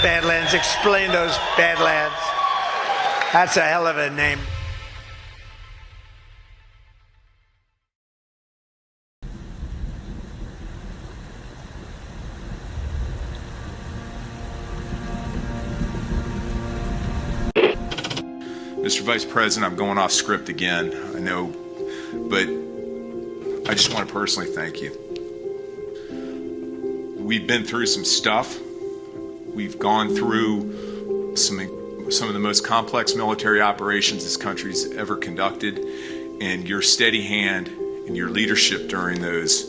Badlands. Explain those Badlands. That's a hell of a name. Mr. Vice President, I'm going off script again, I know, but I just want to personally thank you. We've been through some stuff. We've gone through some of the most complex military operations this country's ever conducted, and your steady hand and your leadership during those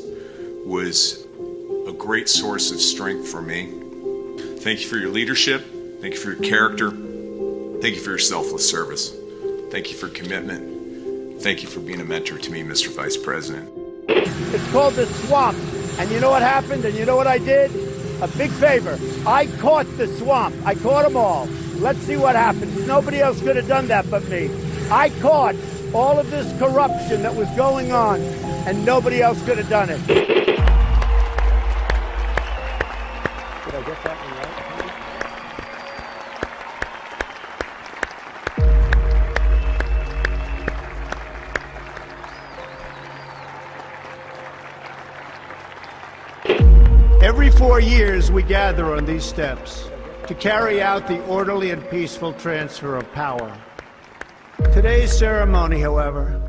was a great source of strength for me. Thank you for your leadership. Thank you for your character. Thank you for your selfless service. Thank you for commitment. Thank you for being a mentor to me, Mr. Vice President. It's called the swamp. And you know what happened? And you know what I did? A big favor. I caught the swamp. I caught them all. Let's see what happens. Nobody else could have done that but me. I caught all of this corruption that was going on, and nobody else could have done it. Did I get that one right? Every 4 years, we gather on these steps to carry out the orderly and peaceful transfer of power. Today's ceremony, however,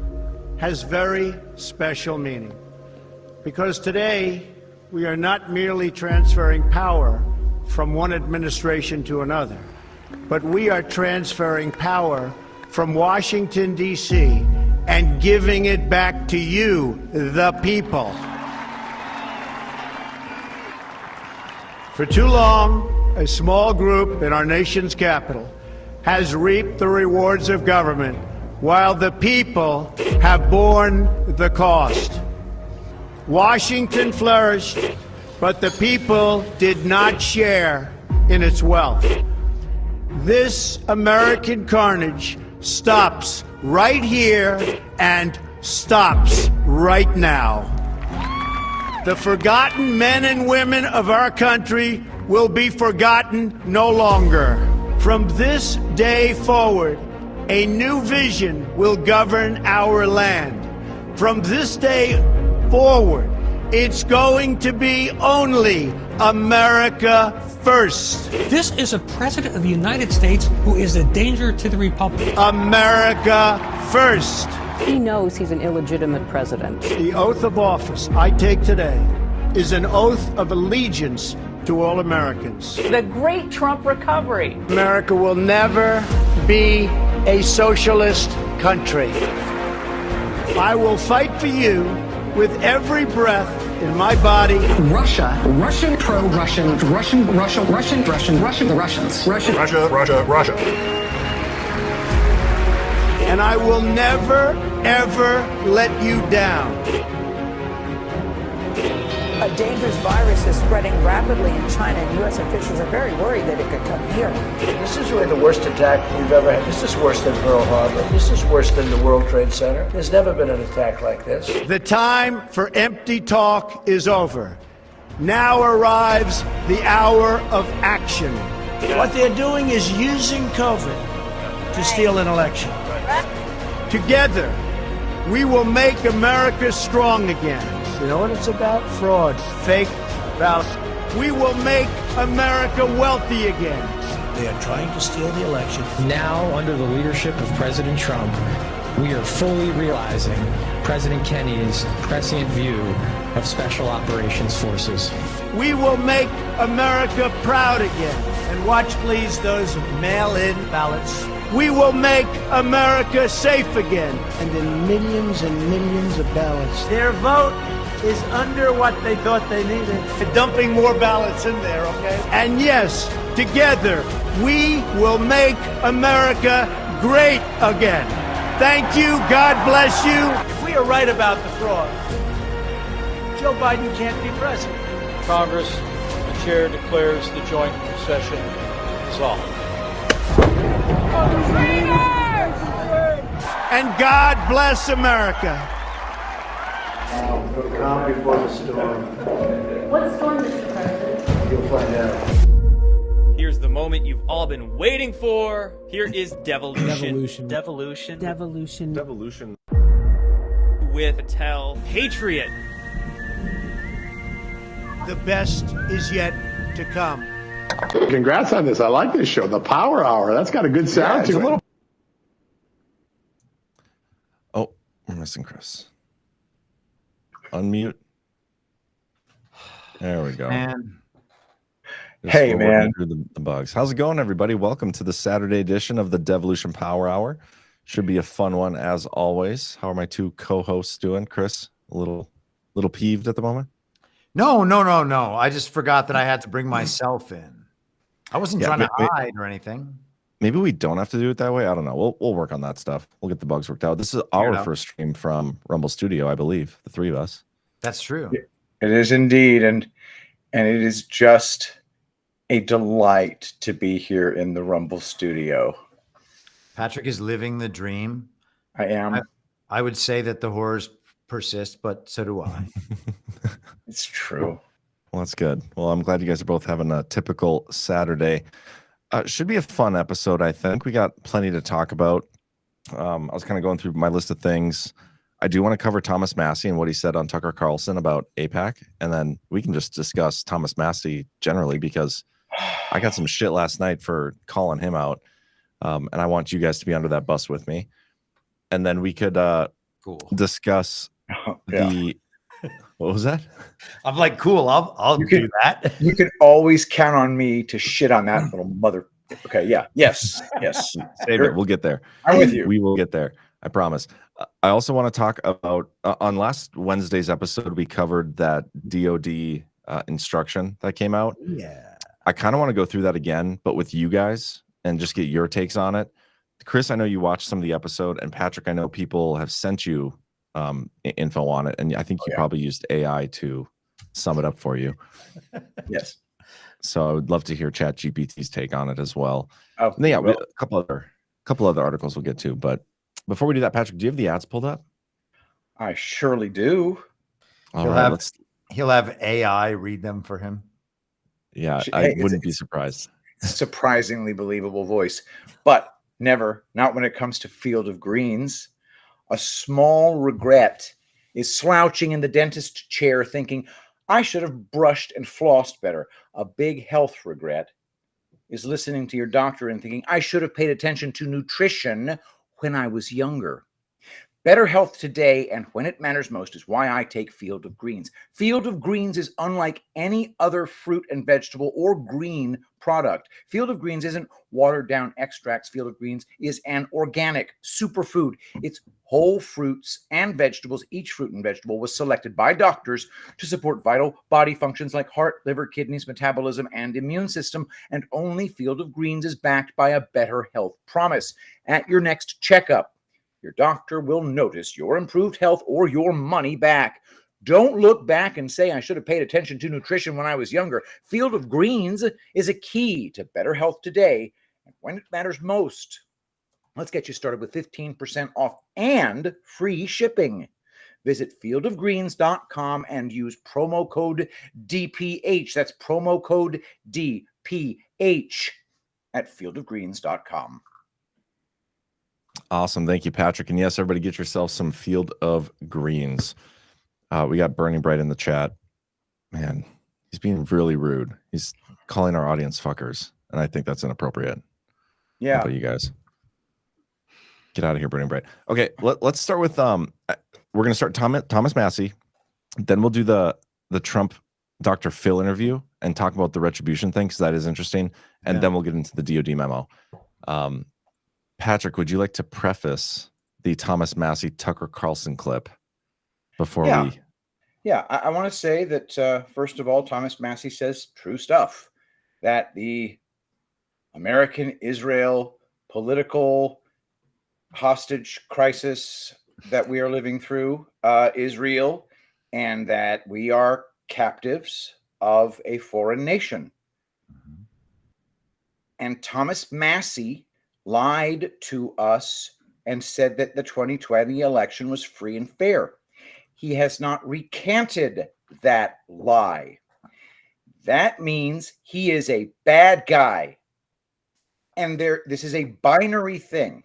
has very special meaning, because today we are not merely transferring power from one administration to another, but we are transferring power from Washington, D.C., and giving it back to you, the people. For too long, a small group in our nation's capital has reaped the rewards of government, while the people have borne the cost. Washington flourished, but the people did not share in its wealth. This American carnage stops right here and stops right now. The forgotten men and women of our country will be forgotten no longer. From this day forward, a new vision will govern our land. From this day forward, it's going to be only America first. This is a president of the United States who is a danger to the Republic. America first. He knows he's an illegitimate president. The oath of office I take today is an oath of allegiance to all Americans. The great Trump recovery. America will never be a socialist country. I will fight for you with every breath in my body. Russia, Russian, pro-Russian, Russian, Russia, Russian, Russian, Russia, the Russians. Russia, Russia, Russia. And I will never, ever let you down. A dangerous virus is spreading rapidly in China, and U.S. officials are very worried that it could come here. This is really the worst attack we've ever had. This is worse than Pearl Harbor. This is worse than the World Trade Center. There's never been an attack like this. The time for empty talk is over. Now arrives the hour of action. What they're doing is using COVID to steal an election. Together, we will make America strong again. You know what it's about? Fraud, fake ballots. We will make America wealthy again. They are trying to steal the election. Now, under the leadership of President Trump, we are fully realizing President Kennedy's prescient view of Special Operations Forces. We will make America proud again. And watch, please, those mail-in ballots. We will make America safe again. And in millions and millions of ballots, their vote is under what they thought they needed. They're dumping more ballots in there, okay? And yes, together, we will make America great again. Thank you. God bless you. If we are right about the fraud, Joe Biden can't be president. Congress, the chair declares the joint session dissolved. And God bless America. The calm before the storm. What storm, Mr. President? You'll find out. Here's the moment you've all been waiting for. Here is Devolution. Devolution. With Patel Patriot. The best is yet to come. Congrats on this. I like this show, the Power Hour. That's got a good sound to it. Oh, we're missing Chris. Unmute. There we go. Man. Hey, man. Through the bugs. How's it going, everybody? Welcome to the Saturday edition of the Devolution Power Hour. Should be a fun one, as always. How are my two co-hosts doing? Chris, a little peeved at the moment? No. I just forgot that I had to bring myself in. I wasn't trying to hide or anything. Maybe we don't have to do it that way. I don't know. We'll work on that stuff. We'll get the bugs worked out. This is our first stream from Rumble Studio, I believe, the three of us. That's true. It is indeed, and it is just a delight to be here in the Rumble Studio. Patrick is living the dream. I am. I would say that the horrors persist, but so do I. It's true. Well, that's good. Well, I'm glad you guys are both having a typical Saturday. Should be a fun episode, I think. We got plenty to talk about. I was kind of going through my list of things. I do want to cover Thomas Massie and what he said on Tucker Carlson about AIPAC, and then we can just discuss Thomas Massie generally, because I got some shit last night for calling him out, and I want you guys to be under that bus with me. And then we could discuss the... What was that? I'm like, cool. I'll do that. You can always count on me to shit on that little mother. Okay. Yeah. Yes. Save it. We'll get there. I'm with you. We will get there. I promise. I also want to talk about on last Wednesday's episode, we covered that DOD instruction that came out. Yeah. I kind of want to go through that again, but with you guys and just get your takes on it. Chris, I know you watched some of the episode, and Patrick, I know people have sent you info on it, and I think you probably used AI to sum it up for you. Yes. So I would love to hear ChatGPT's take on it as well. Oh, and a couple other articles we'll get to. But before we do that, Patrick, do you have the ads pulled up? I surely do. He'll have AI read them for him. Yeah, I wouldn't be surprised. Surprisingly believable voice, but not when it comes to Field of Greens. A small regret is slouching in the dentist chair thinking, I should have brushed and flossed better. A big health regret is listening to your doctor and thinking, I should have paid attention to nutrition when I was younger. Better health today and when it matters most is why I take Field of Greens. Field of Greens is unlike any other fruit and vegetable or green product. Field of Greens isn't watered down extracts. Field of Greens is an organic superfood. It's whole fruits and vegetables. Each fruit and vegetable was selected by doctors to support vital body functions like heart, liver, kidneys, metabolism, and immune system. And only Field of Greens is backed by a better health promise. At your next checkup, your doctor will notice your improved health or your money back. Don't look back and say, I should have paid attention to nutrition when I was younger. Field of Greens is a key to better health today and when it matters most. Let's get you started with 15% off and free shipping. Visit fieldofgreens.com and use promo code DPH. That's promo code DPH at fieldofgreens.com. Awesome. Thank you, Patrick. And yes, everybody get yourself some Field of Greens. We got Burning Bright in the chat. Man, he's being really rude. He's calling our audience fuckers, and I think that's inappropriate. Yeah. How about you guys? Get out of here, Burning Bright. Okay, let's start with we're going to start Thomas Massie. Then we'll do the Trump Dr. Phil interview and talk about the retribution thing, because that is interesting. And then we'll get into the DOD memo. Patrick, would you like to preface the Thomas Massie Tucker Carlson clip before we? Yeah, I want to say that, first of all, Thomas Massie says true stuff, that the American-Israel political hostage crisis that we are living through is real, and that we are captives of a foreign nation. Mm-hmm. And Thomas Massie lied to us and said that the 2020 election was free and fair. He has not recanted that lie. That means he is a bad guy. And this is a binary thing.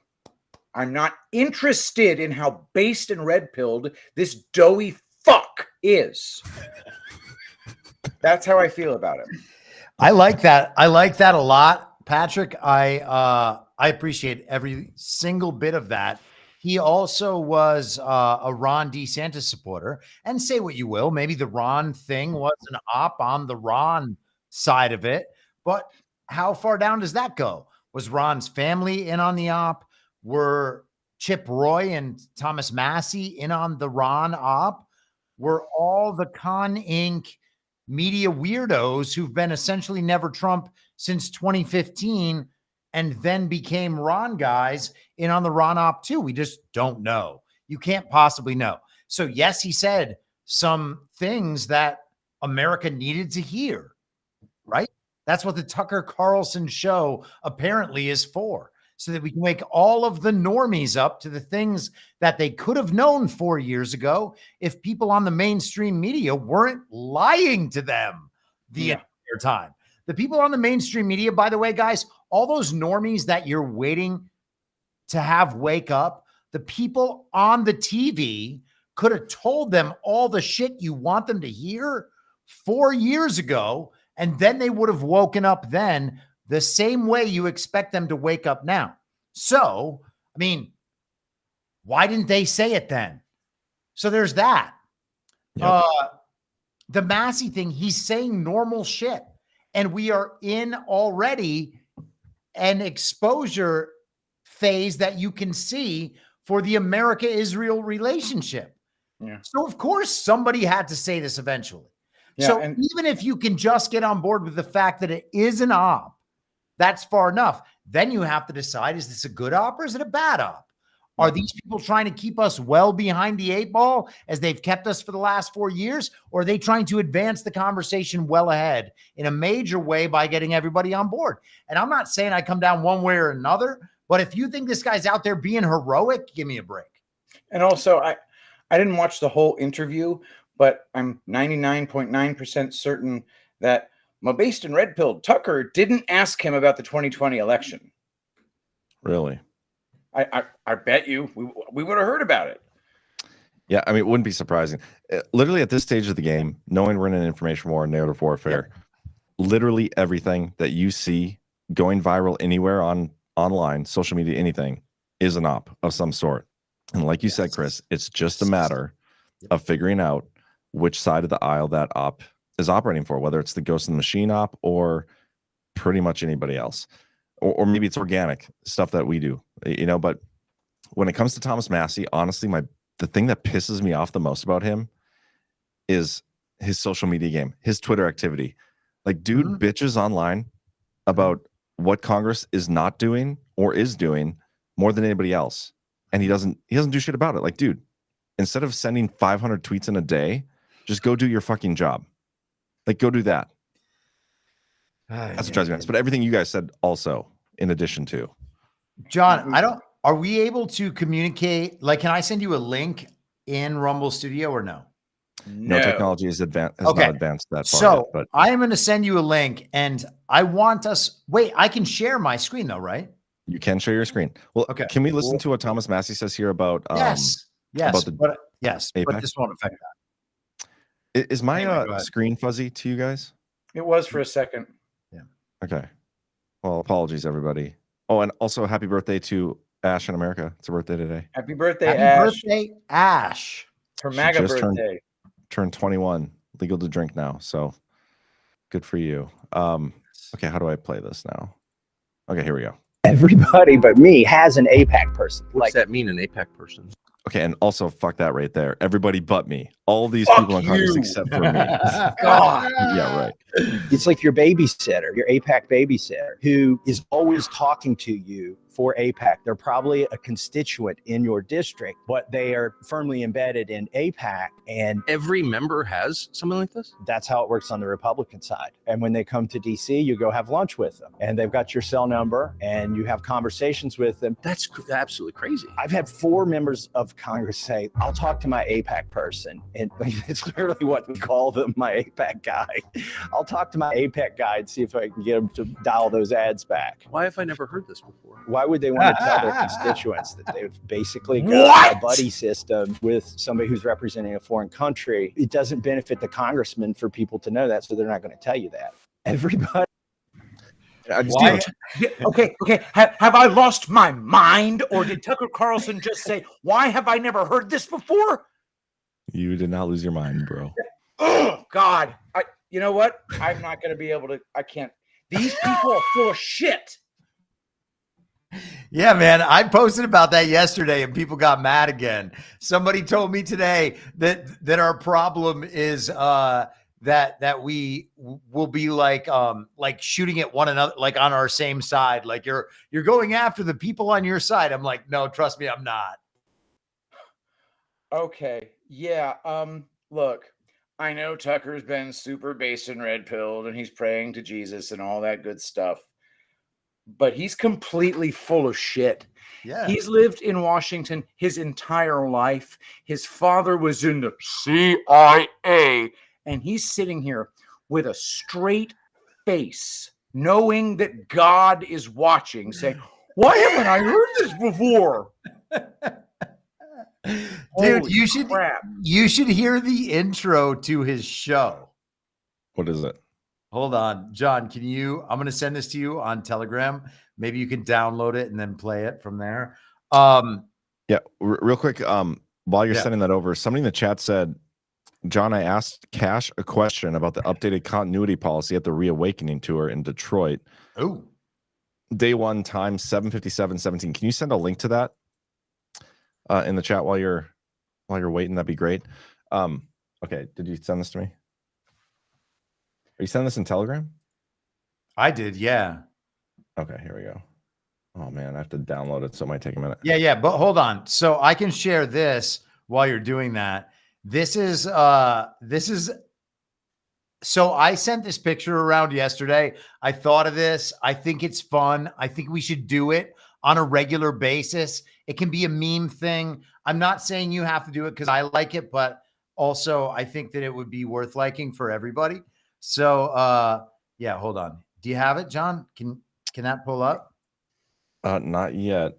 I'm not interested in how based and red-pilled this doughy fuck is. That's how I feel about it. I like that. I like that a lot, Patrick. I appreciate every single bit of that. He also was a Ron DeSantis supporter. And say what you will, maybe the Ron thing was an op on the Ron side of it. But how far down does that go? Was Ron's family in on the op? Were Chip Roy and Thomas Massie in on the Ron op? Were all the Con Inc. media weirdos who've been essentially never Trump since 2015 and then became Ron guys in on the Ron op too? We just don't know. You can't possibly know. So yes, he said some things that America needed to hear, right? That's what the Tucker Carlson show apparently is for, so that we can wake all of the normies up to the things that they could have known 4 years ago if people on the mainstream media weren't lying to them the entire time. The people on the mainstream media, by the way, guys, all those normies that you're waiting to have wake up, the people on the TV could have told them all the shit you want them to hear 4 years ago, and then they would have woken up then the same way you expect them to wake up now. So, I mean, why didn't they say it then? So there's that. Yep. The Massie thing, he's saying normal shit. And we are in already an exposure phase that you can see for the America-Israel relationship. Yeah. So, of course, somebody had to say this eventually. Yeah, so even if you can just get on board with the fact that it is an op, that's far enough. Then you have to decide, is this a good op or is it a bad op? Are these people trying to keep us well behind the 8 ball as they've kept us for the last 4 years? Or are they trying to advance the conversation well ahead in a major way by getting everybody on board? And I'm not saying I come down one way or another, but if you think this guy's out there being heroic, give me a break. And also, I didn't watch the whole interview, but I'm 99.9% certain that my based and red-pilled Tucker didn't ask him about the 2020 election. Really? I bet you we would have heard about it. Yeah, I mean, it wouldn't be surprising. Literally at this stage of the game, knowing we're in an information war and narrative warfare, literally everything that you see going viral anywhere online, social media, anything, is an op of some sort. And like you said, Chris, it's just a matter of figuring out which side of the aisle that op is operating for, whether it's the Ghost in the Machine op or pretty much anybody else. Or maybe it's organic stuff that we do, you know. But when it comes to Thomas Massie, honestly, the thing that pisses me off the most about him is his social media game, his Twitter activity. Like, dude bitches online about what Congress is not doing or is doing more than anybody else, and he doesn't do shit about it. Like, dude, instead of sending 500 tweets in a day, just go do your fucking job. Like, go do that. That's what drives me nuts. But everything you guys said also, in addition to. John, are we able to communicate? Like, can I send you a link in Rumble Studio or no? No, technology is not advanced that far. So yet, but I am going to send you a link, and I want us. Wait, I can share my screen though, right? You can share your screen. Well, okay. Can we listen to what Thomas Massie says here about? Yes, about but this won't affect that. Is my screen fuzzy to you guys? It was for a second. Yeah. Okay. Well, apologies, everybody. Oh, and also happy birthday to Ash in America. It's her birthday today. Happy birthday, Happy Ash. birthday, Ash. Her MAGA birthday. Turned 21, legal to drink now. So good for you. Okay, how do I play this now? Okay, here we go. Everybody but me has an AIPAC person. What's that mean, an AIPAC person? Okay, and also fuck that right there. Everybody but me. All these people in Congress except for me. God. Yeah, right. It's like your babysitter, your AIPAC babysitter, who is always talking to you for AIPAC. They're probably a constituent in your district, but they are firmly embedded in AIPAC. And every member has something like this? That's how it works on the Republican side. And when they come to DC, you go have lunch with them, and they've got your cell number, and you have conversations with them. That's absolutely crazy. I've had 4 members of Congress say, I'll talk to my AIPAC person And it's literally what we call them, my APAC guy. I'll talk to my APAC guy and see if I can get him to dial those ads back. Why have I never heard this before? Why would they want to tell their constituents that they've basically got a buddy system with somebody who's representing a foreign country? It doesn't benefit the congressman for people to know that, so they're not going to tell you that. Everybody. Okay. Have I lost my mind, or did Tucker Carlson just say, "Why have I never heard this before"? You did not lose your mind, bro. Oh God! You know what? I'm not going to be able to. I can't. These people are full of shit. Yeah, man. I posted about that yesterday, and people got mad again. Somebody told me today that our problem is that we will be like shooting at one another, like on our same side. Like you're going after the people on your side. I'm like, no, trust me, I'm not. Okay. Yeah. Look, I know Tucker's been super based and red pilled, and he's praying to Jesus and all that good stuff, but he's completely full of shit. Yeah. He's lived in Washington his entire life. His father was in the CIA, and he's sitting here with a straight face, knowing that God is watching, saying, "Why haven't I heard this before?" Dude, Holy you should hear the intro to his show. What is it? Hold on, John. I'm going to send this to you on Telegram. Maybe you can download it and then play it from there. Yeah, real quick. While you're sending that over, somebody in the chat said, John, I asked Cash a question about the updated continuity policy at the Reawakening tour in Detroit. Oh, day one, time 7:57:17. Can you send a link to that in the chat while you're waiting? That'd be great. Okay, did you send this to me? Are you sending this in Telegram? I did, yeah. Okay, here we go. Oh man, I have to download it, so it might take a minute. Yeah, but hold on. So I can share this while you're doing that. This is so I sent this picture around yesterday. I thought of this. I think it's fun. I think we should do it on a regular basis. It can be a meme thing. I'm not saying you have to do it because I like it, but also I think that it would be worth liking for everybody. So yeah, hold on. Do you have it, John? Can that pull up? Not yet.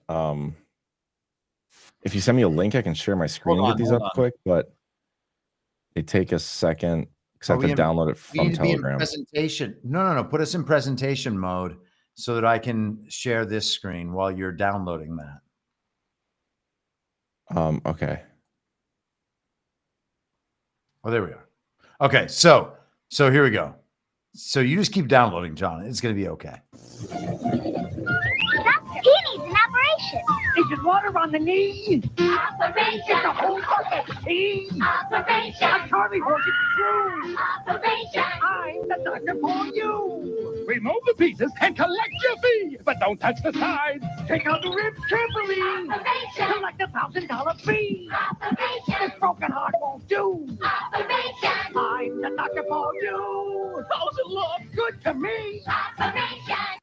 If you send me a link, I can share my screen and get these up quick, but they take a second because I have to download it from Telegram. Presentation. No. Put us in presentation mode so that I can share this screen while you're downloading that. Okay. Oh, there we are. Okay, so here we go. So you just keep downloading, John. It's going to be okay. He needs an operation. Is it water on the knee? Operation. It's a whole bucket. Operation. A Charlie horse is true. Operation. I'm the doctor for you. Remove the pieces and collect your fee, but don't touch the sides. Take out the ribs carefully. Operation. Collect $1,000 fee. Operation. This broken heart won't do. Operation. I'm the doctor for you. Those who look good to me. Operation.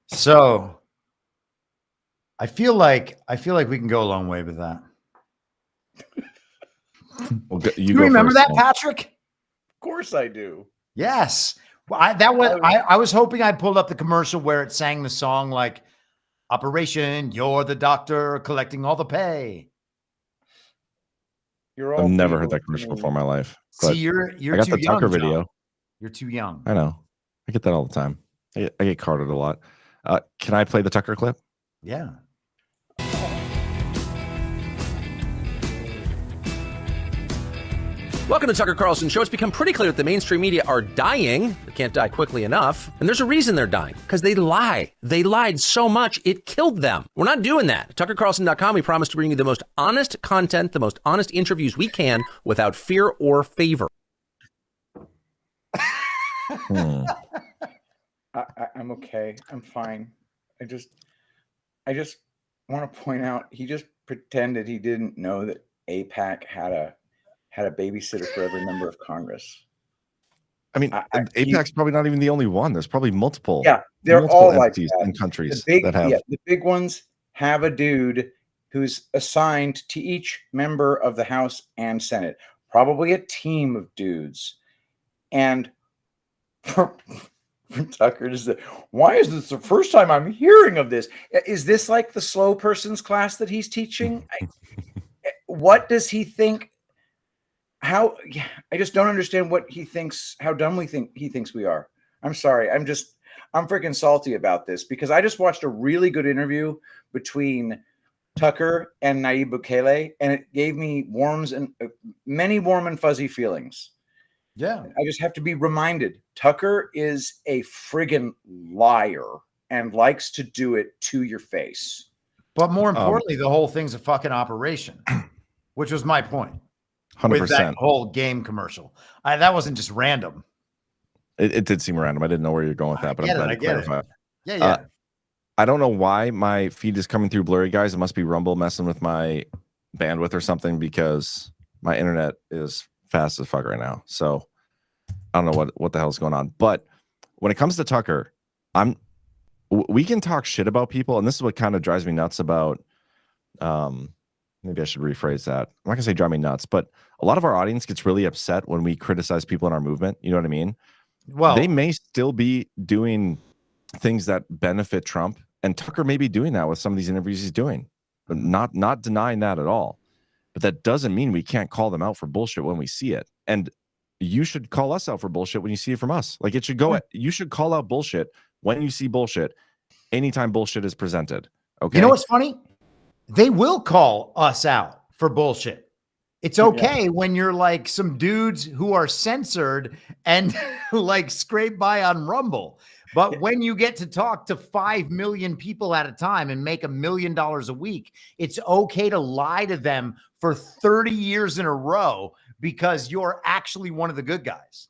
So I feel like we can go a long way with that. Well, you remember that, Patrick? Of course I do. Yes. Well, I was hoping I pulled up the commercial where it sang the song like Operation, you're the doctor collecting all the pay. I've never heard that commercial before in my life. See, you're I got too the young, Tucker John. video. You're too young. I know. I get that all the time. I get carded a lot. Can I play the Tucker clip? Yeah. Welcome to Tucker Carlson Show. It's become pretty clear that the mainstream media are dying. They can't die quickly enough. And there's a reason they're dying. Because they lie. They lied so much, it killed them. We're not doing that. At TuckerCarlson.com, we promise to bring you the most honest content, the most honest interviews we can without fear or favor. I'm okay. I'm fine. I just want to point out he just pretended he didn't know that AIPAC had a babysitter for every member of Congress. I mean, AIPAC's probably not even the only one. There's probably multiple. Yeah, they're all like that in countries that have. Yeah, the big ones have a dude who's assigned to each member of the House and Senate, probably a team of dudes. And for Tucker to say, why is this the first time I'm hearing of this? Is this like the slow person's class that he's teaching? What does he think? I just don't understand what he thinks, how dumb he thinks we are. I'm sorry. I'm freaking salty about this because I just watched a really good interview between Tucker and Nayib Bukele, and it gave me many warm and fuzzy feelings. Yeah. I just have to be reminded, Tucker is a friggin' liar and likes to do it to your face. But more importantly, the whole thing's a fucking operation, which was my point. 100%. With that whole game commercial. That wasn't just random. It did seem random. I didn't know where you're going with that, but I'm glad to clarify. Yeah. I don't know why my feed is coming through blurry, guys. It must be Rumble messing with my bandwidth or something because my internet is fast as fuck right now. So I don't know what the hell's going on. But when it comes to Tucker, we can talk shit about people, and this is what kind of drives me nuts about maybe I should rephrase that. I'm not gonna say drive me nuts, but a lot of our audience gets really upset when we criticize people in our movement. You know what I mean? Well, they may still be doing things that benefit Trump, and Tucker may be doing that with some of these interviews he's doing. But not denying that at all. But that doesn't mean we can't call them out for bullshit when we see it. And you should call us out for bullshit when you see it from us. Like it should go. You should call out bullshit when you see bullshit. Anytime bullshit is presented. Okay. You know what's funny? They will call us out for bullshit. It's okay when you're like some dudes who are censored and like scrape by on Rumble. But when you get to talk to 5 million people at a time and make $1 million a week, it's okay to lie to them for 30 years in a row because you're actually one of the good guys.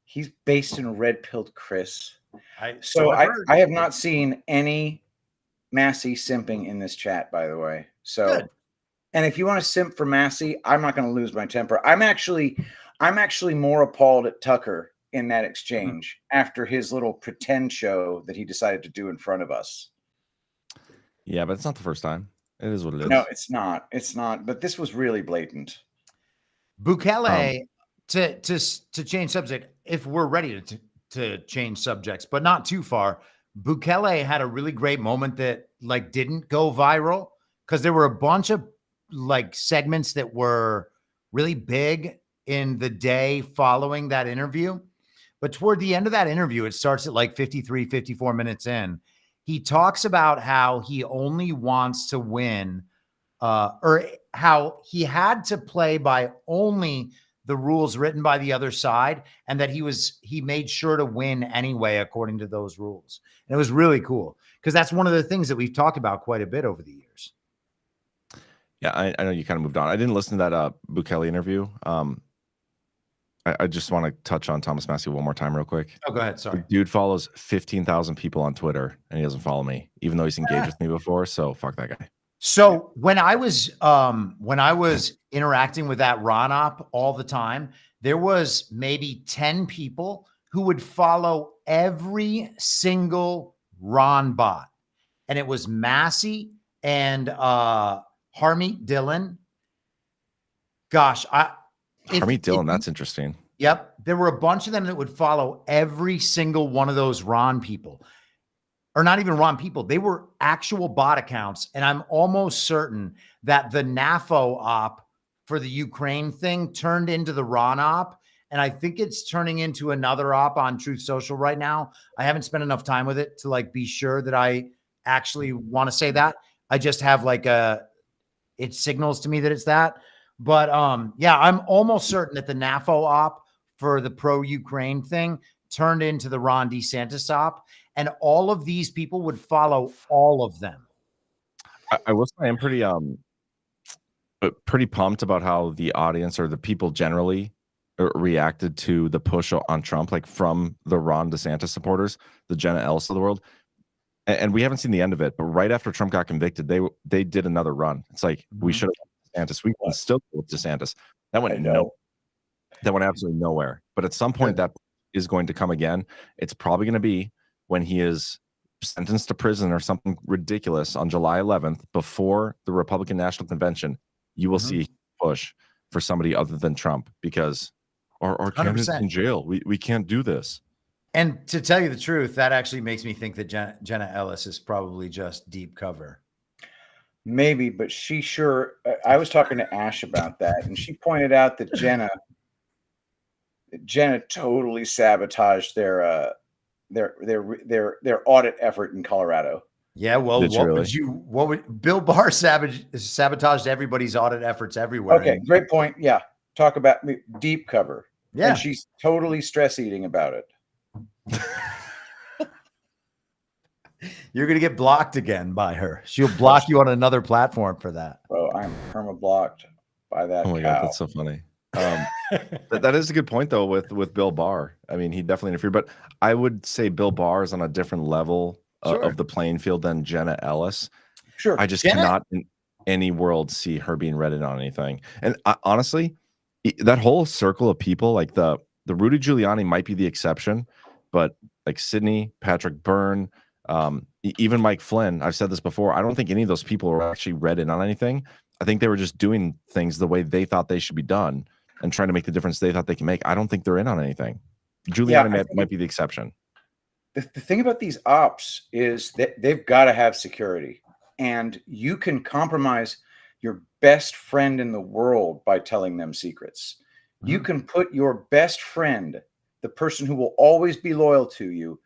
He's based in red-pilled Chris. I have not seen any Massie simping in this chat, by the way. So, good. And if you want to simp for Massie, I'm not going to lose my temper. I'm actually more appalled at Tucker in that exchange after his little pretend show that he decided to do in front of us. Yeah, but it's not the first time. It is what it is. No, it's not. It's not. But this was really blatant. Bukele, to change subject, if we're ready to change subjects, but not too far. Bukele had a really great moment that like didn't go viral because there were a bunch of like segments that were really big in the day following that interview. But toward the end of that interview, it starts at like 54 minutes in. He talks about how he only wants to win or how he had to play by only the rules written by the other side, and that he made sure to win anyway, according to those rules. And it was really cool because that's one of the things that we've talked about quite a bit over the years. Yeah, I know you kind of moved on. I didn't listen to that Bukele interview. I just want to touch on Thomas Massie one more time real quick. Oh, go ahead. Sorry. The dude follows 15,000 people on Twitter, and he doesn't follow me, even though he's engaged with me before. So fuck that guy. So when I was interacting with that Ron op all the time, there was maybe 10 people who would follow every single Ron bot. And it was Massie and Harmeet Dillon. Gosh, Harmeet Dillon, that's interesting. Yep. There were a bunch of them that would follow every single one of those Ron people. Or not even Ron people. They were actual bot accounts. And I'm almost certain that the NAFO op for the Ukraine thing turned into the Ron op. And I think it's turning into another op on Truth Social right now. I haven't spent enough time with it to like be sure that I actually want to say that. I just have like it signals to me that it's that. But yeah, I'm almost certain that the NAFO op for the pro-Ukraine thing turned into the Ron DeSantis op. And all of these people would follow all of them. I will say I'm pretty pumped about how the audience or the people generally reacted to the push on Trump, like from the Ron DeSantis supporters, the Jenna Ellis of the world. And we haven't seen the end of it, but right after Trump got convicted, they did another run. It's like we should have DeSantis. We can still go with DeSantis. That went absolutely nowhere. But at some point, that is going to come again. It's probably going to be when he is sentenced to prison or something ridiculous on July 11th before the Republican National Convention, you will see a push for somebody other than Trump, because our candidate's in jail. We can't do this. And to tell you the truth, that actually makes me think that Jenna Ellis is probably just deep cover. Maybe, but she sure. I was talking to Ash about that, and she pointed out that Jenna totally sabotaged their audit effort in Colorado. Yeah, well, what would Bill Barr sabotaged everybody's audit efforts everywhere? Okay, great point. Yeah, talk about deep cover. Yeah, and she's totally stress eating about it. You're gonna get blocked again by her. She'll block you on another platform for that. Oh, I'm perma blocked by that. Oh my God, that's so funny. That is a good point though with Bill Barr. I mean, he definitely interfered, but I would say Bill Barr is on a different level of the playing field than Jenna Ellis. Sure, I just cannot in any world see her being read in on anything. And honestly, that whole circle of people, like the Rudy Giuliani might be the exception, but like Sidney, Patrick Byrne, even Mike Flynn, I've said this before, I don't think any of those people were actually read in on anything. I think they were just doing things the way they thought they should be done and trying to make the difference they thought they can make. I don't think they're in on anything. Giuliani might be the exception. The thing about these ops is that they've got to have security, and you can compromise your best friend in the world by telling them secrets. Mm-hmm. You can put your best friend, the person who will always be loyal to you,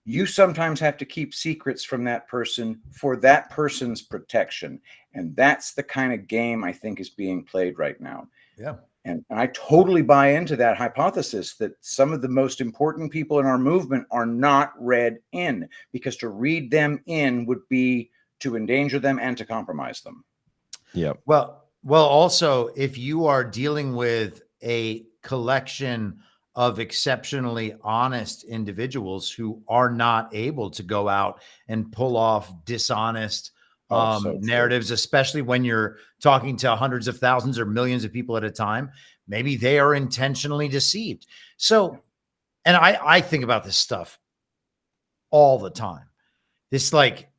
you sometimes have to keep secrets from that person for that person's protection. And that's the kind of game I think is being played right now. Yeah. And I totally buy into that hypothesis that some of the most important people in our movement are not read in, because to read them in would be to endanger them and to compromise them. Yeah. Well, also, if you are dealing with a collection of exceptionally honest individuals who are not able to go out and pull off dishonest narratives, especially when you're talking to hundreds of thousands or millions of people at a time, maybe they are intentionally deceived. So, and I think about this stuff all the time. This, like,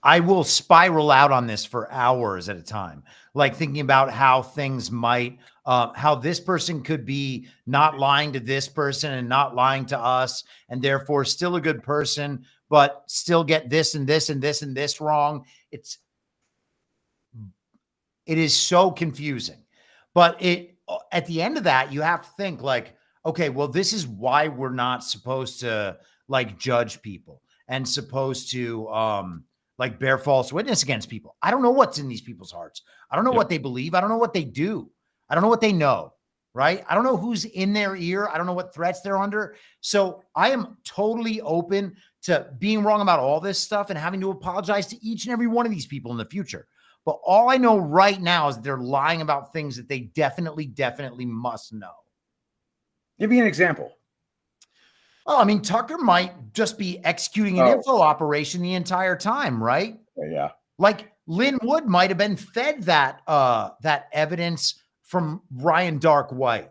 I will spiral out on this for hours at a time, like thinking about how things might, how this person could be not lying to this person and not lying to us, and therefore still a good person, but still get this and this and this and this wrong. It is so confusing. But at the end of that, you have to think like, okay, well, this is why we're not supposed to like judge people and supposed to like bear false witness against people. I don't know what's in these people's hearts. I don't know what they believe. I don't know what they do. I don't know what they know, right? I don't know who's in their ear. I don't know what threats they're under. So I am totally open to being wrong about all this stuff and having to apologize to each and every one of these people in the future. But all I know right now is they're lying about things that they definitely must know. Give me an example. Well, I mean, Tucker might just be executing an info operation the entire time, right? Yeah. Like Lynn Wood might have been fed that evidence from Ryan Dark White.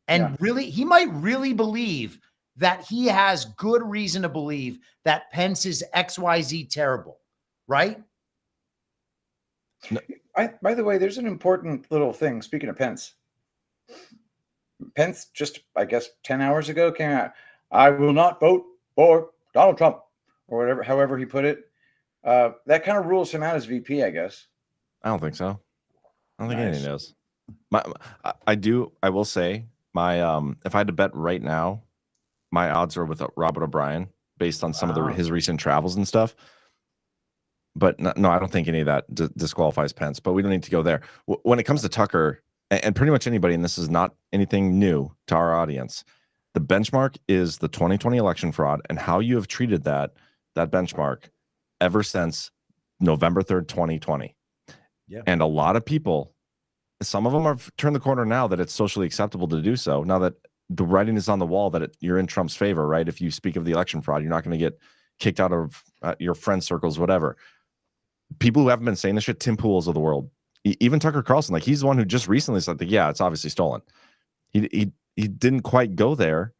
And really, he might really believe that he has good reason to believe that Pence is XYZ terrible, right? By the way, there's an important little thing. Speaking of Pence just, I guess, 10 hours ago came out, I will not vote for Donald Trump, or whatever, however he put it. That kind of rules him out as VP, I guess. I don't think so. I don't think anything does. I will say my if I had to bet right now, my odds are with Robert O'Brien based on some of his recent travels and stuff. But no, I don't think any of that disqualifies Pence. But we don't need to go there. When it comes to Tucker and pretty much anybody, and this is not anything new to our audience, the benchmark is the 2020 election fraud and how you have treated that benchmark ever since November 3rd, 2020. Yeah. And a lot of people, some of them have turned the corner now that it's socially acceptable to do so. Now that the writing is on the wall that you're in Trump's favor, right? If you speak of the election fraud, you're not going to get kicked out of your friend circles, whatever. People who haven't been saying this shit, Tim Pools of the world, even Tucker Carlson, like he's the one who just recently said that, yeah, it's obviously stolen. He didn't quite go there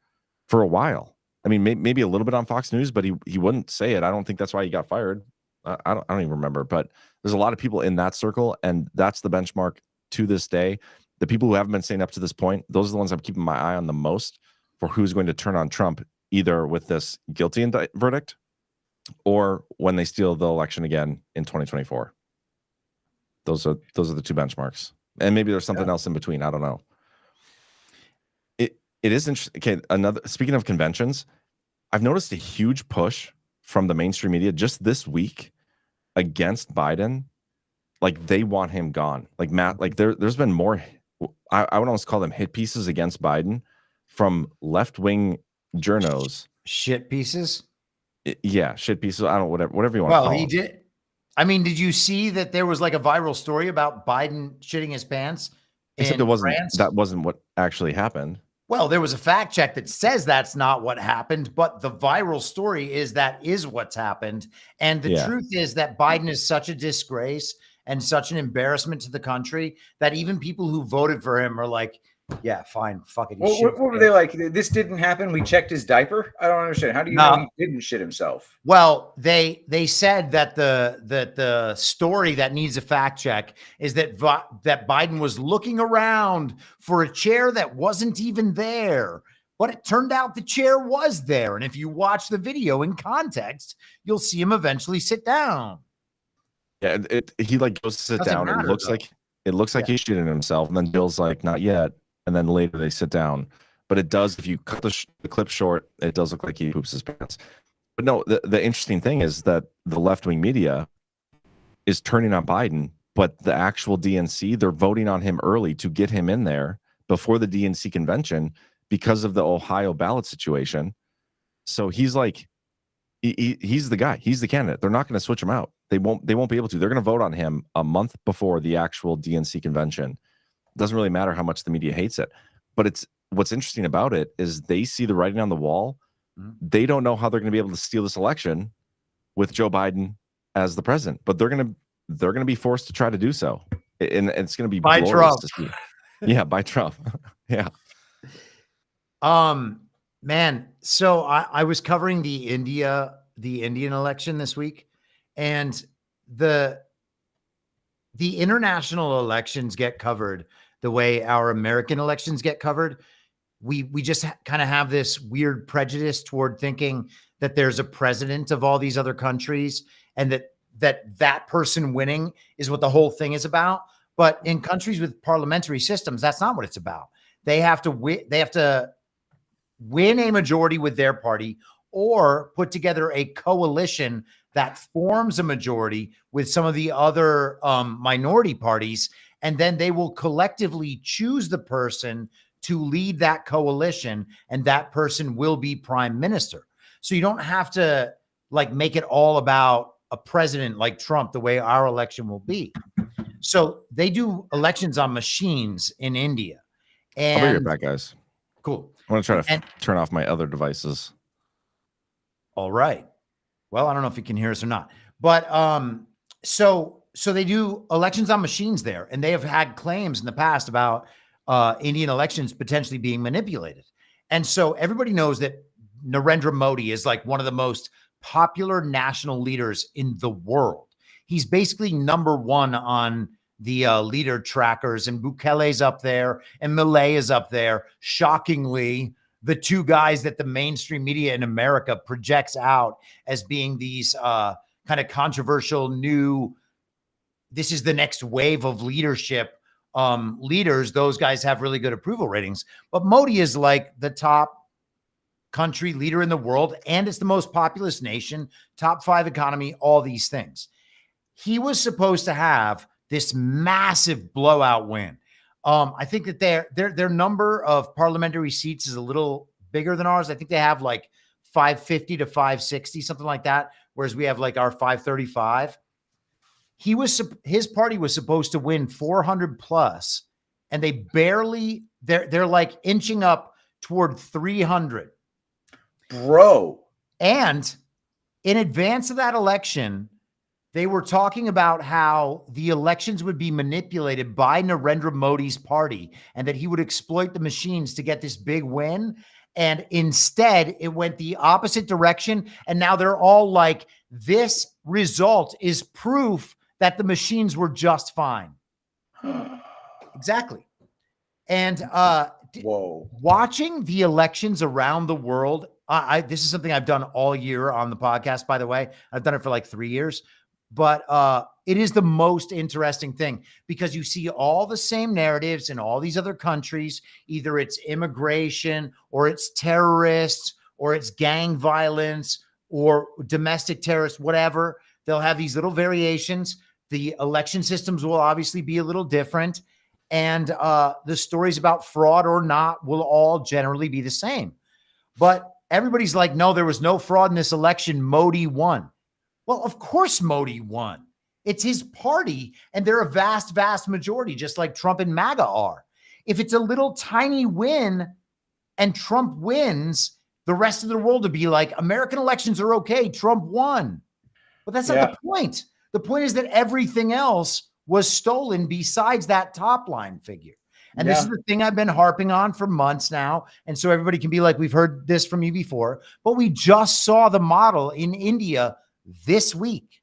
for a while. I mean, maybe a little bit on Fox News, but he wouldn't say it. I don't think that's why he got fired. I don't even remember, but there's a lot of people in that circle, and that's the benchmark to this day. The people who haven't been saying up to this point, those are the ones I'm keeping my eye on the most for who's going to turn on Trump, either with this guilty verdict or when they steal the election again in 2024. Those are the two benchmarks, and maybe there's something else in between. I don't know. It is interesting. Okay, speaking of conventions, I've noticed a huge push from the mainstream media just this week against Biden. Like, they want him gone. Like, Matt, like there's been more, I would almost call them hit pieces against Biden from left-wing journos. Shit pieces? Yeah, shit pieces. I don't, whatever you want to call them. Well, he did. I mean, did you see that there was like a viral story about Biden shitting his pants? Except that wasn't what actually happened. Well, there was a fact check that says that's not what happened, but the viral story is that is what's happened. And the truth is that Biden is such a disgrace and such an embarrassment to the country that even people who voted for him are like, yeah, fine, fuck it. What were they like? This didn't happen. We checked his diaper. I don't understand. How do you know he didn't shit himself? Well, they said that the story that needs a fact check is that Biden was looking around for a chair that wasn't even there, but it turned out the chair was there. And if you watch the video in context, you'll see him eventually sit down. Yeah, he like goes to sit down. It looks like he's shitting himself, and then Bill's like, not yet. And then later they sit down. But it does, if you cut the clip short, it does look like he poops his pants. But no, the interesting thing is that the left-wing media is turning on Biden, but the actual DNC, they're voting on him early to get him in there before the DNC convention because of the Ohio ballot situation. So he's like, he's the guy. He's the candidate. They're not going to switch him out. They won't be able to. They're going to vote on him a month before the actual DNC convention. Doesn't really matter how much the media hates it, but what's interesting about it is they see the writing on the wall. They don't know how they're going to be able to steal this election with Joe Biden as the president, but they're going to be forced to try to do so, and it's going to be by Trump. To see. Yeah, by Trump. Yeah. Man. So I was covering the Indian election this week, and the international elections get covered the way our American elections get covered. We just kind of have this weird prejudice toward thinking that there's a president of all these other countries and that person winning is what the whole thing is about. But in countries with parliamentary systems, that's not what it's about. They have to win a majority with their party or put together a coalition that forms a majority with some of the other minority parties, and then they will collectively choose the person to lead that coalition, and that person will be prime minister. So you don't have to like make it all about a president like Trump the way our election will be. So they do elections on machines in India. And I'll be right back, guys. Cool. I want to try to turn off my other devices. All right. Well, I don't know if you can hear us or not, but so they do elections on machines there, and they have had claims in the past about Indian elections potentially being manipulated. And so everybody knows that Narendra Modi is like one of the most popular national leaders in the world. He's basically number one on the leader trackers, and Bukele's up there and Millet is up there. Shockingly, the two guys that the mainstream media in America projects out as being these kind of controversial new, this is the next wave of leadership leaders. Those guys have really good approval ratings. But Modi is like the top country leader in the world, and it's the most populous nation, top 5 economy, all these things. He was supposed to have this massive blowout win. I think that their number of parliamentary seats is a little bigger than ours. I think they have like 550 to 560, something like that, whereas we have like our 535. His party was supposed to win 400 plus, and they barely, they're like inching up toward 300. Bro. And in advance of that election, they were talking about how the elections would be manipulated by Narendra Modi's party and that he would exploit the machines to get this big win. And instead, it went the opposite direction. And now they're all like, this result is proof that the machines were just fine. Exactly. And watching the elections around the world, this is something I've done all year on the podcast, by the way. I've done it for like 3 years. But it is the most interesting thing because you see all the same narratives in all these other countries. Either it's immigration or it's terrorists or it's gang violence or domestic terrorists, whatever. They'll have these little variations. The election systems will obviously be a little different. And the stories about fraud or not will all generally be the same. But everybody's like, no, there was no fraud in this election. Modi won. Well, of course Modi won. It's his party, and they're a vast, vast majority, just like Trump and MAGA are. If it's a little tiny win and Trump wins, the rest of the world would be like, American elections are okay. Trump won. But that's not the point. The point is that everything else was stolen besides that top line figure. And this is the thing I've been harping on for months now. And so everybody can be like, we've heard this from you before, but we just saw the model in India this week.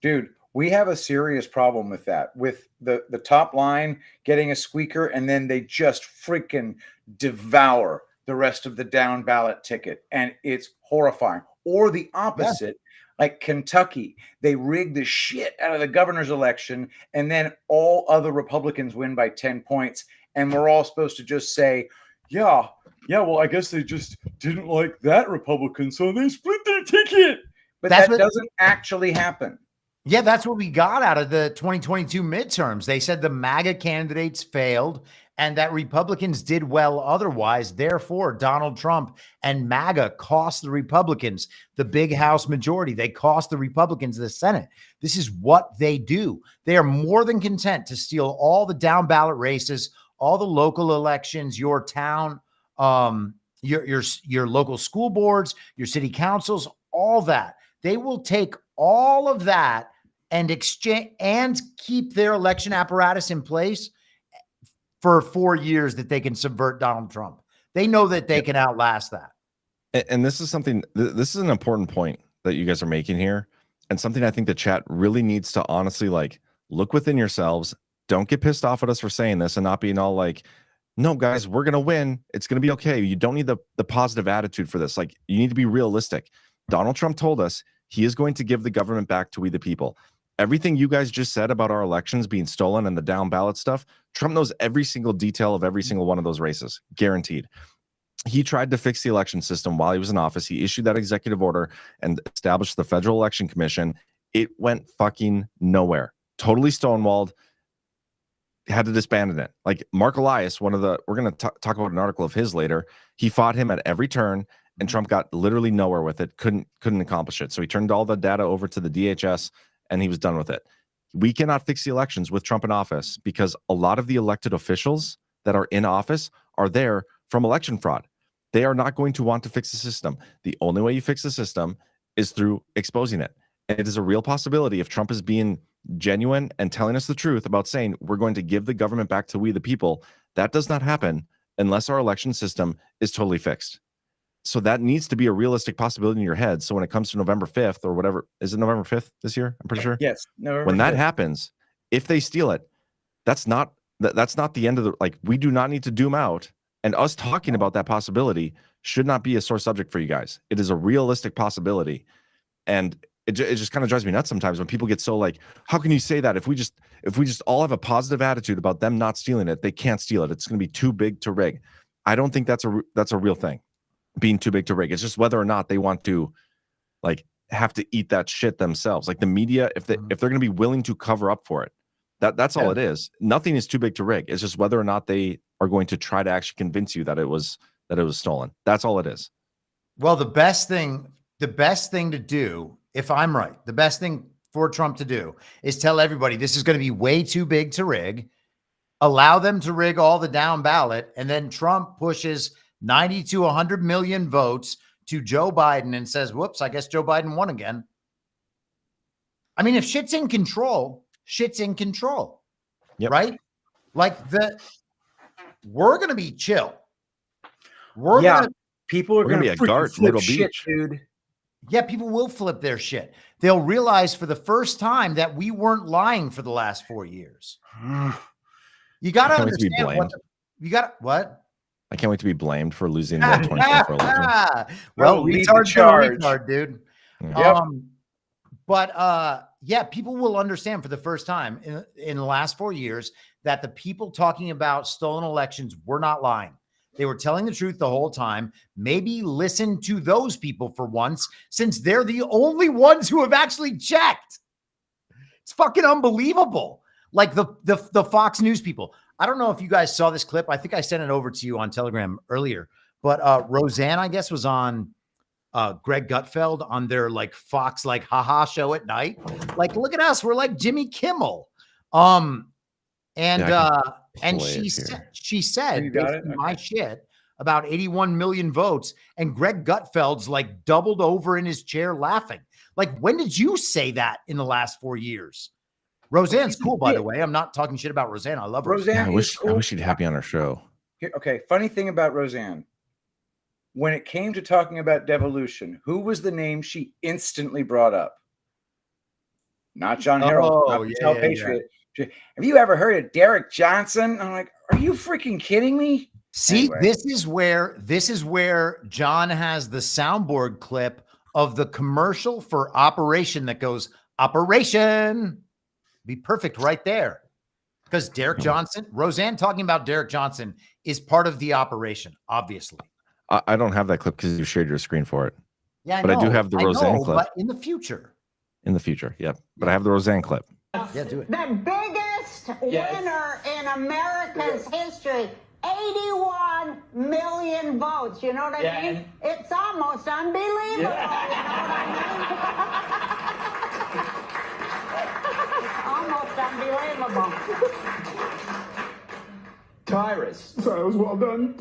Dude, we have a serious problem with that, with the top line getting a squeaker, and then they just freaking devour the rest of the down ballot ticket. And it's horrifying. Or the opposite, like Kentucky, they rigged the shit out of the governor's election, and then all other Republicans win by 10 points. And we're all supposed to just say, yeah, well, I guess they just didn't like that Republican, so they split their ticket. But that doesn't actually happen. Yeah, that's what we got out of the 2022 midterms. They said the MAGA candidates failed and that Republicans did well otherwise. Therefore, Donald Trump and MAGA cost the Republicans the big House majority. They cost the Republicans the Senate. This is what they do. They are more than content to steal all the down ballot races, all the local elections, your town, your local school boards, your city councils, all that. They will take all of that and exchange and keep their election apparatus in place for 4 years that they can subvert Donald Trump. They know that they can outlast that. And this is something, this is an important point that you guys are making here, and something I think the chat really needs to honestly like look within yourselves. Don't get pissed off at us for saying this and not being all like, no, guys, we're going to win. It's going to be okay. You don't need the positive attitude for this. Like, you need to be realistic. Donald Trump told us he is going to give the government back to we the people. Everything you guys just said about our elections being stolen and the down ballot stuff, Trump knows every single detail of every single one of those races, guaranteed. He tried to fix the election system while he was in office. He issued that executive order and established the Federal Election Commission. It went fucking nowhere. Totally stonewalled. Had to disband it. Like Mark Elias, we're going to talk about an article of his later. He fought him at every turn, and Trump got literally nowhere with it. Couldn't accomplish it. So he turned all the data over to the DHS, and he was done with it. We cannot fix the elections with Trump in office because a lot of the elected officials that are in office are there from election fraud. They are not going to want to fix the system. The only way you fix the system is through exposing it. And it is a real possibility if Trump is being genuine and telling us the truth about saying we're going to give the government back to we the people. That does not happen unless our election system is totally fixed. So that needs to be a realistic possibility in your head. So when it comes to November 5th or whatever, is it November 5th this year? I'm pretty sure. Yes. November when 5th. that happens, if they steal it, that's not the end of the, like, we do not need to doom out. And us talking about that possibility should not be a sore subject for you guys. It is a realistic possibility. And it just kind of drives me nuts sometimes when people get so like, how can you say that? If we just all have a positive attitude about them not stealing it, they can't steal it. It's going to be too big to rig. I don't think that's a real thing, being too big to rig. It's just whether or not they want to like have to eat that shit themselves. Like the media, if they're going to be willing to cover up for it, that's all it is. Nothing is too big to rig. It's just whether or not they are going to try to actually convince you that it was stolen. That's all it is. Well, the best thing to do, if I'm right, the best thing for Trump to do is tell everybody this is going to be way too big to rig, allow them to rig all the down ballot, and then Trump pushes 90 to 100 million votes to Joe Biden and says, whoops, I guess Joe Biden won again. I mean, if shit's in control, right? Like we're going to be chill. People are We're gonna be gonna at freaking Gart, flip Myrtle shit, Beach. dude. Yeah, people will flip their shit. They'll realize for the first time that we weren't lying for the last 4 years. You got to understand what you got. What? I can't wait to be blamed for losing the 2024 election. Well, lead the retard's charge. retard, dude. Yep. Yeah, people will understand for the first time in the last 4 years that the people talking about stolen elections were not lying. They were telling the truth the whole time. Maybe listen to those people for once, since they're the only ones who have actually checked. It's fucking unbelievable. Like the Fox News people. I don't know if you guys saw this clip. I think I sent it over to you on Telegram earlier. But Roseanne, I guess, was on Greg Gutfeld on their like Fox like haha show at night. Like, look at us. We're like Jimmy Kimmel. And she said basically my shit about 81 million votes, and Greg Gutfeld's like doubled over in his chair laughing. Like, when did you say that in the last 4 years? Roseanne's cool, by the way. I'm not talking shit about Roseanne. I love Roseanne. Roseanne. I wish she'd have me on her show. Okay, funny thing about Roseanne. When it came to talking about devolution, who was the name she instantly brought up? Not Jon Herold. Not Patel Patriot. Have you ever heard of Derek Johnson? I'm like, are you freaking kidding me? See, this is where John has the soundboard clip of the commercial for Operation that goes, Operation. Be perfect right there. Because Derek Johnson, Roseanne talking about Derek Johnson is part of the operation, obviously. I don't have that clip because you shared your screen for it. Yeah, but I do have the Roseanne clip. But in the future. In the future, yep. But I have the Roseanne clip. Yeah, do it. The biggest winner in America's history. 81 million votes. You know what I mean? It's almost unbelievable. You know what I mean? Almost unbelievable. Tyrus. So it was well done.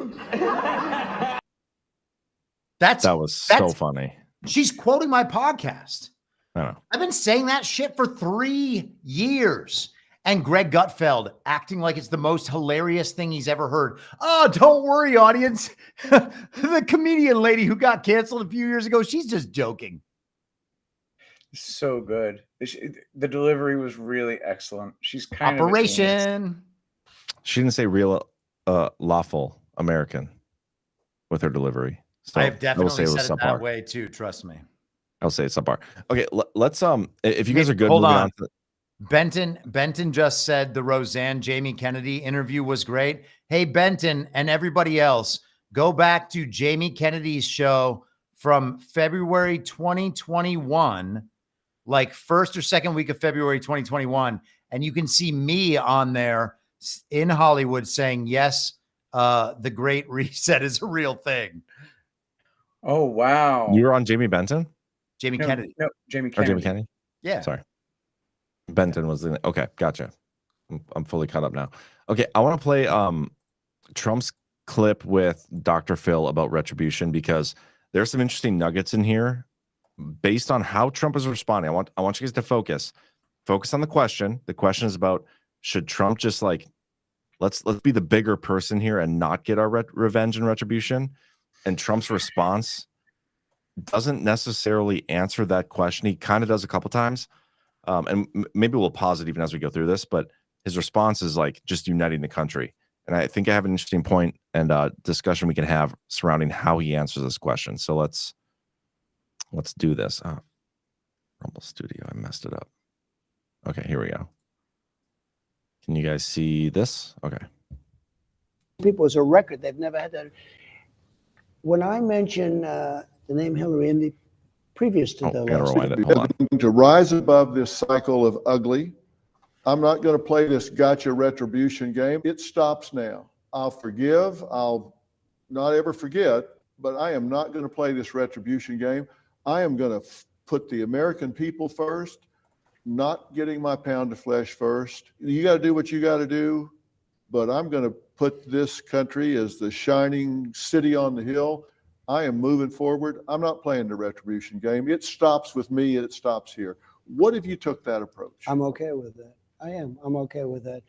That was so funny. She's quoting my podcast. I know. I've been saying that shit for 3 years. And Greg Gutfeld acting like it's the most hilarious thing he's ever heard. Oh, don't worry, audience. The comedian lady who got canceled a few years ago, she's just joking. So good. The delivery was really excellent. She's kind Operation. She didn't say real lawful American with her delivery. So I have definitely said it subpar. that way too. Trust me. I'll say it's subpar. Okay, let's if you guys are good, hold moving on. to Benton just said the Roseanne Jamie Kennedy interview was great. Hey, Benton and everybody else, go back to Jamie Kennedy's show from February 2021, like first or second week of February 2021, and you can see me on there in Hollywood saying, yes, the Great Reset is a real thing. Oh, wow. You were on Jamie Benton? Jamie Kennedy. No, Jamie Or Kennedy. Jamie Kennedy? Yeah. Sorry. Benton was the okay, gotcha. I'm fully caught up now. Okay, I want to play Trump's clip with Dr. Phil about retribution because there's some interesting nuggets in here based on how Trump is responding. I want you guys to focus on the question. The question is about should Trump just like let's be the bigger person here and not get our revenge and retribution? And Trump's response doesn't necessarily answer that question. He kind of does a couple times. And maybe we'll pause it even as we go through this, but his response is like just uniting the country. And I think I have an interesting point and discussion we can have surrounding how he answers this question. So let's do this. Oh, Rumble Studio, I messed it up. Okay, here we go. Can you guys see this? Okay. People, it's a record. They've never had that. When I mention the name Hillary in the previous to the election, to rise above this cycle of ugly, I'm not going to play this gotcha retribution game. It stops now. I'll forgive. I'll not ever forget, but I am not going to play this retribution game. I am going to put the American people first, not getting my pound of flesh first. You got to do what you got to do, but I'm going to put this country as the shining city on the hill. I am moving forward. I'm not playing the retribution game. It stops with me. It stops here. What if you took that approach? I'm okay with that. I am. I'm okay with that.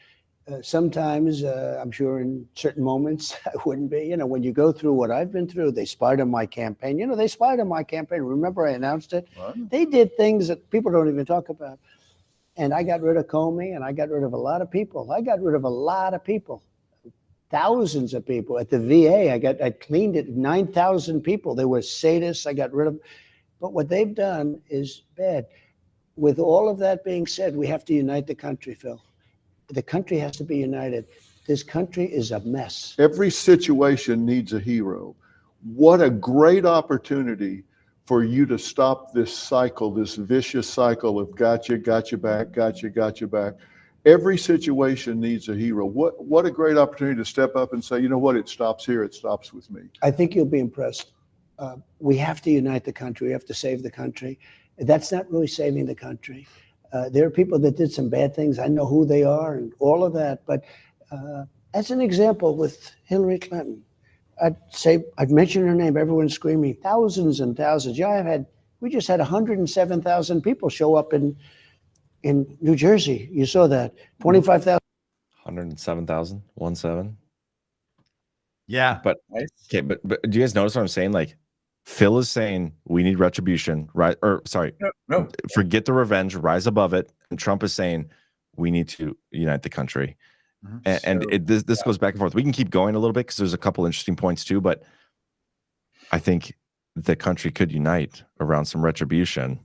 Sometimes, I'm sure in certain moments, I wouldn't be. You know, when you go through what I've been through, they spied on my campaign. You know, they spied on my campaign. Remember, I announced it? What? They did things that people don't even talk about. And I got rid of Comey, and I got rid of a lot of people. I got rid of a lot of people, thousands of people. At the VA, I cleaned it, 9,000 people. They were sadists. I got rid of them. But what they've done is bad. With all of that being said, we have to unite the country, Phil. The country has to be united. This country is a mess. Every situation needs a hero. What a great opportunity for you to stop this cycle, this vicious cycle of got you back, got you back. Every situation needs a hero. What a great opportunity to step up and say, you know what, it stops here, it stops with me. I think you'll be impressed. We have to unite the country. We have to save the country. That's not really saving the country. There are people that did some bad things. I know who they are and all of that. But as an example, with Hillary Clinton, I'd mention her name. Everyone's screaming, thousands and thousands. Yeah, we just had 107,000 people show up in New Jersey. You saw that. 25,000. 107,000, 17. Yeah. But okay, but do you guys notice what I'm saying? Like, Phil is saying we need retribution, right? Or sorry, no. Forget the revenge, rise above it. And Trump is saying we need to unite the country. And this goes back and forth. We can keep going a little bit because there's a couple interesting points too, but I think the country could unite around some retribution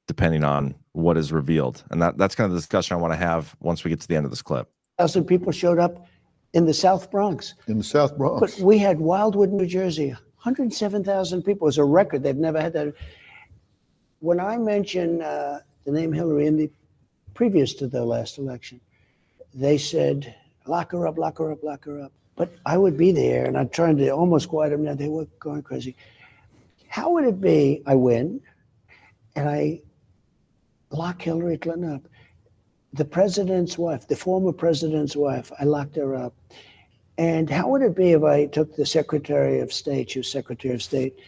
depending on what is revealed. And that's kind of the discussion I want to have once we get to the end of this clip. 1,000 people showed up in the South Bronx. In the South Bronx. But we had Wildwood, New Jersey, 107,000 people. It was a record. They've never had that. When I mentioned the name Hillary previous to the last election, they said, lock her up, lock her up, lock her up. But I would be there, and I'm trying to almost quiet them down. They were going crazy. How would it be I win, and I lock Hillary Clinton up? The president's wife, the former president's wife, I locked her up. And how would it be if I took the Secretary of State, she was Secretary of State,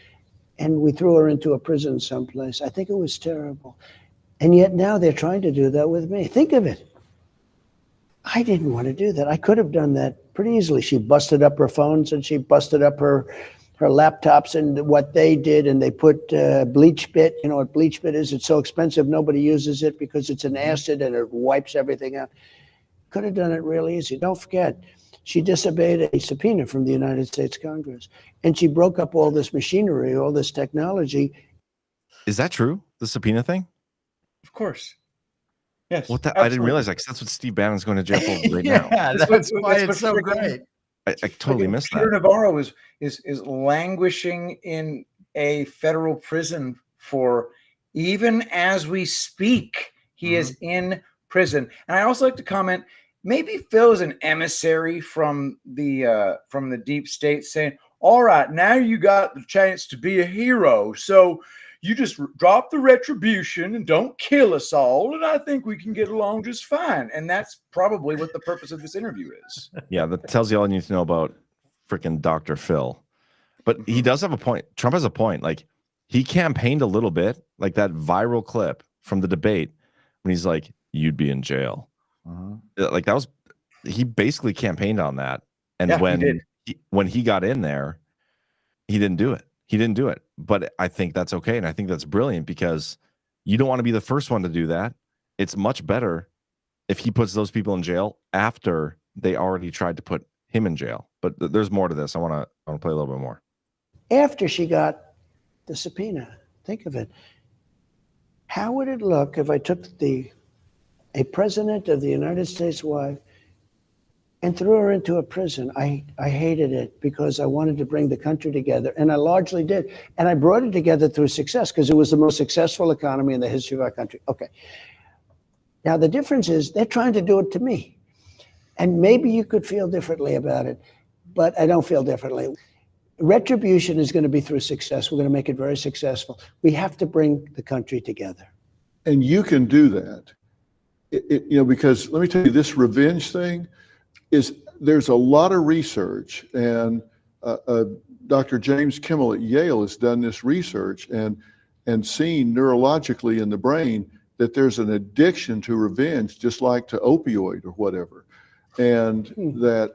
and we threw her into a prison someplace? I think it was terrible. And yet now they're trying to do that with me. Think of it. I didn't want to do that. I could have done that pretty easily. She busted up her phones and she busted up her laptops and what they did, and they put bleach bit. You know what bleach bit is? It's so expensive nobody uses it because it's an acid and it wipes everything out. Could have done it really easy. Don't forget, she disobeyed a subpoena from the United States Congress, and she broke up all this machinery, all this technology. Is that true? The subpoena thing? Of course. Yes. What I didn't realize that, 'cause that's what Steve Bannon's going to jail for right now. Yeah, that's why it's so great. I totally missed that. Peter Navarro is languishing in a federal prison for, even as we speak, he is in prison. And I also like to comment, maybe Phil is an emissary from the deep state saying, all right, now you got the chance to be a hero. So you just drop the retribution and don't kill us all, and I think we can get along just fine. And that's probably what the purpose of this interview is. Yeah, that tells you all you need to know about freaking Dr. Phil. But he does have a point. Trump has a point. Like, he campaigned a little bit, like that viral clip from the debate when he's like, you'd be in jail. Like, that was, he basically campaigned on that. And when he got in there, he didn't do it. He didn't do it. But I think that's okay. And I think that's brilliant, because you don't want to be the first one to do that. It's much better if he puts those people in jail after they already tried to put him in jail. But there's more to this. I want to play a little bit more. After she got the subpoena, think of it. How would it look if I took a president of the United States wife and threw her into a prison? I hated it because I wanted to bring the country together, and I largely did. And I brought it together through success because it was the most successful economy in the history of our country. Okay. Now, the difference is they're trying to do it to me. And maybe you could feel differently about it, but I don't feel differently. Retribution is going to be through success. We're going to make it very successful. We have to bring the country together. And you can do that. Because let me tell you, this revenge thing, there's a lot of research, and Dr. James Kimmel at Yale has done this research and seen neurologically in the brain that there's an addiction to revenge, just like to opioid or whatever. and that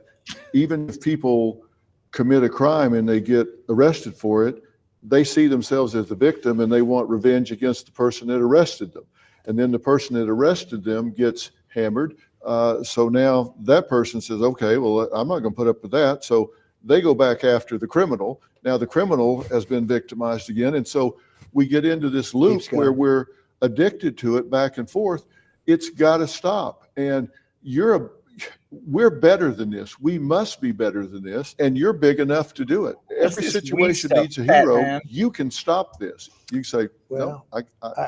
even if people commit a crime and they get arrested for it, they see themselves as the victim and they want revenge against the person that arrested them. And then the person that arrested them gets hammered. So now that person says, okay, well, I'm not going to put up with that. So they go back after the criminal. Now the criminal has been victimized again. And so we get into this loop where we're addicted to it back and forth. It's got to stop. And we're better than this. We must be better than this. And you're big enough to do it. Every situation needs a hero. Man. You can stop this. You can say, Well, no,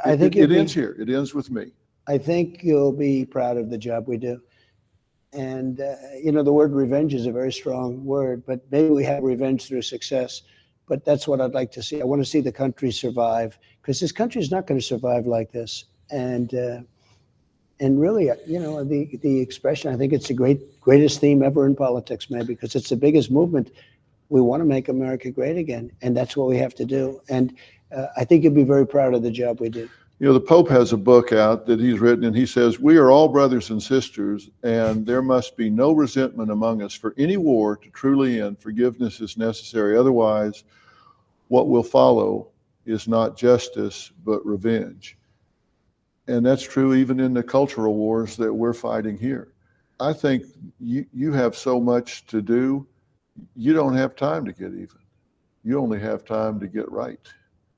I think it ends here. It ends with me. I think you'll be proud of the job we do. And, the word revenge is a very strong word, but maybe we have revenge through success. But that's what I'd like to see. I want to see the country survive, because this country is not going to survive like this. And really, the expression, I think it's the greatest theme ever in politics, man, because it's the biggest movement. We want to make America great again, and that's what we have to do. And I think you'll be very proud of the job we did. The Pope has a book out that he's written, and he says, we are all brothers and sisters, and there must be no resentment among us. For any war to truly end, forgiveness is necessary. Otherwise, what will follow is not justice, but revenge. And that's true even in the cultural wars that we're fighting here. I think you have so much to do, you don't have time to get even. You only have time to get right.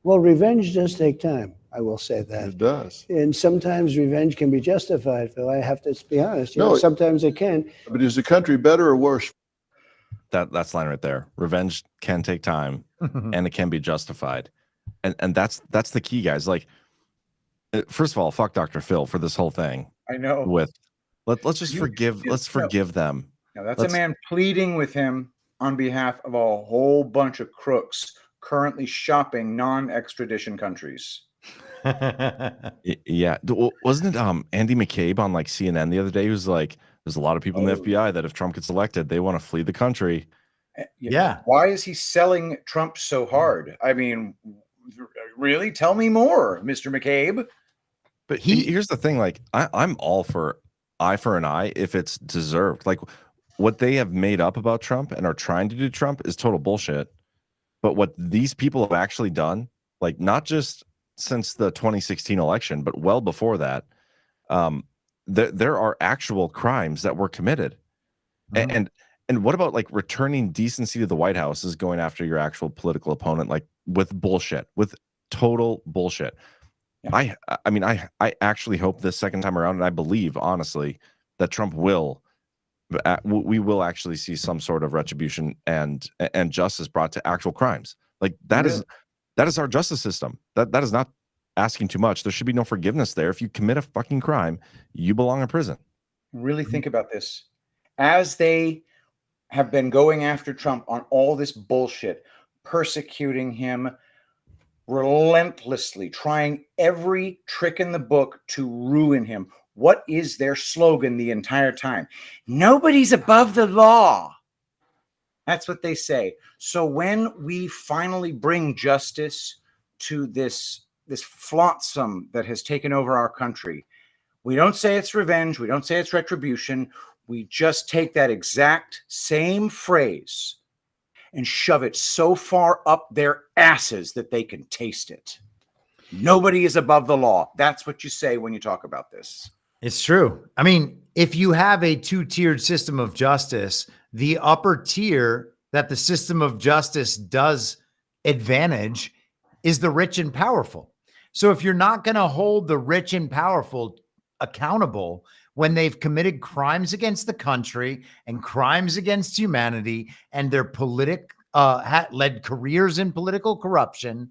Well, revenge does take time. I will say that. It does. And sometimes revenge can be justified, Phil. I have to be honest. No, sometimes it can. But is the country better or worse? That's line right there. Revenge can take time and it can be justified. And that's the key, guys. Like, first of all, fuck Dr. Phil for this whole thing. I know. Let's just forgive them. Now that's a man pleading with him on behalf of a whole bunch of crooks currently shopping non-extradition countries. Yeah, wasn't it Andy McCabe on like CNN the other day? He was like, there's a lot of people in the FBI that if Trump gets elected, they want to flee the country. Yeah. Why is he selling Trump so hard? I mean, really? Tell me more, Mr. McCabe. But here's the thing, like I'm all for eye for an eye if it's deserved. Like what they have made up about Trump and are trying to do Trump is total bullshit. But what these people have actually done, like not just since the 2016 election, but well before that, there are actual crimes that were committed. And what about like returning decency to the White House is going after your actual political opponent, like with bullshit, with total bullshit. Yeah. I actually hope this second time around, and I believe honestly that Trump we will actually see some sort of retribution and justice brought to actual crimes. Like that is our justice system. That is not asking too much. There should be no forgiveness there. If you commit a fucking crime, you belong in prison. Really think about this. As they have been going after Trump on all this bullshit, persecuting him relentlessly, trying every trick in the book to ruin him. What is their slogan the entire time? Nobody's above the law. That's what they say. So when we finally bring justice to this flotsam that has taken over our country, we don't say it's revenge. We don't say it's retribution. We just take that exact same phrase and shove it so far up their asses that they can taste it. Nobody is above the law. That's what you say when you talk about this. It's true. I mean, if you have a two-tiered system of justice, the upper tier that the system of justice does advantage is the rich and powerful. So if you're not going to hold the rich and powerful accountable when they've committed crimes against the country and crimes against humanity and their led careers in political corruption,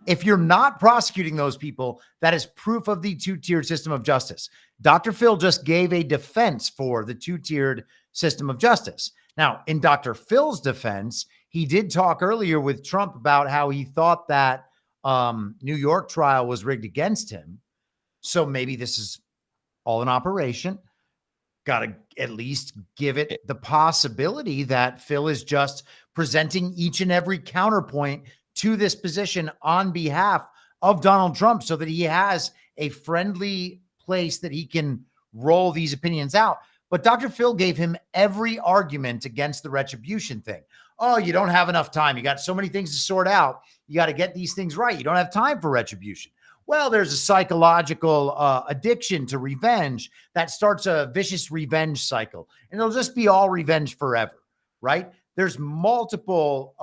if you're not prosecuting those people, that is proof of the two-tiered system of justice. Dr. Phil just gave a defense for the two-tiered system of justice. Now, in Dr. Phil's defense, he did talk earlier with Trump about how he thought that New York trial was rigged against him. So maybe this is all an operation. Got to at least give it the possibility that Phil is just presenting each and every counterpoint to this position on behalf of Donald Trump so that he has a friendly place that he can roll these opinions out. But Dr. Phil gave him every argument against the retribution thing. Oh, you don't have enough time. You got so many things to sort out. You got to get these things right. You don't have time for retribution. Well, there's a psychological addiction to revenge that starts a vicious revenge cycle, and it'll just be all revenge forever, right? There's multiple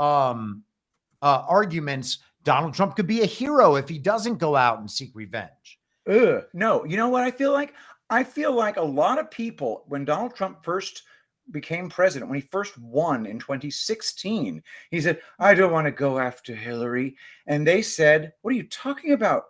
arguments. Donald Trump could be a hero if he doesn't go out and seek revenge. No, you know what I feel like? I feel like a lot of people, when Donald Trump first became president, when he first won in 2016, he said, I don't want to go after Hillary. And they said, what are you talking about?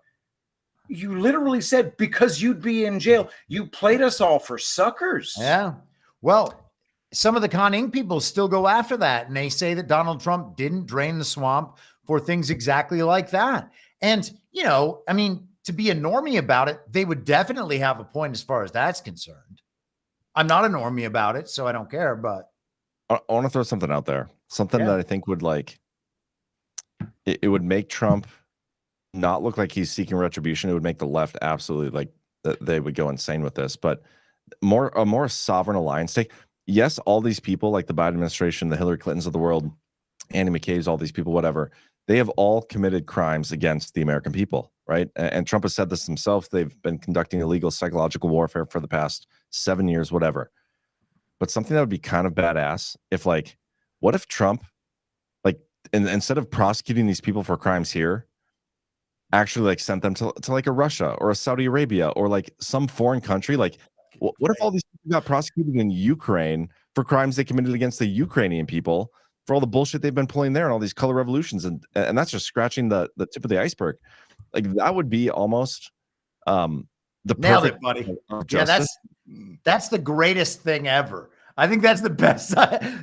You literally said, because you'd be in jail. You played us all for suckers. Yeah. Well, some of the Con Inc. people still go after that. And they say that Donald Trump didn't drain the swamp for things exactly like that. And, you know, I mean, to be a normie about it, they would definitely have a point as far as that's concerned. I'm not a normie about it, so I don't care, but I want to throw something out there. Something that I think would it would make Trump not look like he's seeking retribution. It would make the left absolutely they would go insane with this, but a more sovereign alliance take. Yes, all these people like the Biden administration, the Hillary Clintons of the world, Andy McCabe's, all these people, whatever, they have all committed crimes against the American people, right? And Trump has said this himself. They've been conducting illegal psychological warfare for the past 7 years, whatever. But something that would be kind of badass if what if Trump, instead of prosecuting these people for crimes here, actually sent them to a Russia or a Saudi Arabia or some foreign country? What if all these people got prosecuted in Ukraine for crimes they committed against the Ukrainian people for all the bullshit they've been pulling there and all these color revolutions, and that's just scratching the tip of the iceberg. That would be almost the nailed perfect it, buddy. Yeah, that's the greatest thing ever. I think that's the best.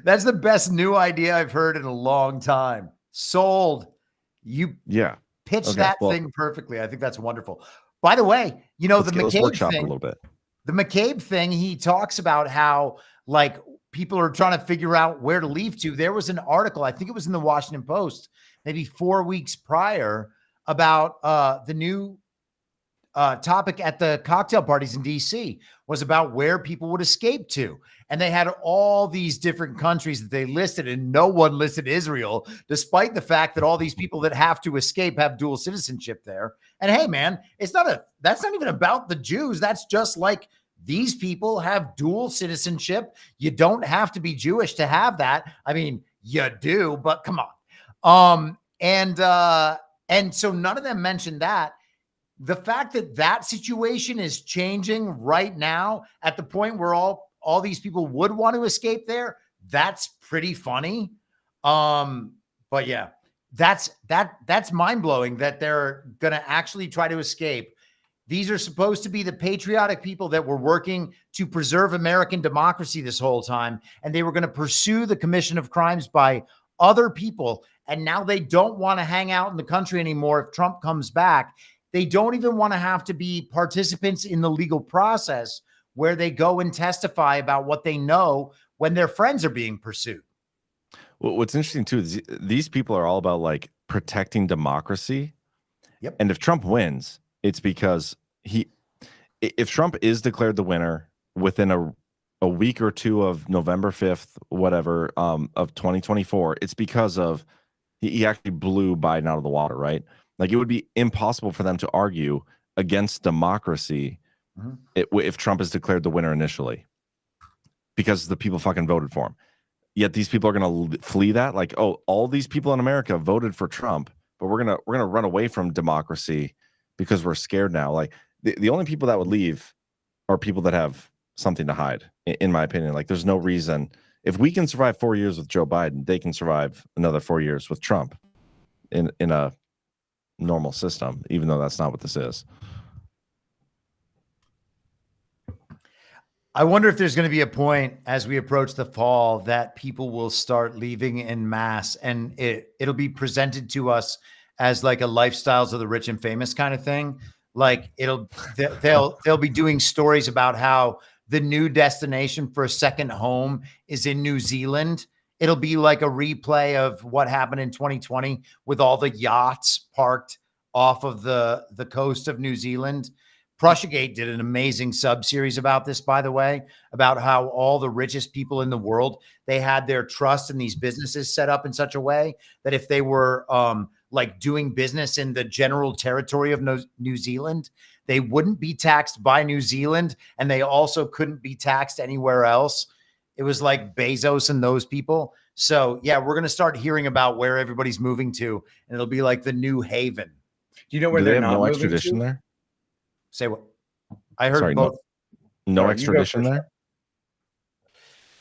That's the best new idea I've heard in a long time. Sold. You pitched that thing perfectly. I think that's wonderful. By the way, you know, the McCabe thing, a little bit. The McCabe thing, he talks about how people are trying to figure out where to leave to. There was an article, I think it was in the Washington Post, maybe 4 weeks prior, about the new topic at the cocktail parties in DC was about where people would escape to. And they had all these different countries that they listed, and no one listed Israel, despite the fact that all these people that have to escape have dual citizenship there. And hey, man, that's not even about the Jews. That's just these people have dual citizenship. You don't have to be Jewish to have that. I mean, you do, but come on. And so none of them mentioned that. The fact that situation is changing right now at the point where all these people would want to escape there, that's pretty funny. But yeah, that's mind-blowing that they're going to actually try to escape. These are supposed to be the patriotic people that were working to preserve American democracy this whole time, and they were going to pursue the commission of crimes by other people, and now they don't want to hang out in the country anymore if Trump comes back. They don't even want to have to be participants in the legal process where they go and testify about what they know when their friends are being pursued. Well, what's interesting too is these people are all about protecting democracy. Yep. And if Trump wins, it's because if Trump is declared the winner within a week or two of November 5th, whatever, of 2024, it's because of he actually blew Biden out of the water, right? It would be impossible for them to argue against democracy if Trump is declared the winner initially, because the people fucking voted for him. Yet these people are going to flee that, all these people in America voted for Trump, but we're gonna run away from democracy because we're scared now. The only people that would leave are people that have something to hide, in my opinion. There's no reason. If we can survive 4 years with Joe Biden, they can survive another 4 years with Trump in a normal system, even though that's not what this is. I wonder if there's going to be a point as we approach the fall that people will start leaving en masse, and it'll be presented to us as a lifestyles of the rich and famous kind of thing. They'll be doing stories about how the new destination for a second home is in New Zealand. It'll be like a replay of what happened in 2020 with all the yachts parked off of the coast of New Zealand. Prussiagate did an amazing sub-series about this, by the way, about how all the richest people in the world, they had their trust in these businesses set up in such a way that if they were like doing business in the general territory of New Zealand, they wouldn't be taxed by New Zealand, and they also couldn't be taxed anywhere else. It was like Bezos and those people. So yeah, we're going to start hearing about where everybody's moving to, and it'll be like the new haven. Do you know where they're not no moving extradition to? there? Say what? I heard Sorry, both. No extradition there?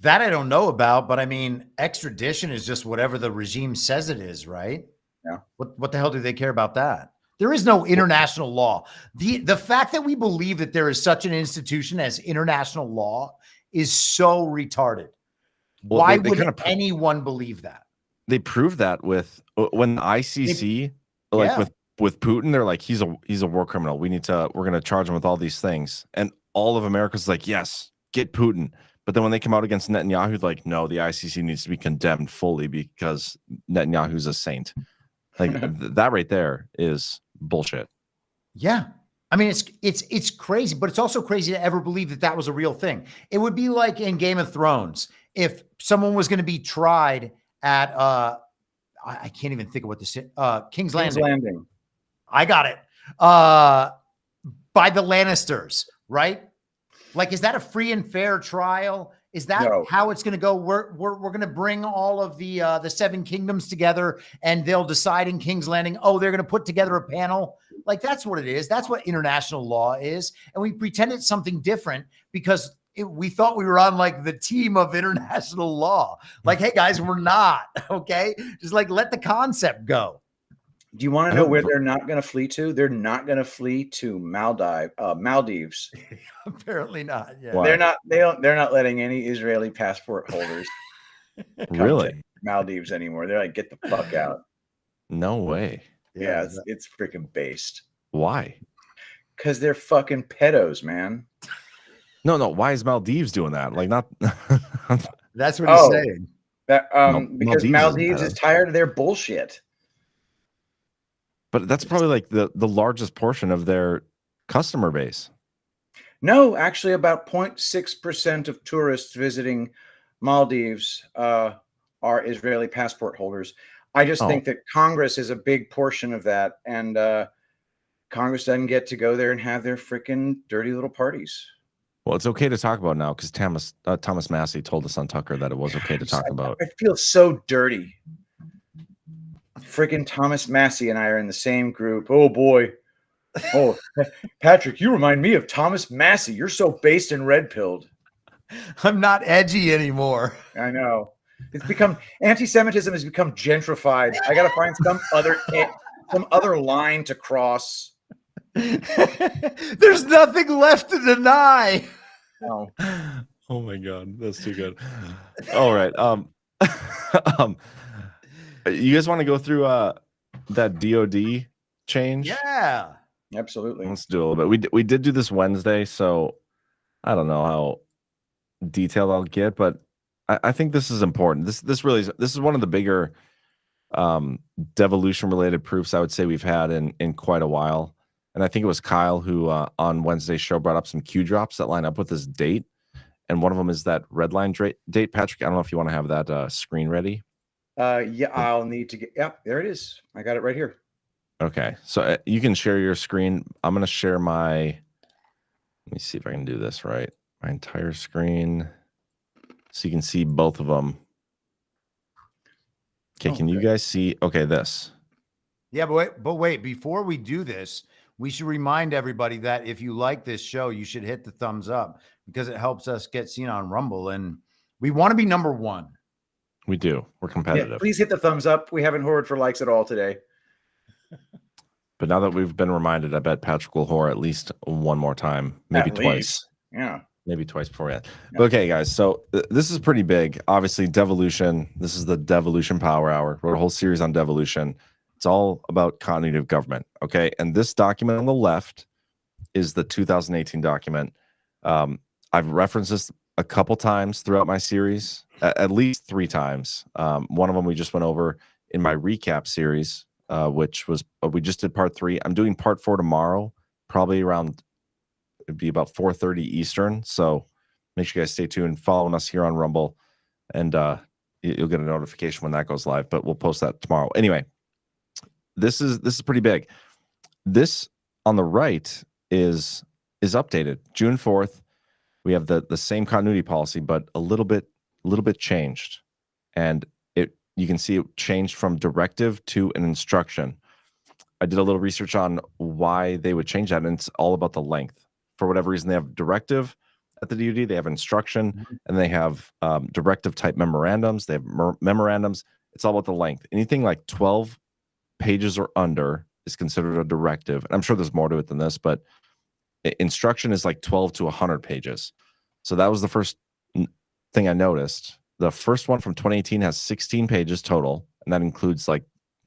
That I don't know about, but I mean, extradition is just whatever the regime says it is, right? Yeah. What the hell do they care about that? There is no international law. The fact that we believe that there is such an institution as international law is so retarded. Well, Why they would kinda anyone believe that? They proved that with when the ICC, with Putin, they're like, he's a war criminal. We're going to charge him with all these things. And all of America's like, yes, get Putin. But then when they come out against Netanyahu, like, no, the ICC needs to be condemned fully because Netanyahu's a saint. Like that right there is bullshit. Yeah. I mean, it's crazy, but it's also crazy to ever believe that that was a real thing. It would be like in Game of Thrones, if someone was going to be tried at, I can't even think of what this King's Landing. I got it. By the Lannisters, right? Like, is that a free and fair trial? Is that how it's going to go? We're going to bring all of the Seven Kingdoms together, and they'll decide in King's Landing. Oh, they're going to put together a panel. Like, that's what it is. That's what international law is, and we pretend it's something different because we thought we were on like the team of international law. Like, hey guys, we're not. Okay, just like let the concept go. Do you want to know where they're not going to flee to? They're not going to flee to Maldives. Apparently not. Yeah. They're not letting any Israeli passport holders really to Maldives anymore. They're like, get the fuck out. No way. Yeah, it's freaking based. Why? Because they're fucking pedos, man. No. Why is Maldives doing that? Like, not. That's what he's saying. That because Maldives is tired of their bullshit. But that's probably like the largest portion of their customer base. No, actually, about 0.6% of tourists visiting Maldives are Israeli passport holders. I just think that Congress is a big portion of that, and Congress doesn't get to go there and have their freaking dirty little parties. Well, it's okay to talk about now because Thomas Massie told us on Tucker that it was okay to talk about. I feel so dirty. Freaking Thomas Massie and I are in the same group. Oh boy. Oh, Patrick, you remind me of Thomas Massie. You're so based and red-pilled. I'm not edgy anymore. I know. It's become anti-Semitism has become gentrified. I got to find some other line to cross. There's nothing left to deny. No. Oh my God, that's too good. All right. You guys want to go through that DOD change? Yeah, absolutely. Let's do a little bit. We did do this Wednesday, so I don't know how detailed I'll get, but I think this is important. This is one of the bigger devolution related proofs I would say we've had in quite a while. And I think it was Kyle who on Wednesday's show brought up some Q drops that line up with this date. And one of them is that red line date. Patrick, I don't know if you want to have that screen ready. Yeah, I'll need to get. Yep, there it is. I got it right here. Okay, so you can share your screen. I'm going to share my. Let me see if I can do this right. My entire screen, so you can see both of them. Okay, can you guys see? Okay, this. Yeah, but wait. Before we do this, we should remind everybody that if you like this show, you should hit the thumbs up because it helps us get seen on Rumble, and we want to be number one. We do. We're competitive. Yeah, please hit the thumbs up. We haven't hoarded for likes at all today. But now that we've been reminded, I bet Patrick will whore at least one more time, maybe twice. Yeah. Maybe twice before that. Yeah. Okay, guys. So this is pretty big. Obviously, devolution. This is the Devolution Power Hour. Wrote a whole series on devolution. It's all about continuity of government. Okay. And this document on the left is the 2018 document. I've referenced this a couple times throughout my series, at least 3 times. One of them we just went over in my recap series, which was we just did part 3. I'm doing part 4 tomorrow, probably around It'd be about 4:30 Eastern. So make sure you guys stay tuned, following us here on Rumble, and you'll get a notification when that goes live. But we'll post that tomorrow. Anyway, this is pretty big. This on the right is updated June 4th. We have the same continuity policy, but a little bit changed, and you can see it changed from directive to an instruction. I did a little research on why they would change that, and it's all about the length. For whatever reason, they have directive at the DoD, they have instruction, and they have directive type memorandums. They have memorandums. It's all about the length. Anything like 12 pages or under is considered a directive. And I'm sure there's more to it than this, but instruction is like 12 to 100 pages. So that was the first thing I noticed. The first one from 2018 has 16 pages total, and that includes like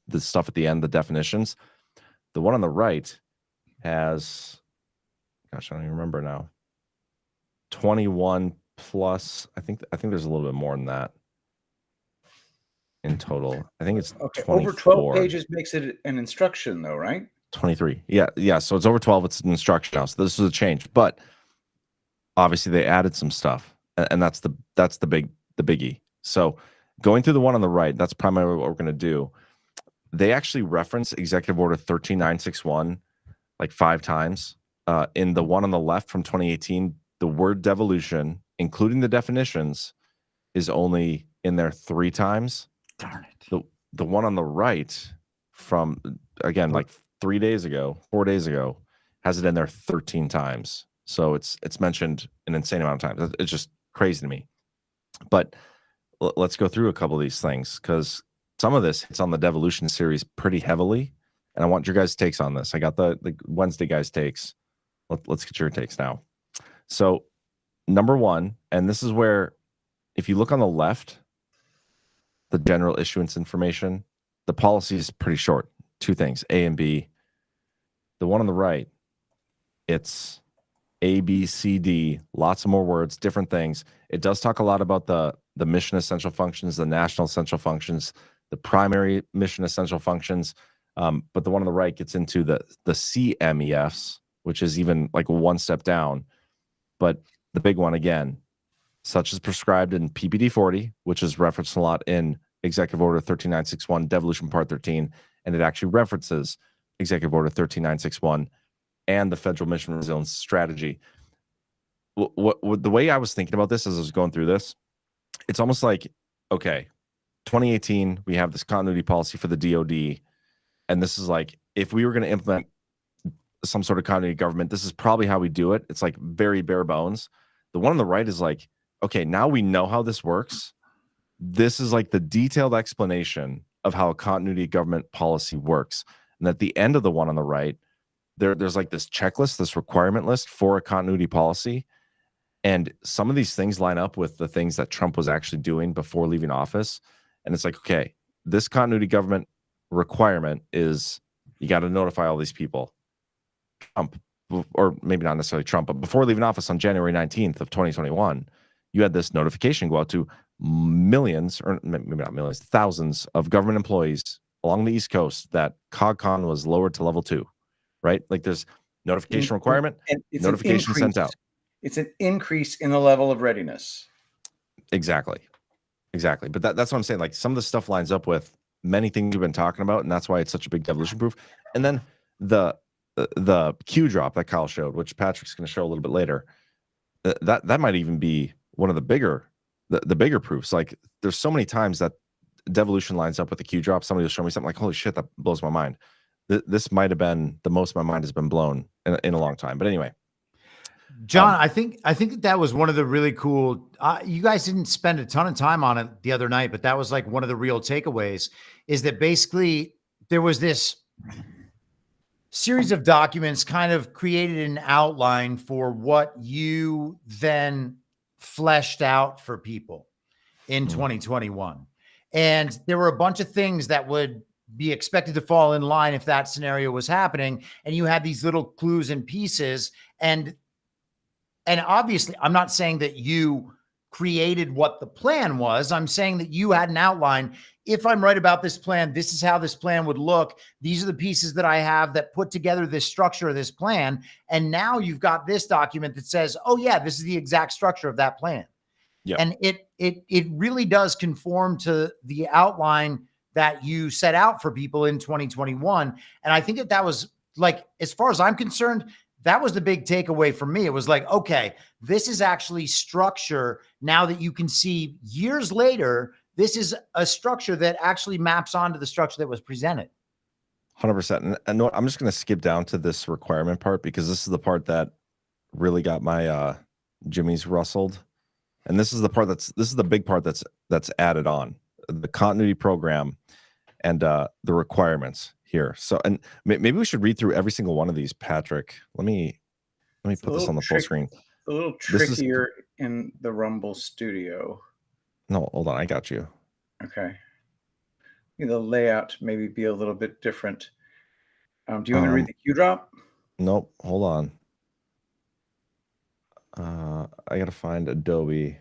the stuff at the end, the definitions. The one on the right has, gosh, I don't even remember now, 21 plus. I think there's a little bit more than that in total. I think it's okay. 24. Over 12 pages makes it an instruction, though, right? 23. Yeah. So it's over 12. It's an instruction now. So this is a change, but obviously they added some stuff, and that's the biggie. So going through the one on the right, that's primarily what we're going to do. They actually reference Executive Order 13961 like 5 times. In the one on the left from 2018, the word devolution, including the definitions, is only in there 3 times. Darn it. The one on the right from, again, like 4 days ago, has it in there 13 times. So it's mentioned an insane amount of times. It's just crazy to me. But let's go through a couple of these things, because some of this hits on the devolution series pretty heavily, and I want your guys' takes on this. I got the Wednesday guys' takes. Let's get your takes now. So number one, and this is where, if you look on the left, the general issuance information, the policy is pretty short. 2 things, A and B. The one on the right, it's A, B, C, D, lots of more words, different things. It does talk a lot about the mission essential functions, the national essential functions, the primary mission essential functions. But the one on the right gets into the CMEFs, which is even like one step down. But the big one, again, such as prescribed in PPD 40, which is referenced a lot in Executive Order 13961, Devolution Part 13, and it actually references Executive Order 13961 and the Federal Mission Resilience Strategy. The way I was thinking about this as I was going through this, it's almost like, okay, 2018, we have this continuity policy for the DoD, and this is like, if we were going to implement some sort of continuity government, this is probably how we do it. It's like very bare bones. The one on the right is like, okay, now we know how this works. This is like the detailed explanation of how a continuity government policy works. And at the end of the one on the right, there's like this checklist, this requirement list for a continuity policy. And some of these things line up with the things that Trump was actually doing before leaving office. And it's like, okay, this continuity government requirement is you got to notify all these people. Trump, or maybe not necessarily Trump, but before leaving office on January 19th of 2021, you had this notification go out to millions, or maybe not millions, thousands of government employees along the East Coast that COGCON was lowered to level 2, right? Like there's notification requirement, notification sent out. It's an increase in the level of readiness. Exactly. But that's what I'm saying. Like some of the stuff lines up with many things we've been talking about, and that's why it's such a big devolution proof. And then the Q drop that Kyle showed, which Patrick's going to show a little bit later, that might even be one of the bigger proofs. Like there's so many times that devolution lines up with the Q drop. Somebody will show me something like, holy shit, that blows my mind. This might have been the most my mind has been blown in a long time. But anyway, John, I think that was one of the really cool. You guys didn't spend a ton of time on it the other night, but that was like one of the real takeaways. Is that basically there was this series of documents kind of created an outline for what you then fleshed out for people in 2021, and there were a bunch of things that would be expected to fall in line if that scenario was happening, and you had these little clues and pieces. And obviously, I'm not saying that you created what the plan was. I'm saying that you had an outline if I'm right about this plan, this is how this plan would look. These are the pieces that I have that put together this structure of this plan. And now you've got this document that says, oh yeah, this is the exact structure of that plan. Yeah. And it really does conform to the outline that you set out for people in 2021. And I think that was like, as far as I'm concerned, that was the big takeaway for me. It was like, okay, this is actually structure now that you can see years later. This is a structure that actually maps onto the structure that was presented. 100%. And no, I'm just going to skip down to this requirement part because this is the part that really got my jimmies rustled. And this is the part this is the big part that's added on, the continuity program and the requirements here. So, and maybe we should read through every single one of these, Patrick. Let me put this on the full screen. A little trickier in the Rumble studio. No, hold on. I got you. Okay. The layout maybe be a little bit different. Do you want me to read the Q drop? Nope. Hold on. I got to find Adobe.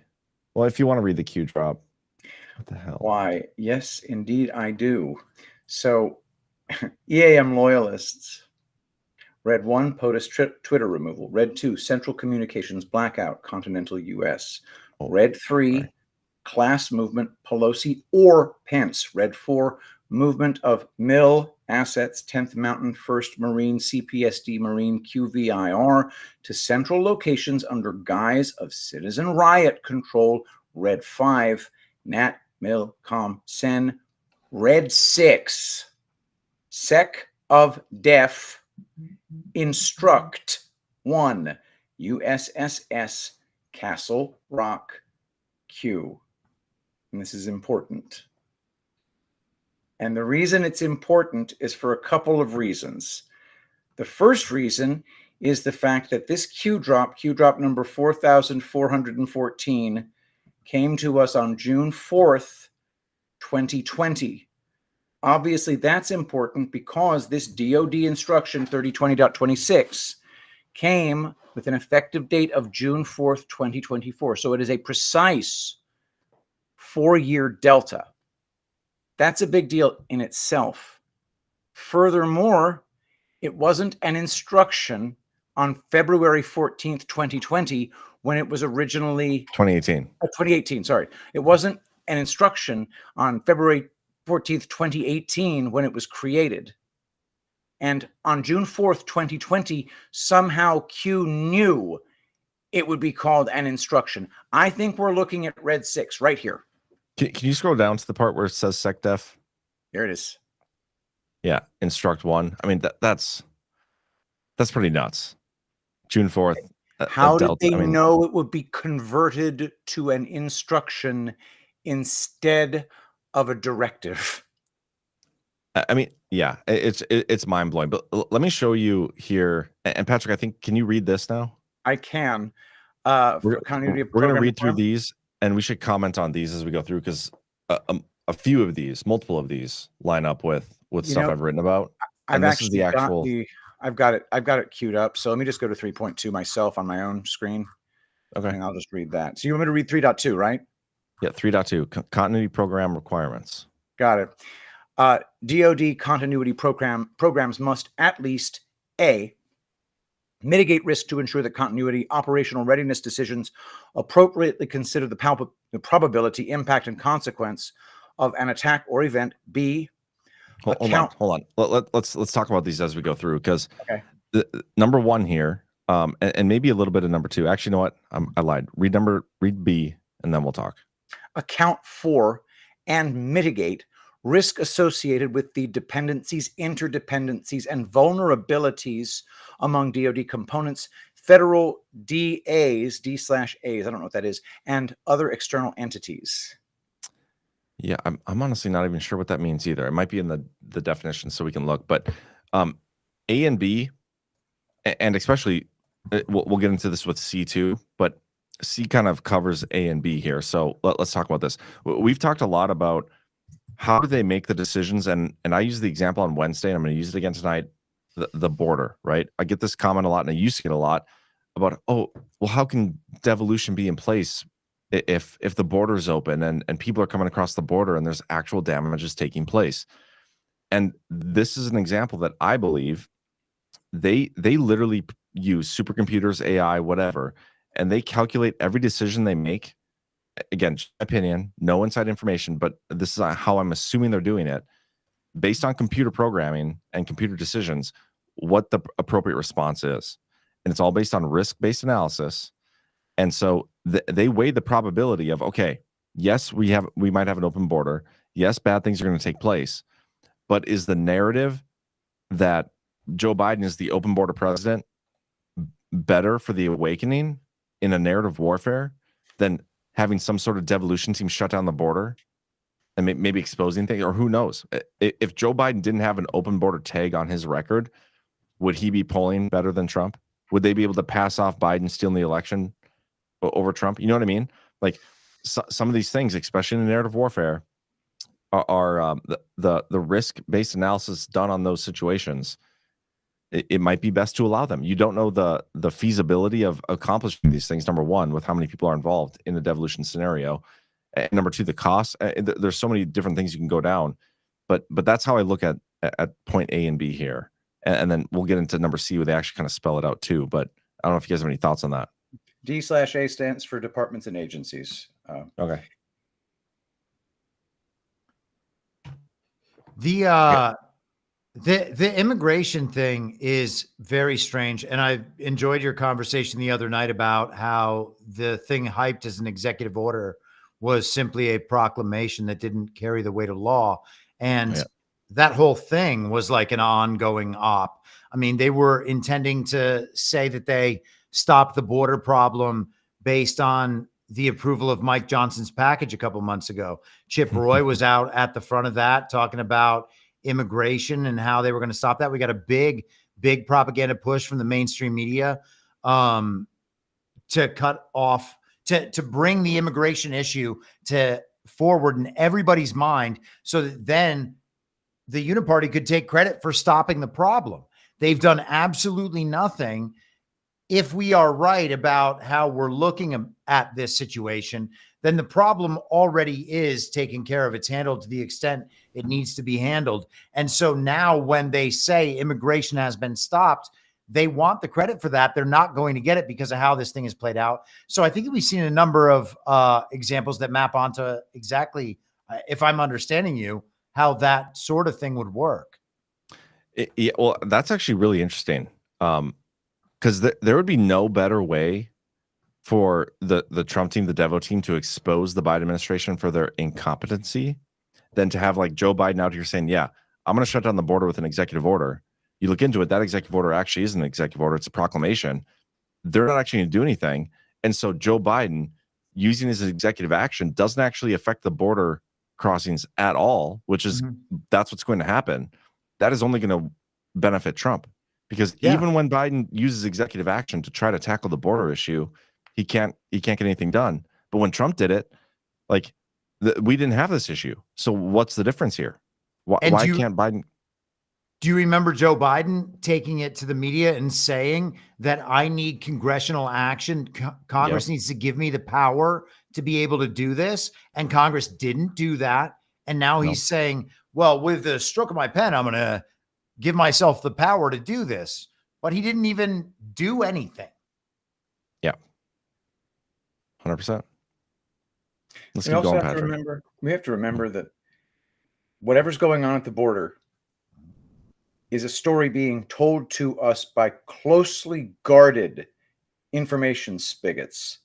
Well, if you want to read the Q drop. What the hell? Why? Yes, indeed, I do. So, EAM loyalists. Red 1, POTUS Twitter removal. Red 2, Central Communications blackout, continental U.S. Red 3, class movement, Pelosi or Pence. Red 4, movement of mill assets, 10th Mountain 1st Marine, CPSD Marine, QVIR to central locations under guise of citizen riot control. Red 5, Nat, Mill, Com, Sen. Red 6, Sec of Def, instruct 1, USSS Castle Rock Q. And this is important. And the reason it's important is for a couple of reasons. The first reason is the fact that this Q drop number 4414, came to us on June 4th, 2020. Obviously, that's important because this DoD instruction 3020.26 came with an effective date of June 4th, 2024. So it is a precise 4-year delta. That's a big deal in itself. Furthermore, it wasn't an instruction on February 14th, 2020, when it was originally 2018, sorry. It wasn't an instruction on February 14th, 2018, when it was created. And on June 4th, 2020, somehow Q knew it would be called an instruction. I think we're looking at Red 6 right here. Can you scroll down to the part where it says SecDef? Here it is. Yeah, instruct 1. I mean, that's pretty nuts. June 4th. How did they know it would be converted to an instruction instead of a directive? I mean, yeah, it's mind blowing. But let me show you here. And Patrick, I think, can you read this now? I can. We're going to read through these, and we should comment on these as we go through because a few of these, multiple of these, line up with stuff I've written about. And this is the actual. I've got it queued up. So let me just go to 3.2 myself on my own screen. Okay. And I'll just read that. So you want me to read 3.2, right? Yeah, 3.2, continuity program requirements. Got it. DoD continuity programs must at least A, mitigate risk to ensure that continuity operational readiness decisions appropriately consider the probability, impact, and consequence of an attack or event. B, hold on. Let's talk about these as we go through because the number 1 here, and maybe a little bit of number 2. Actually, you know what? I lied. Read B, and then we'll talk. Account for and mitigate risk associated with the dependencies, interdependencies, and vulnerabilities among DoD components, federal DAs, D/As, I don't know what that is, and other external entities. Yeah, I'm honestly not even sure what that means either. It might be in the definition, so we can look. But A and B, and especially we'll get into this with C too, but C kind of covers A and B here. So let's talk about this. We've talked a lot about how do they make the decisions, and I use the example on Wednesday, and I'm going to use it again tonight. The border, right? I get this comment a lot, and I used to get a lot about, oh, well, how can devolution be in place if the border is open and people are coming across the border and there's actual damages taking place. And this is an example that I believe they literally use supercomputers, AI, whatever, and they calculate every decision they make. Again, just my opinion, no inside information, but this is how I'm assuming they're doing it, based on computer programming and computer decisions, what the appropriate response is. And it's all based on risk-based analysis. And so they weigh the probability of, okay, yes, we might have an open border. Yes, bad things are going to take place. But is the narrative that Joe Biden is the open border president better for the awakening in a narrative warfare than having some sort of devolution team shut down the border and maybe exposing things? Or who knows? If Joe Biden didn't have an open border tag on his record, would he be polling better than Trump? Would they be able to pass off Biden stealing the election over Trump? You know what I mean? Like some of these things, especially in narrative warfare, are the risk-based analysis done on those situations. It might be best to allow them. You don't know the feasibility of accomplishing these things, number one, with how many people are involved in a devolution scenario. And number two, the cost. There's so many different things you can go down. But that's how I look at point A and B here. And then we'll get into number C where they actually kind of spell it out too. But I don't know if you guys have any thoughts on that. D/A stands for departments and agencies. Okay. The immigration thing is very strange. And I enjoyed your conversation the other night about how the thing hyped as an executive order was simply a proclamation that didn't carry the weight of law. And that whole thing was like an ongoing op. I mean, they were intending to say that they stopped the border problem based on the approval of Mike Johnson's package a couple months ago. Chip Roy was out at the front of that talking about immigration and how they were going to stop that. We got a big propaganda push from the mainstream media to cut off, to bring the immigration issue to forward in everybody's mind so that then the Uniparty could take credit for stopping the problem. They've done absolutely nothing. If we are right about how we're looking at this situation, then the problem already is taken care of. It's handled to the extent it needs to be handled. And so now when they say immigration has been stopped, they want the credit for that. They're not going to get it because of how this thing is played out. So I think we've seen a number of examples that map onto exactly, if I'm understanding you, how that sort of thing would work. Yeah, well, that's actually really interesting. Because there would be no better way for the Trump team, the Devo team, to expose the Biden administration for their incompetency than to have like Joe Biden out here saying, yeah, I'm going to shut down the border with an executive order. You look into it, that executive order actually isn't an executive order. It's a proclamation. They're not actually going to do anything. And so Joe Biden using his executive action doesn't actually affect the border crossings at all, which is that's what's going to happen. That is only going to benefit Trump. Because even when Biden uses executive action to try to tackle the border issue, he can't get anything done. But when Trump did it, like we didn't have this issue. So what's the difference here? Why can't Biden? Do you remember Joe Biden taking it to the media and saying that I need congressional action? Congress needs to give me the power to be able to do this. And Congress didn't do that. And now he's saying, well, with the stroke of my pen, I'm going to give myself the power to do this. But he didn't even do anything. Yeah. 100%. Let's we keep also going, have Patrick. to remember, we have to remember that whatever's going on at the border is a story being told to us by closely guarded information spigots.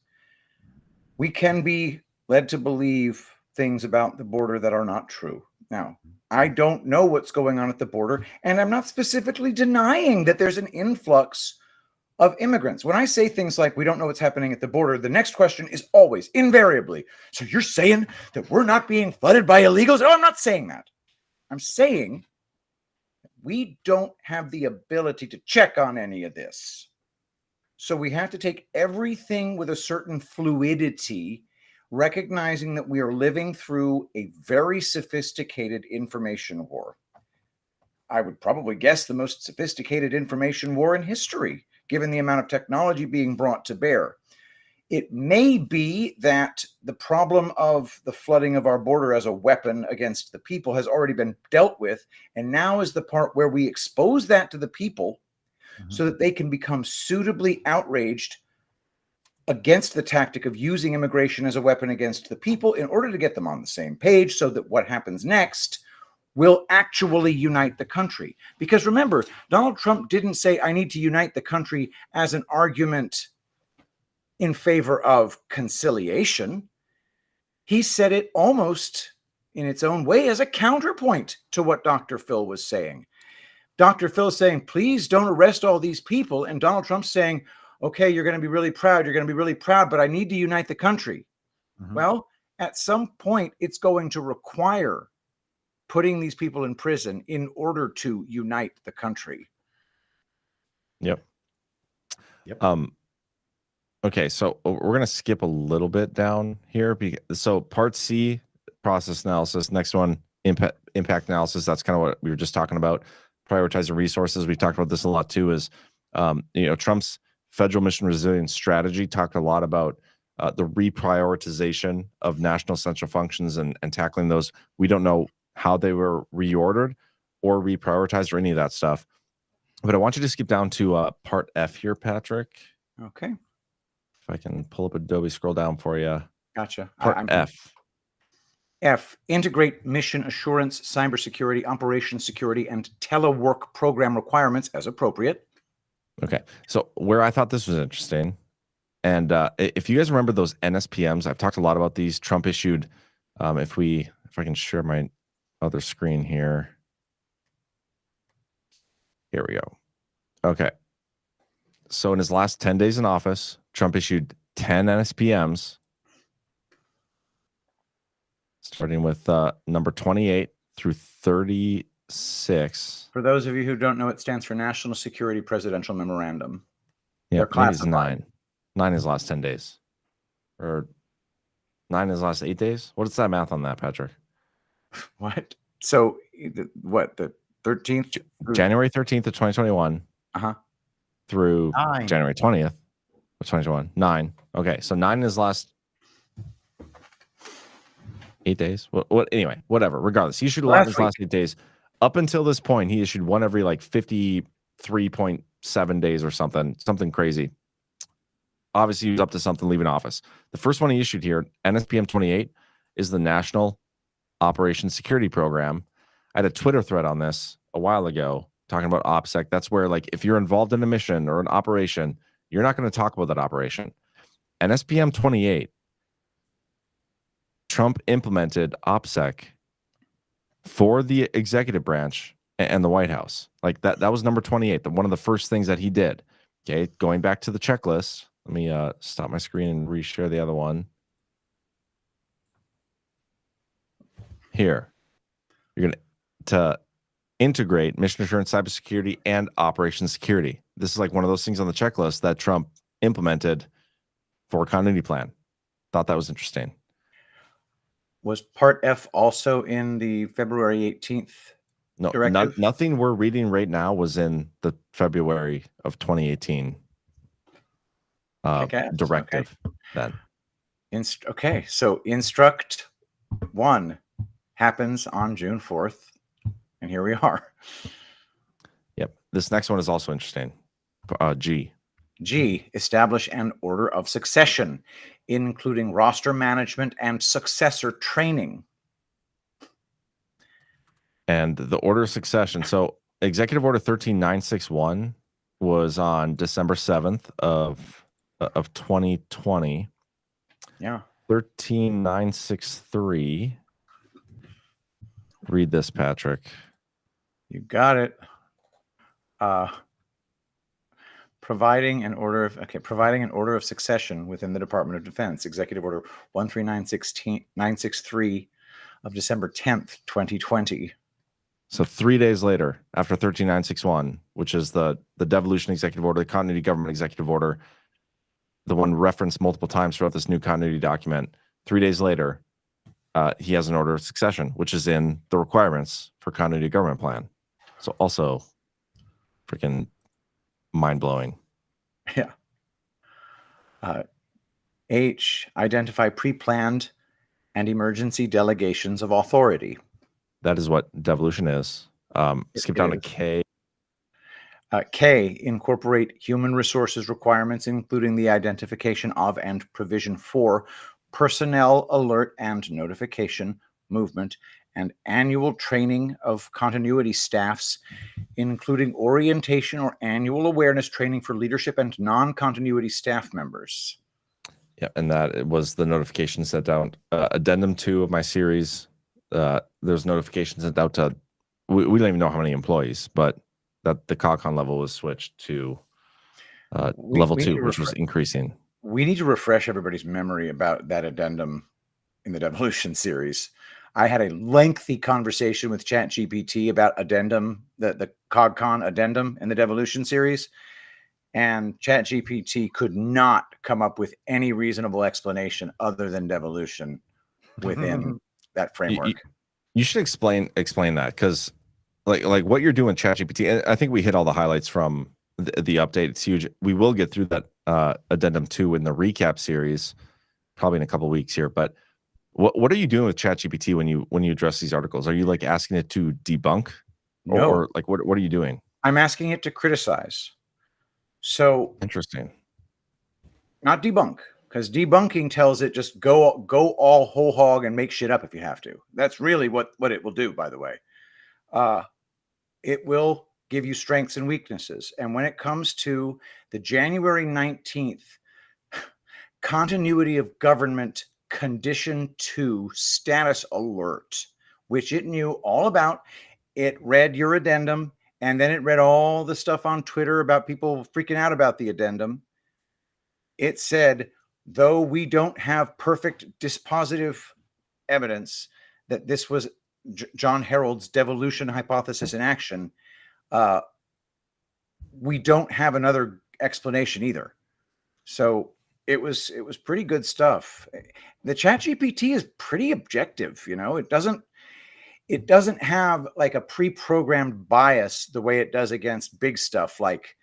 We can be led to believe things about the border that are not true. Now, I don't know what's going on at the border, and I'm not specifically denying that there's an influx of immigrants. When I say things like we don't know what's happening at the border, the next question is always, invariably, so you're saying that we're not being flooded by illegals? Oh, I'm not saying that. I'm saying we don't have the ability to check on any of this. So we have to take everything with a certain fluidity, recognizing that we are living through a very sophisticated information war. I would probably guess the most sophisticated information war in history, given the amount of technology being brought to bear. It may be that the problem of the flooding of our border as a weapon against the people has already been dealt with. And now is the part where we expose that to the people so that they can become suitably outraged against the tactic of using immigration as a weapon against the people in order to get them on the same page so that what happens next will actually unite the country. Because remember, Donald Trump didn't say, I need to unite the country as an argument in favor of conciliation. He said it almost in its own way as a counterpoint to what Dr. Phil was saying. Dr. Phil saying, please don't arrest all these people. And Donald Trump's saying, okay, you're going to be really proud. You're going to be really proud, but I need to unite the country. Well, at some point, it's going to require putting these people in prison in order to unite the country. Yep. Okay, so we're going to skip a little bit down here. So part C, process analysis. Next one, impact analysis. That's kind of what we were just talking about. Prioritizing resources. We talked about this a lot too. Is Trump's federal mission resilience strategy talked a lot about the reprioritization of national essential functions and tackling those. We don't know how they were reordered or reprioritized or any of that stuff. But I want you to skip down to part F here, Patrick. Okay. If I can pull up Adobe, scroll down for you. Gotcha. Part F. F, integrate mission assurance, cybersecurity, operations security, and telework program requirements as appropriate. Okay. So where I thought this was interesting, and if you guys remember those NSPMs, I've talked a lot about these. Trump issued, if I can share my other screen here. Here we go. Okay. So in his last 10 days in office, Trump issued 10 NSPMs, starting with number 28 through 36. For those of you who don't know, it stands for National Security Presidential Memorandum. Yeah, They're classified. 9. 9 is last 10 days. Or 9 is last 8 days? What is that math on that, Patrick? What? So, what, the 13th? January 13th of 2021. Through 9. January 20th of 2021. 9. Okay, so 9 is last 8 days. What? Anyway, whatever. Regardless, he issued a lot of his last 8 days. Up until this point, he issued one every like 53.7 days or something crazy. Obviously, he was up to something leaving office. The first one he issued here, NSPM 28, is the National Operations Security Program. I had a Twitter thread on this a while ago talking about OPSEC. That's where, like, if you're involved in a mission or an operation, you're not going to talk about that operation. NSPM 28, Trump implemented OPSEC for the executive branch and the White House. Like that was number 28, one of the first things that he did. Okay, going back to the checklist. Let me stop my screen and reshare the other one. Here, you're going to integrate mission assurance, cybersecurity, and operations security. This is like one of those things on the checklist that Trump implemented for a continuity plan. Thought that was interesting. Was Part F also in the February 18th directive? Nothing we're reading right now was in the February of 2018 directive. Okay. Then. Okay, so Instruct 1 happens on June 4th, and here we are. Yep. This next one is also interesting. G, establish an order of succession, including roster management and successor training. And the order of succession. So Executive Order 13961 was on December 7th of 2020. Yeah. 13963. Read this, Patrick. You got it. Providing an order of succession within the Department of Defense. Executive Order 13963 of December 10th, 2020. So 3 days later, after 13961, which is the devolution executive order, the continuity government executive order, the one referenced multiple times throughout this new continuity document, 3 days later, he has an order of succession, which is in the requirements for continuity government plan. So also freaking mind-blowing. Yeah. H, identify pre-planned and emergency delegations of authority. That is what devolution is. Skip down to K. K, incorporate human resources requirements, including the identification of and provision for personnel alert and notification, movement, and annual training of continuity staffs, including orientation or annual awareness training for leadership and non-continuity staff members. Yeah, and that was the notification sent out. Addendum 2 of my series, there's notifications sent out to, we don't even know how many employees, but that the CogCon level was switched to level 2, which was increasing. We need to refresh everybody's memory about that addendum in the Devolution series. I had a lengthy conversation with ChatGPT about addendum, the CogCon addendum in the Devolution series, and ChatGPT could not come up with any reasonable explanation other than devolution within that framework. You should explain that, because like what you're doing, ChatGPT. I think we hit all the highlights from the update. It's huge. We will get through that addendum 2 in the recap series, probably in a couple of weeks here. But what are you doing with ChatGPT when you address these articles? Are you like asking it to debunk, or like what are you doing? I'm asking it to criticize. So interesting. Not debunk, because debunking tells it just go all whole hog and make shit up if you have to. That's really what it will do, by the way. It will give you strengths and weaknesses. And when it comes to the January 19th continuity of government condition 2 status alert, which it knew all about, it read your addendum, and then it read all the stuff on Twitter about people freaking out about the addendum. It said, though we don't have perfect dispositive evidence that this was Jon Herold's devolution hypothesis in action, we don't have another explanation either. So it was pretty good stuff. The ChatGPT is pretty objective, you know. It doesn't have like a pre-programmed bias the way it does against big stuff like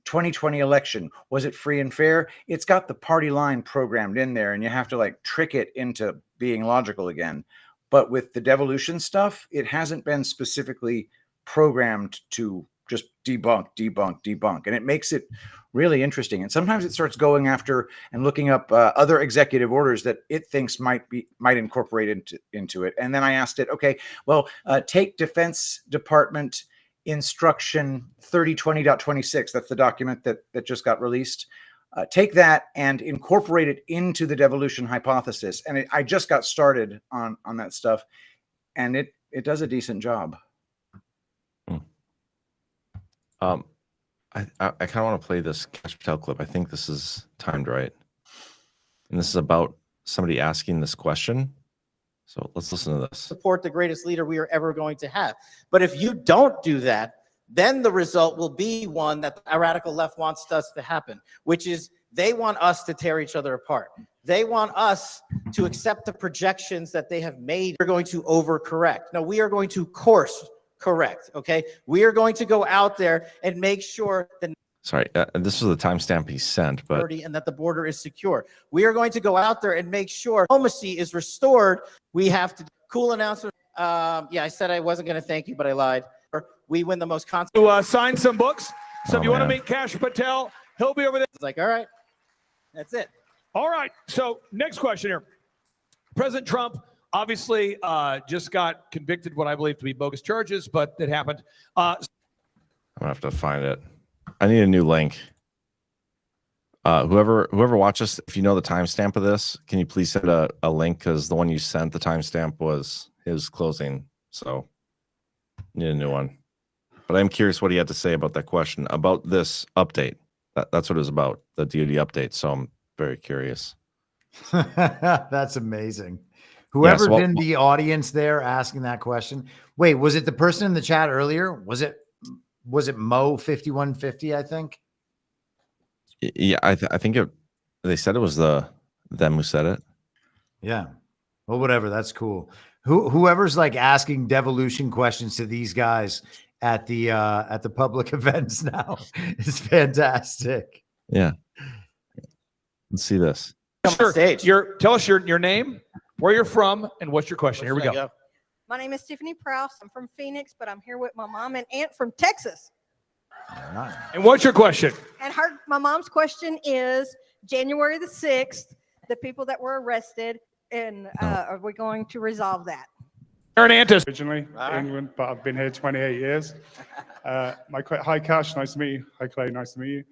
2020 election. Was it free and fair? It's got the party line programmed in there, and you have to like trick it into being logical again. But with the devolution stuff, it hasn't been specifically programmed to just debunk. And it makes it really interesting. And sometimes it starts going after and looking up other executive orders that it thinks might incorporate into it. And then I asked it, okay, well, take Defense Department Instruction 3020.26. That's the document that just got released. Take that and incorporate it into the devolution hypothesis. And I just got started on that stuff, and it does a decent job. I kind of want to play this Cash Patel clip. I think this is timed right, and this is about somebody asking this question. So let's listen to this. Support the greatest leader we are ever going to have. But if you don't do that, then the result will be one that the radical left wants us to happen, which is they want us to tear each other apart. They want us to accept the projections that they have made. We're going to overcorrect. No, we are going to course correct, okay? We are going to go out there and make sure that Sorry, this was the timestamp he sent, but and that the border is secure. We are going to go out there and make sure diplomacy is restored. We have to cool announcement. Yeah, I said I wasn't going to thank you, but I lied. We win the most constant. To sign some books. So if you want to meet Cash Patel, he'll be over there. It's like, all right, that's it. All right. So next question here. President Trump obviously just got convicted what I believe to be bogus charges, but it happened. I'm gonna have to find it. I need a new link. Whoever watches, if you know the timestamp of this, can you please send a link? Because the one you sent, the timestamp was his closing. So need a new one. But I'm curious what he had to say about that question, about this update. That's what it was about, the DoD update. So I'm very curious. That's amazing. Whoever's in the audience there asking that question. Wait, was it the person in the chat earlier? Was it Mo 5150? I think. Yeah, I think they said it was them who said it. Yeah. Well, whatever. That's cool. Whoever's like asking devolution questions to these guys at the public events now is fantastic. Yeah. Let's see this. Come on stage. Tell us your name, where you're from, and what's your question. Here we go. My name is Tiffany Prouse. I'm from Phoenix, but I'm here with my mom and aunt from Texas. And what's your question? And my mom's question is January the 6th, the people that were arrested, and are we going to resolve that? Aaron Antis. Originally England, but I've been here 28 years. Hi, Cash. Nice to meet you. Hi, Clay. Nice to meet you.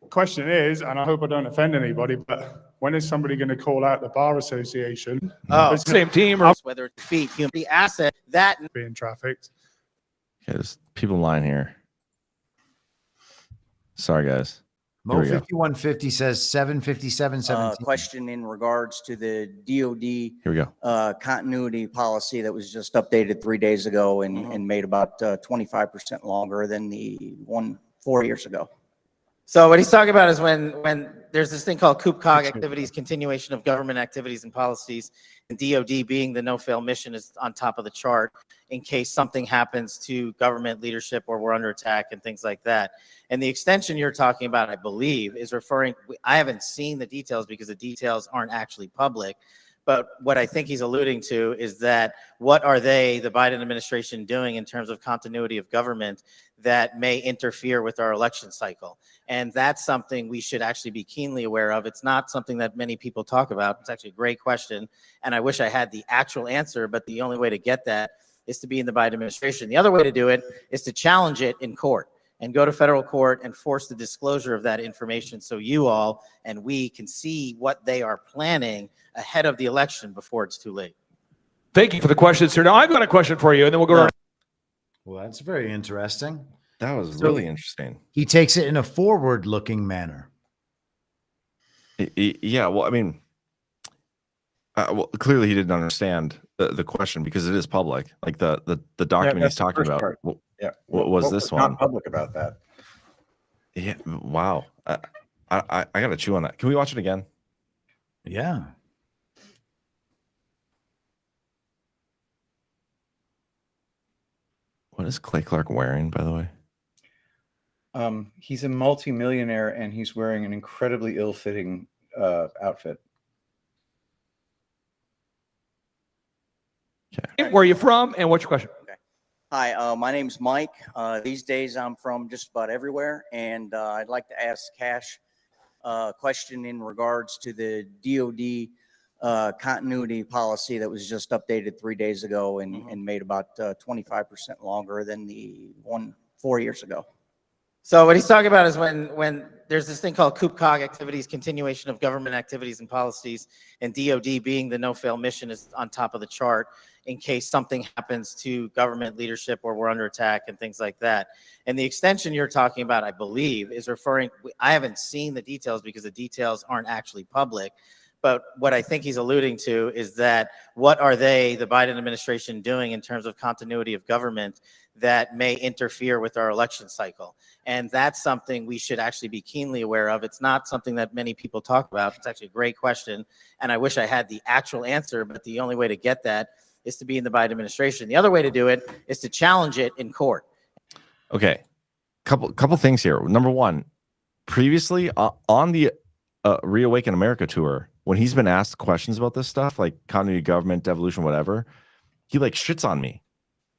Question is, and I hope I don't offend anybody, but when is somebody going to call out the Bar Association? Same team, or whether it's feet, the asset that being trafficked. Okay, there's people in line here. Sorry, guys. Mo 5150 says 757.17. Question in regards to the DOD Here we go. Continuity policy that was just updated 3 days ago and made about 25% longer than the one 4 years ago. So what he's talking about is when there's this thing called COOP-COG activities, continuation of government activities and policies, and DOD being the no-fail mission is on top of the chart in case something happens to government leadership or we're under attack and things like that. And the extension you're talking about, I believe, is referring, I haven't seen the details because the details aren't actually public, but what I think he's alluding to is that what are they, the Biden administration, doing in terms of continuity of government that may interfere with our election cycle? And that's something we should actually be keenly aware of. It's not something that many people talk about. It's actually a great question. And I wish I had the actual answer, but the only way to get that is to be in the Biden administration. The other way to do it is to challenge it in court and go to federal court and force the disclosure of that information so you all and we can see what they are planning ahead of the election before it's too late. Thank you for the questions, sir. Now I've got a question for you, and then we'll go. Well, that's very interesting. That was really interesting. He takes it in a forward-looking manner. Yeah, well, I mean, well, clearly he didn't understand the question because it is public. Like the document he's talking about. Yeah. What was this one? Not public about that. Yeah. Wow. I got to chew on that. Can we watch it again? Yeah. What is Clay Clark wearing, by the way? He's a multi-millionaire and he's wearing an incredibly ill-fitting outfit. Where are you from, and what's your question? Hi, my name's Mike. These days I'm from just about everywhere, and I'd like to ask Cash a question in regards to the DOD continuity policy that was just updated 3 days ago and made about 25% longer than the one 4 years ago. So what he's talking about is when there's this thing called COOP-COG activities, continuation of government activities and policies, and DOD being the no-fail mission is on top of the chart in case something happens to government leadership or we're under attack and things like that. And the extension you're talking about, I believe, is referring, I haven't seen the details because the details aren't actually public, but what I think he's alluding to is that what are they, the Biden administration, doing in terms of continuity of government that may interfere with our election cycle? And that's something we should actually be keenly aware of. It's not something that many people talk about. It's actually a great question. And I wish I had the actual answer, but the only way to get that is to be in the Biden administration. The other way to do it is to challenge it in court. Okay. Couple things here. Number one, previously on the Reawaken America tour, when he's been asked questions about this stuff, like continuity of government, devolution, whatever, he like shits on me.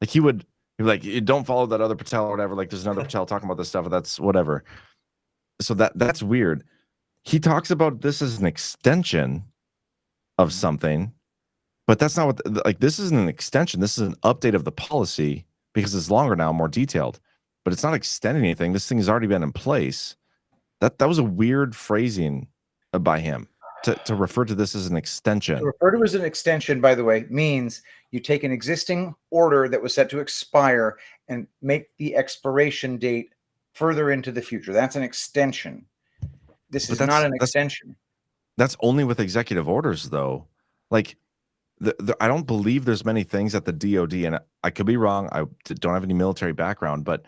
Like he'd be like, you don't follow that other Patel or whatever. Like there's another Patel talking about this stuff, and that's whatever. So that's weird. He talks about this as an extension of something, but that's not what, like, this isn't an extension. This is an update of the policy because it's longer now, more detailed, but it's not extending anything. This thing has already been in place. That was a weird phrasing by him to refer to this as an extension. To refer to as an extension, by the way, means you take an existing order that was set to expire and make the expiration date further into the future. That's an extension. This is not an extension. That's only with executive orders, though. Like, I don't believe there's many things at the DOD, and I could be wrong. I don't have any military background, but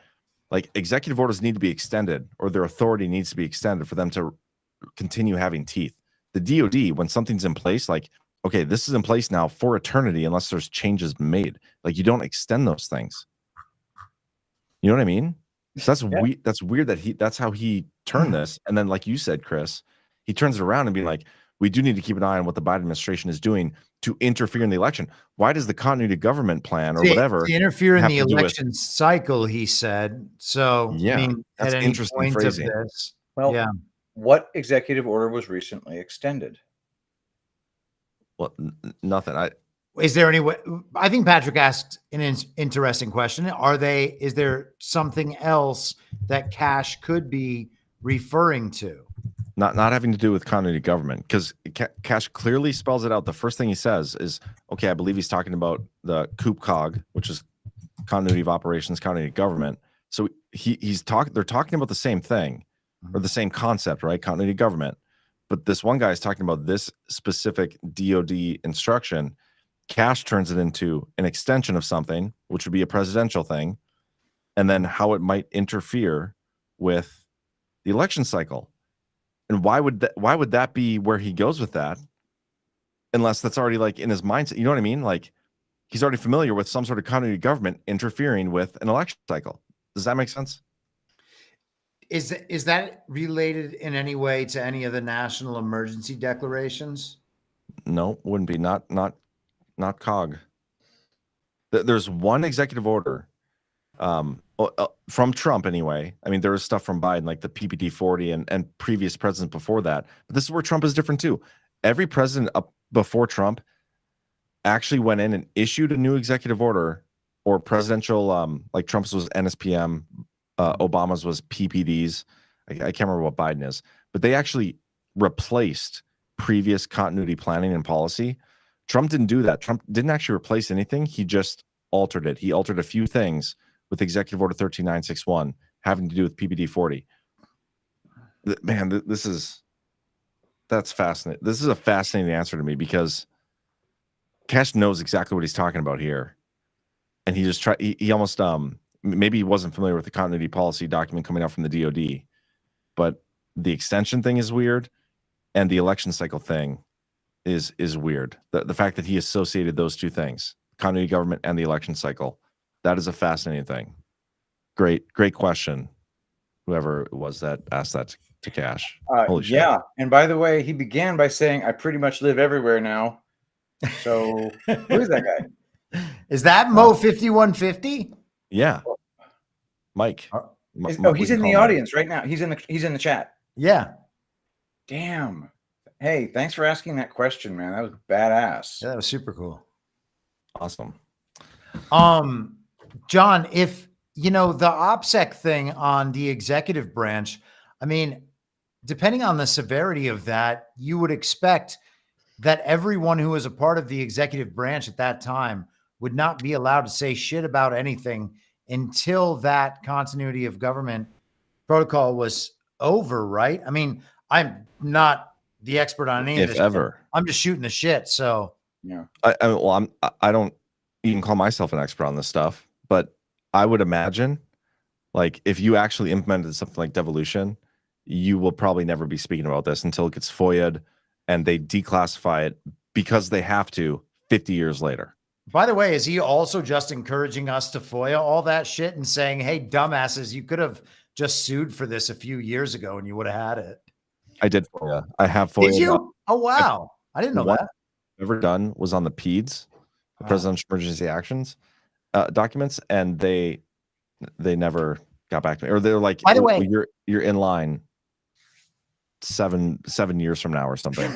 like executive orders need to be extended, or their authority needs to be extended for them to continue having teeth. The DOD, when something's in place, like, okay, this is in place now for eternity unless there's changes made. Like, you don't extend those things. You know what I mean? So that's weird that that's how he turned this. And then, like you said, Chris, he turns it around and be like, we do need to keep an eye on what the Biden administration is doing to interfere in the election. Why does the continuity government plan or whatever to interfere in have the to do with- election cycle? He said. So Yeah, I mean, that's at any interesting point phrasing. of this, Well, yeah. what executive order was recently extended? Well, nothing. Is there any way? I think Patrick asked an interesting question. Is there something else that Cash could be referring to? Not having to do with continuity government, because Cash clearly spells it out. The first thing he says is, okay, I believe he's talking about the COOP-COG, which is continuity of operations, continuity of government. So they're talking about the same thing or the same concept, right? Continuity of government. But this one guy is talking about this specific DOD instruction. Cash turns it into an extension of something, which would be a presidential thing, and then how it might interfere with the election cycle. And why would that be where he goes with that? Unless that's already like in his mindset. You know what I mean? Like he's already familiar with some sort of continuity of government interfering with an election cycle. Does that make sense? Is that related in any way to any of the national emergency declarations? No, wouldn't be. Not COG. There's one executive order from Trump anyway. I mean, there was stuff from Biden, like the PPD 40 and previous presidents before that. But this is where Trump is different too. Every president up before Trump actually went in and issued a new executive order or presidential, like Trump's was NSPM, Obama's was PPDs. I can't remember what Biden is, but they actually replaced previous continuity planning and policy. Trump didn't do that. Trump didn't actually replace anything. He just altered it. He altered a few things with Executive Order 13961 having to do with PPD 40. Man, that's fascinating. This is a fascinating answer to me because Cash knows exactly what he's talking about here. And he just he almost, maybe he wasn't familiar with the continuity policy document coming out from the DOD, but the extension thing is weird. And the election cycle thing is weird. The fact that he associated those two things, continuity government and the election cycle, that is a fascinating thing. Great question. Whoever it was that asked that to Cash. Holy shit. Yeah. And by the way, he began by saying, I pretty much live everywhere now. So who is that guy? Is that Mo 5150? Yeah. Mike. He's in the audience right now. He's in the chat. Yeah. Damn. Hey, thanks for asking that question, man. That was badass. Yeah, that was super cool. Awesome. John, if the OPSEC thing on the executive branch, I mean, depending on the severity of that, you would expect that everyone who was a part of the executive branch at that time would not be allowed to say shit about anything until that continuity of government protocol was over, right? I mean, I'm not the expert on any of this. If ever. I'm just shooting the shit. So yeah. I don't even call myself an expert on this stuff, but I would imagine, like, if you actually implemented something like devolution, you will probably never be speaking about this until it gets FOIA'd and they declassify it because they have to 50 years later. By the way, is he also just encouraging us to FOIA all that shit and saying, hey, dumbasses, you could have just sued for this a few years ago and you would have had it? I did FOIA. I have FOIA. Did you? Oh, wow. I didn't know that. Ever done was on the PEDS, the Presidential Emergency Actions documents, and they never got back to me. Or they're like, by the way, you're in line 7 years from now or something.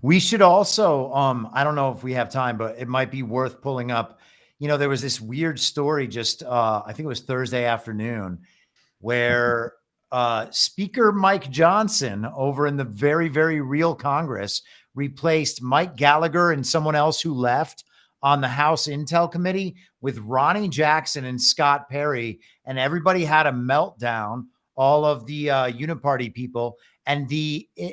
We should also, I don't know if we have time, but it might be worth pulling up. There was this weird story just, I think it was Thursday afternoon, where Speaker Mike Johnson over in the very, very real Congress replaced Mike Gallagher and someone else who left on the House Intel Committee with Ronnie Jackson and Scott Perry, and everybody had a meltdown, all of the Uniparty people. And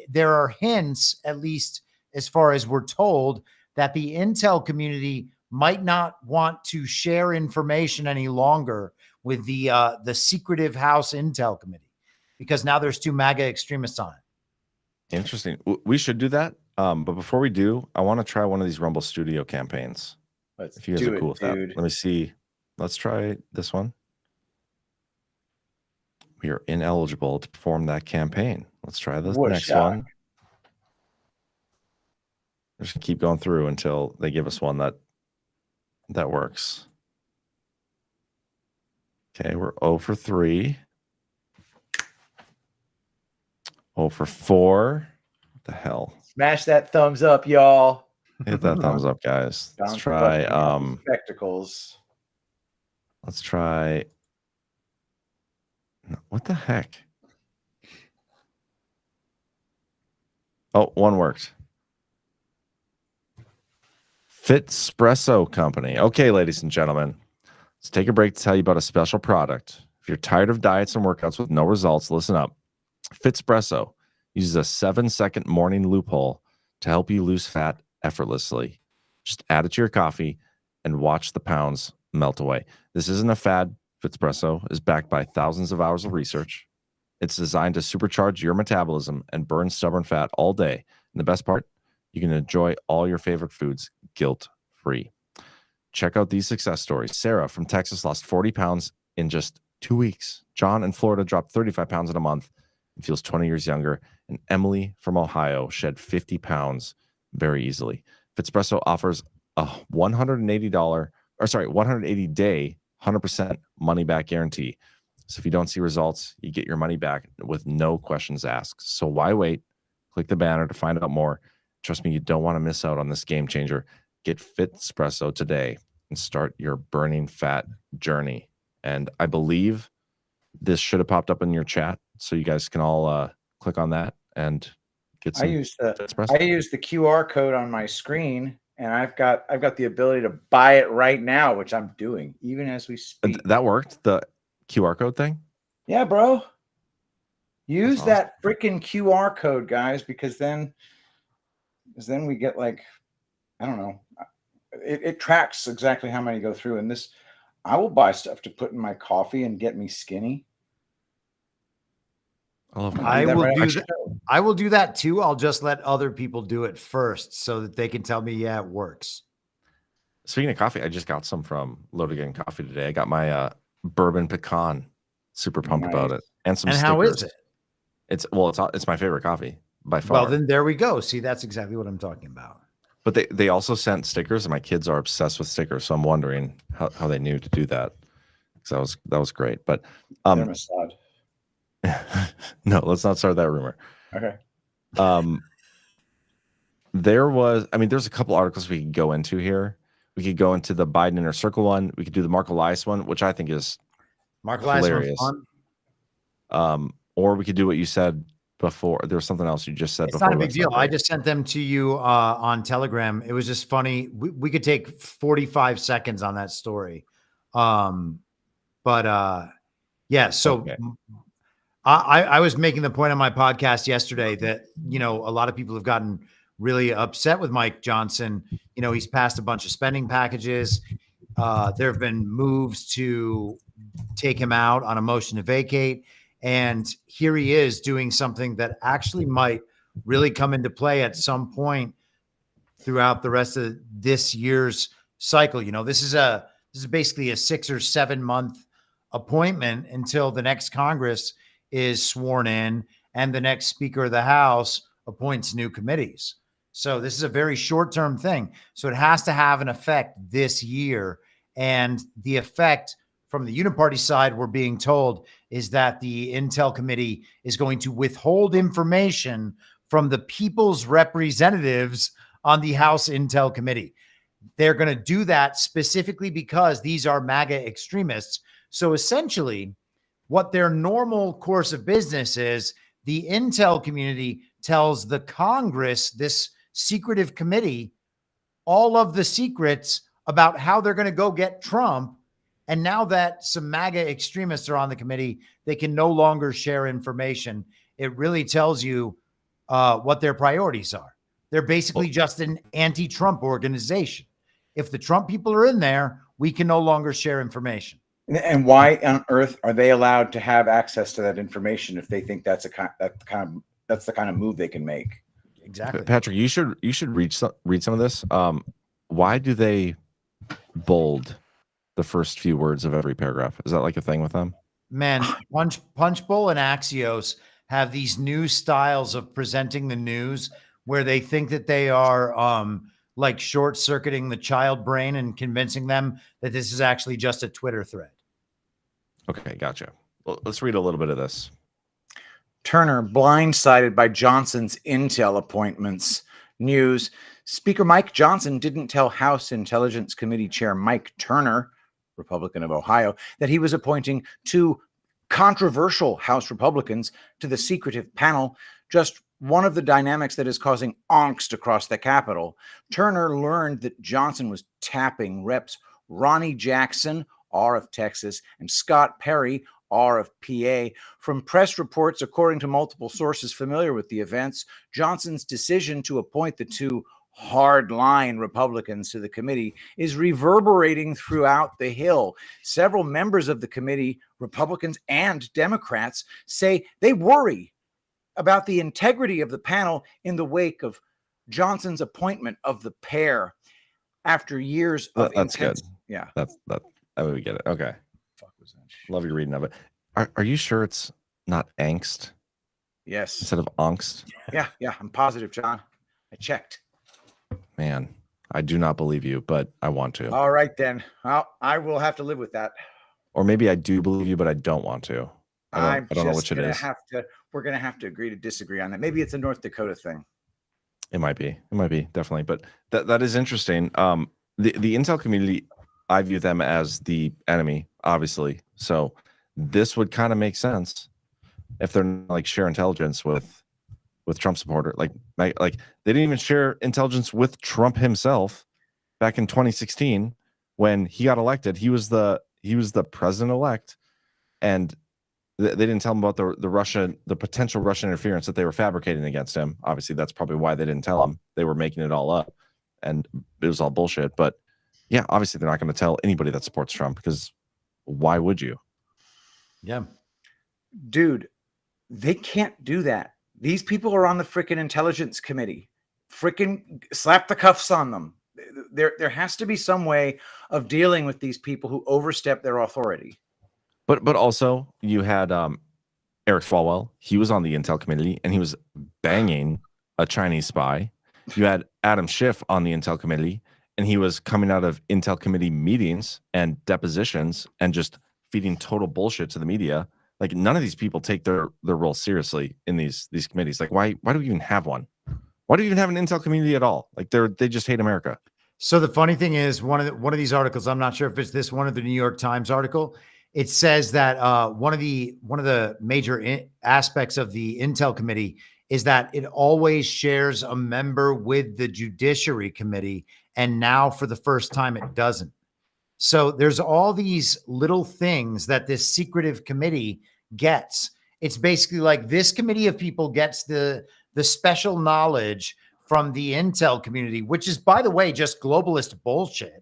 there are hints, at least as far as we're told, that the Intel community might not want to share information any longer with the secretive House Intel Committee, because now there's 2 MAGA extremists on it. Interesting. We should do that. But before we do, I want to try one of these Rumble Studio campaigns. If you guys are cool with that. Let me see. Let's try this one. We are ineligible to perform that campaign. Let's try this next one. Just keep going through until they give us one that works. Okay, we're 0 for 3. 0 for 4. What the hell? Smash that thumbs up, y'all. Hit that thumbs up, guys. Let's John's try busting out spectacles. let's try what the heck? Oh, one worked. Fitspresso Company. Okay, ladies and gentlemen, let's take a break to tell you about a special product. If you're tired of diets and workouts with no results, listen up. Fitspresso uses a 7-second morning loophole to help you lose fat effortlessly. Just add it to your coffee and watch the pounds melt away. This isn't a fad. Fitspresso is backed by thousands of hours of research. It's designed to supercharge your metabolism and burn stubborn fat all day. And the best part, you can enjoy all your favorite foods guilt-free. Check out these success stories. Sarah from Texas lost 40 pounds in just 2 weeks. John in Florida dropped 35 pounds in a month and feels 20 years younger. And Emily from Ohio shed 50 pounds very easily. Fitspresso offers a $180-day 100% money back guarantee. So if you don't see results, you get your money back with no questions asked. So why wait? Click the banner to find out more. Trust me, you don't want to miss out on this game changer. Get Fitspresso today and start your burning fat journey. And I believe this should have popped up in your chat, so you guys can all click on that and get some. I use the Fitspresso. QR code on my screen, and I've got the ability to buy it right now, which I'm doing even as we speak. That worked. The QR code thing. Yeah, bro. Use that freaking QR code, guys, because then we get like, I don't know. It tracks exactly how many go through. And this, I will buy stuff to put in my coffee and get me skinny. I will do that too. I'll just let other people do it first so that they can tell me, yeah, it works. Speaking of coffee, I just got some from Loaded Getting Coffee today. I got my bourbon pecan. Super pumped about it. And some stickers. How is it? It's my favorite coffee by far. Well, then there we go. See, that's exactly what I'm talking about. But they also sent stickers, and my kids are obsessed with stickers. So I'm wondering how they knew to do that. Because that was great. But no, let's not start that rumor. Okay. There's a couple articles we could go into here. We could go into the Biden Inner Circle one. We could do the Mark Elias one, which I think is hilarious. Or we could do what you said before. There was something else you just said before. It's not a big deal. I just sent them to you on Telegram. It was just funny. We could take 45 seconds on that story. Yeah, so okay. I was making the point on my podcast yesterday that, a lot of people have gotten really upset with Mike Johnson. He's passed a bunch of spending packages. There have been moves to take him out on a motion to vacate. And here he is doing something that actually might really come into play at some point throughout the rest of this year's cycle. This is basically a 6 or 7 month appointment until the next Congress is sworn in and the next Speaker of the House appoints new committees. So this is a very short-term thing. So it has to have an effect this year. And the effect from the Uniparty side, we're being told, is that the Intel Committee is going to withhold information from the people's representatives on the House Intel Committee. They're going to do that specifically because these are MAGA extremists. So essentially, what their normal course of business is, the Intel community tells the Congress, this secretive committee, all of the secrets about how they're going to go get Trump. And now that some MAGA extremists are on the committee, they can no longer share information. It really tells you what their priorities are. They're basically just an anti-Trump organization. If the Trump people are in there, we can no longer share information. And why on earth are they allowed to have access to that information if they think that's the kind of move they can make? Exactly. Patrick, you should read some of this. Why do they bold the first few words of every paragraph? Is that like a thing with them? Man, Punchbowl and Axios have these new styles of presenting the news where they think that they are like short circuiting the child brain and convincing them that this is actually just a Twitter thread. Okay, gotcha. Well, let's read a little bit of this. Turner blindsided by Johnson's intel appointments. News. Speaker Mike Johnson didn't tell House Intelligence Committee Chair Mike Turner, Republican of Ohio, that he was appointing two controversial House Republicans to the secretive panel, just one of the dynamics that is causing angst across the Capitol. Turner learned that Johnson was tapping Reps Ronnie Jackson, R of Texas, and Scott Perry, R of PA. From press reports, according to multiple sources familiar with the events, Johnson's decision to appoint the two hardline Republicans to the committee is reverberating throughout the Hill. Several members of the committee, Republicans and Democrats, say they worry about the integrity of the panel in the wake of Johnson's appointment of the pair. After years of That's intense, good. yeah, I mean, we get it. Okay. Love your reading of it. Are you sure it's not angst yes, instead of angst? yeah, I'm positive, John. I checked. Man, I do not believe you, but I want to. All right, then. Well, I will have to live with that. Or maybe I do believe you, but I don't want to. I don't know which it is. We're going to have to agree to disagree on that. Maybe it's a North Dakota thing. It might be. Definitely. But that is interesting. The intel community, I view them as the enemy, obviously. So this would kind of make sense if they're not, like, share intelligence with Trump supporter. Like they didn't even share intelligence with Trump himself back in 2016 when he got elected. He was the president elect, and they didn't tell him about the potential Russian interference that they were fabricating against him. Obviously, that's probably why they didn't tell him. They were making it all up, and it was all bullshit. But yeah, obviously they're not going to tell anybody that supports Trump, because why would you? Yeah, dude, they can't do that. These people are on the freaking Intelligence Committee. Freaking slap the cuffs on them. There has to be some way of dealing with these people who overstep their authority. But also you had Eric Swalwell. He was on the Intel Committee and he was banging a Chinese spy. You had Adam Schiff on the Intel Committee, and he was coming out of Intel Committee meetings and depositions and just feeding total bullshit to the media. Like, none of these people take their role seriously in these committees. Like, why do we even have one? Why do we even have an Intel community at all? Like, they just hate America. So the funny thing is, one of these articles, I'm not sure if it's this one or the New York Times article, it says that one of the major aspects of the Intel Committee is that it always shares a member with the Judiciary Committee, and now for the first time it doesn't. So there's all these little things that this secretive committee gets. It's basically like this committee of people gets the special knowledge from the Intel community, which is, by the way, just globalist bullshit.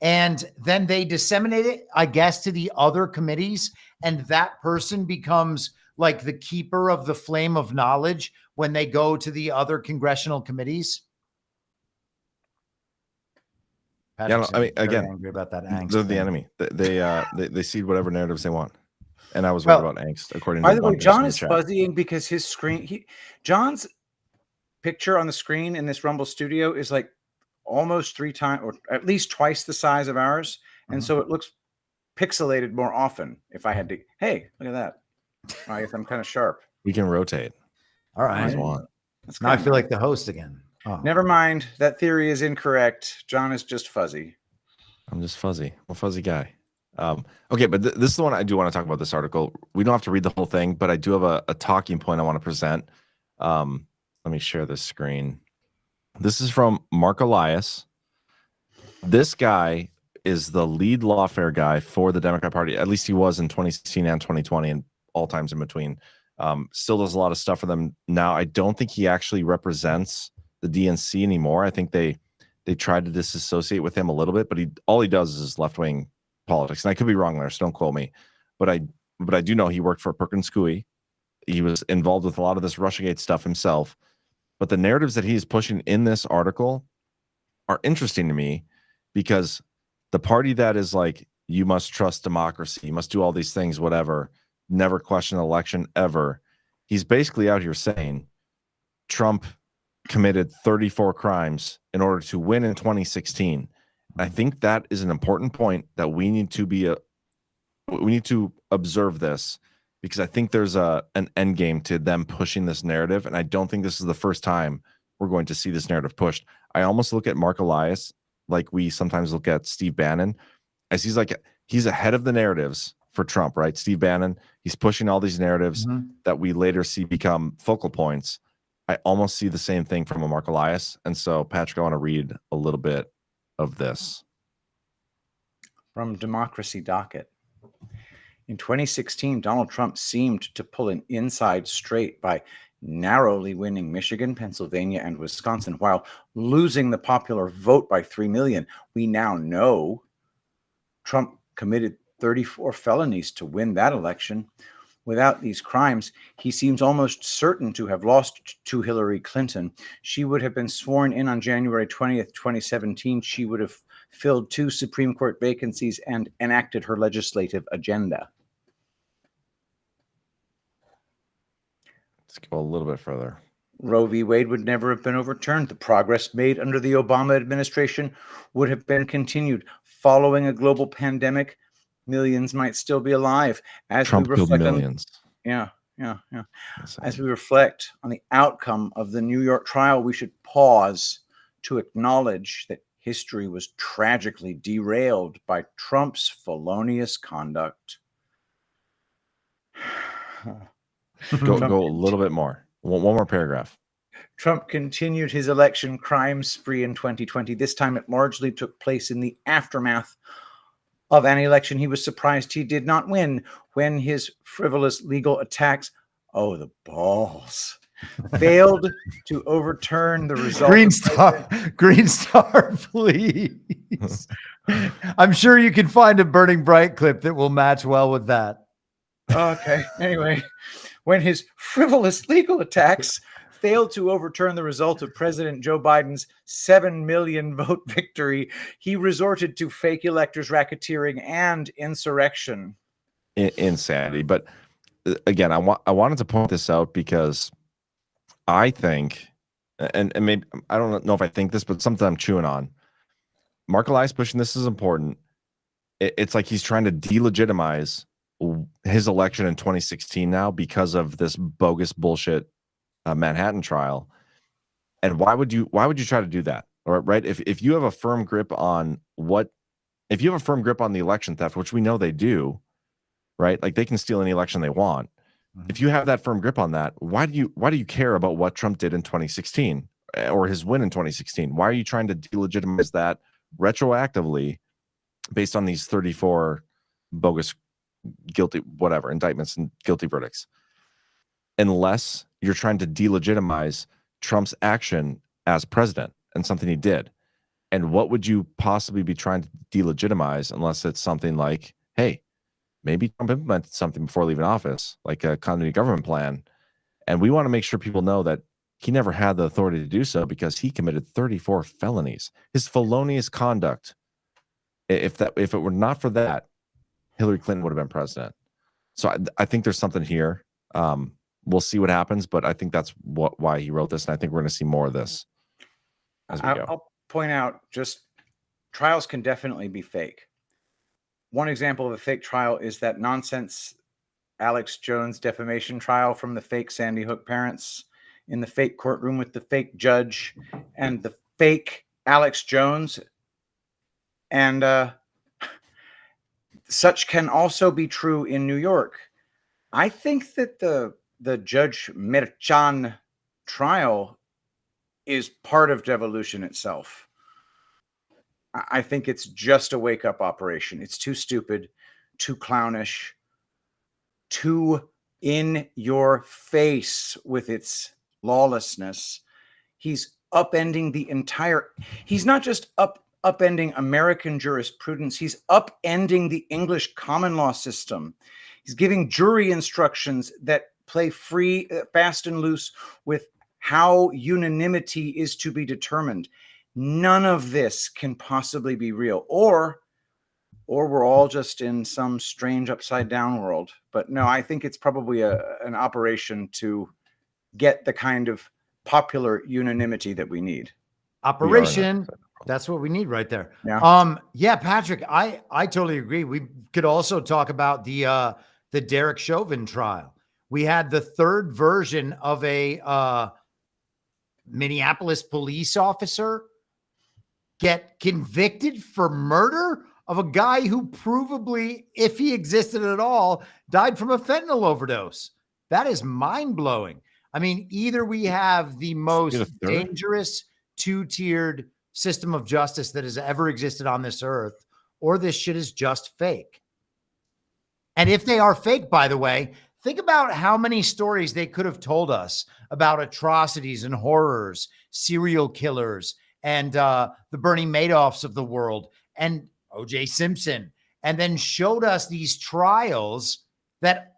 And then they disseminate it, I guess, to the other committees. And that person becomes like the keeper of the flame of knowledge when they go to the other congressional committees. Yeah, I mean, again, angry about that angst. They're the enemy. They seed whatever narratives they want. And I was worried about angst, according to by the way, John is chat. fuzzying because his screen, John's picture on the screen in this Rumble studio is like almost 3 times, or at least twice the size of ours. And so it looks pixelated more often. If I had to, hey, look at that. I guess I'm kind of sharp. We can rotate. All right. Now I feel like the host again. Oh. Never mind. That theory is incorrect. John is just fuzzy. I'm just fuzzy. I'm a fuzzy guy. Okay, but this is the one I do want to talk about, this article. We don't have to read the whole thing, but I do have a talking point I want to present. Let me share this screen. This is from Mark Elias. This guy is the lead lawfare guy for the Democrat Party. At least he was in 2016 and 2020 and all times in between. Still does a lot of stuff for them now. I don't think he actually represents the DNC anymore. I think they tried to disassociate with him a little bit, but all he does is left-wing politics. And I could be wrong there, so don't quote me. But I do know he worked for Perkins Coie. He was involved with a lot of this Russiagate stuff himself. But the narratives that he is pushing in this article are interesting to me, because the party that is like, you must trust democracy, you must do all these things, whatever, never question an election ever. He's basically out here saying Trump committed 34 crimes in order to win in 2016. I think that is an important point that we need to observe this, because I think there's an end game to them pushing this narrative, and I don't think this is the first time we're going to see this narrative pushed. I almost look at Mark Elias like we sometimes look at Steve Bannon, as he's ahead of the narratives for Trump, right? Steve Bannon, he's pushing all these narratives that we later see become focal points. I almost see the same thing from a Mark Elias. And so, Patrick, I want to read a little bit of this. From Democracy Docket. In 2016, Donald Trump seemed to pull an inside straight by narrowly winning Michigan, Pennsylvania, and Wisconsin while losing the popular vote by 3 million. We now know Trump committed 34 felonies to win that election. Without these crimes, he seems almost certain to have lost to Hillary Clinton. She would have been sworn in on January 20th, 2017. She would have filled 2 Supreme Court vacancies and enacted her legislative agenda. Let's go a little bit further. Roe v. Wade would never have been overturned. The progress made under the Obama administration would have been continued. Following a global pandemic, millions might still be alive. As Trump we killed reflect millions. As we reflect on the outcome of the New York trial, we should pause to acknowledge that history was tragically derailed by Trump's felonious conduct. Go a little bit more. One more paragraph. Trump continued his election crime spree in 2020. This time it largely took place in the aftermath of an election he was surprised he did not win, when his frivolous legal attacks, oh, the balls, failed to overturn the result. Green Star, please. I'm sure you can find a Burning Bright clip that will match well with that. Okay. Anyway, when his frivolous legal attacks failed to overturn the result of President Joe Biden's 7 million vote victory, he resorted to fake electors, racketeering, and insurrection. Insanity. But again, I wanted to point this out because I think, and maybe I don't know if I think this, but something I'm chewing on. Mark Elias pushing this is important. It's like he's trying to delegitimize his election in 2016 now because of this bogus bullshit Manhattan trial. And why would you try to do that? Or right, if you have a firm grip on the election theft, which we know they do, right? Like they can steal any election they want. If you have that firm grip on that, why do you care about what Trump did in 2016 or his win in 2016? Why are you trying to delegitimize that retroactively based on these 34 bogus guilty whatever indictments and guilty verdicts, unless you're trying to delegitimize Trump's action as president and something he did? And what would you possibly be trying to delegitimize unless it's something like, hey, maybe Trump implemented something before leaving office, like a continuity government plan, and we want to make sure people know that he never had the authority to do so because he committed 34 felonies. His felonious conduct, if it were not for that, Hillary Clinton would have been president. So I think there's something here. We'll see what happens, but I think that's why he wrote this, and I think we're going to see more of this as we go. I'll point out, just trials can definitely be fake. One example of a fake trial is that nonsense Alex Jones defamation trial from the fake Sandy Hook parents in the fake courtroom with the fake judge and the fake Alex Jones. And such can also be true in New York. I think that the Judge Merchan trial is part of devolution itself. I think it's just a wake-up operation. It's too stupid, too clownish, too in your face with its lawlessness. He's upending the entire... He's not just upending American jurisprudence. He's upending the English common law system. He's giving jury instructions that play free, fast and loose with how unanimity is to be determined. None of this can possibly be real, or we're all just in some strange upside down world. But no, I think it's probably an operation to get the kind of popular unanimity that we need. Operation. That's what we need right there. Yeah. Patrick, I totally agree. We could also talk about the Derek Chauvin trial. We had the third version of a Minneapolis police officer get convicted for murder of a guy who provably, if he existed at all, died from a fentanyl overdose. That is mind-blowing. I mean, either we have the most dangerous two-tiered system of justice that has ever existed on this earth, or this shit is just fake. And if they are fake, by the way, think about how many stories they could have told us about atrocities and horrors, serial killers, and the Bernie Madoffs of the world, and O.J. Simpson, and then showed us these trials that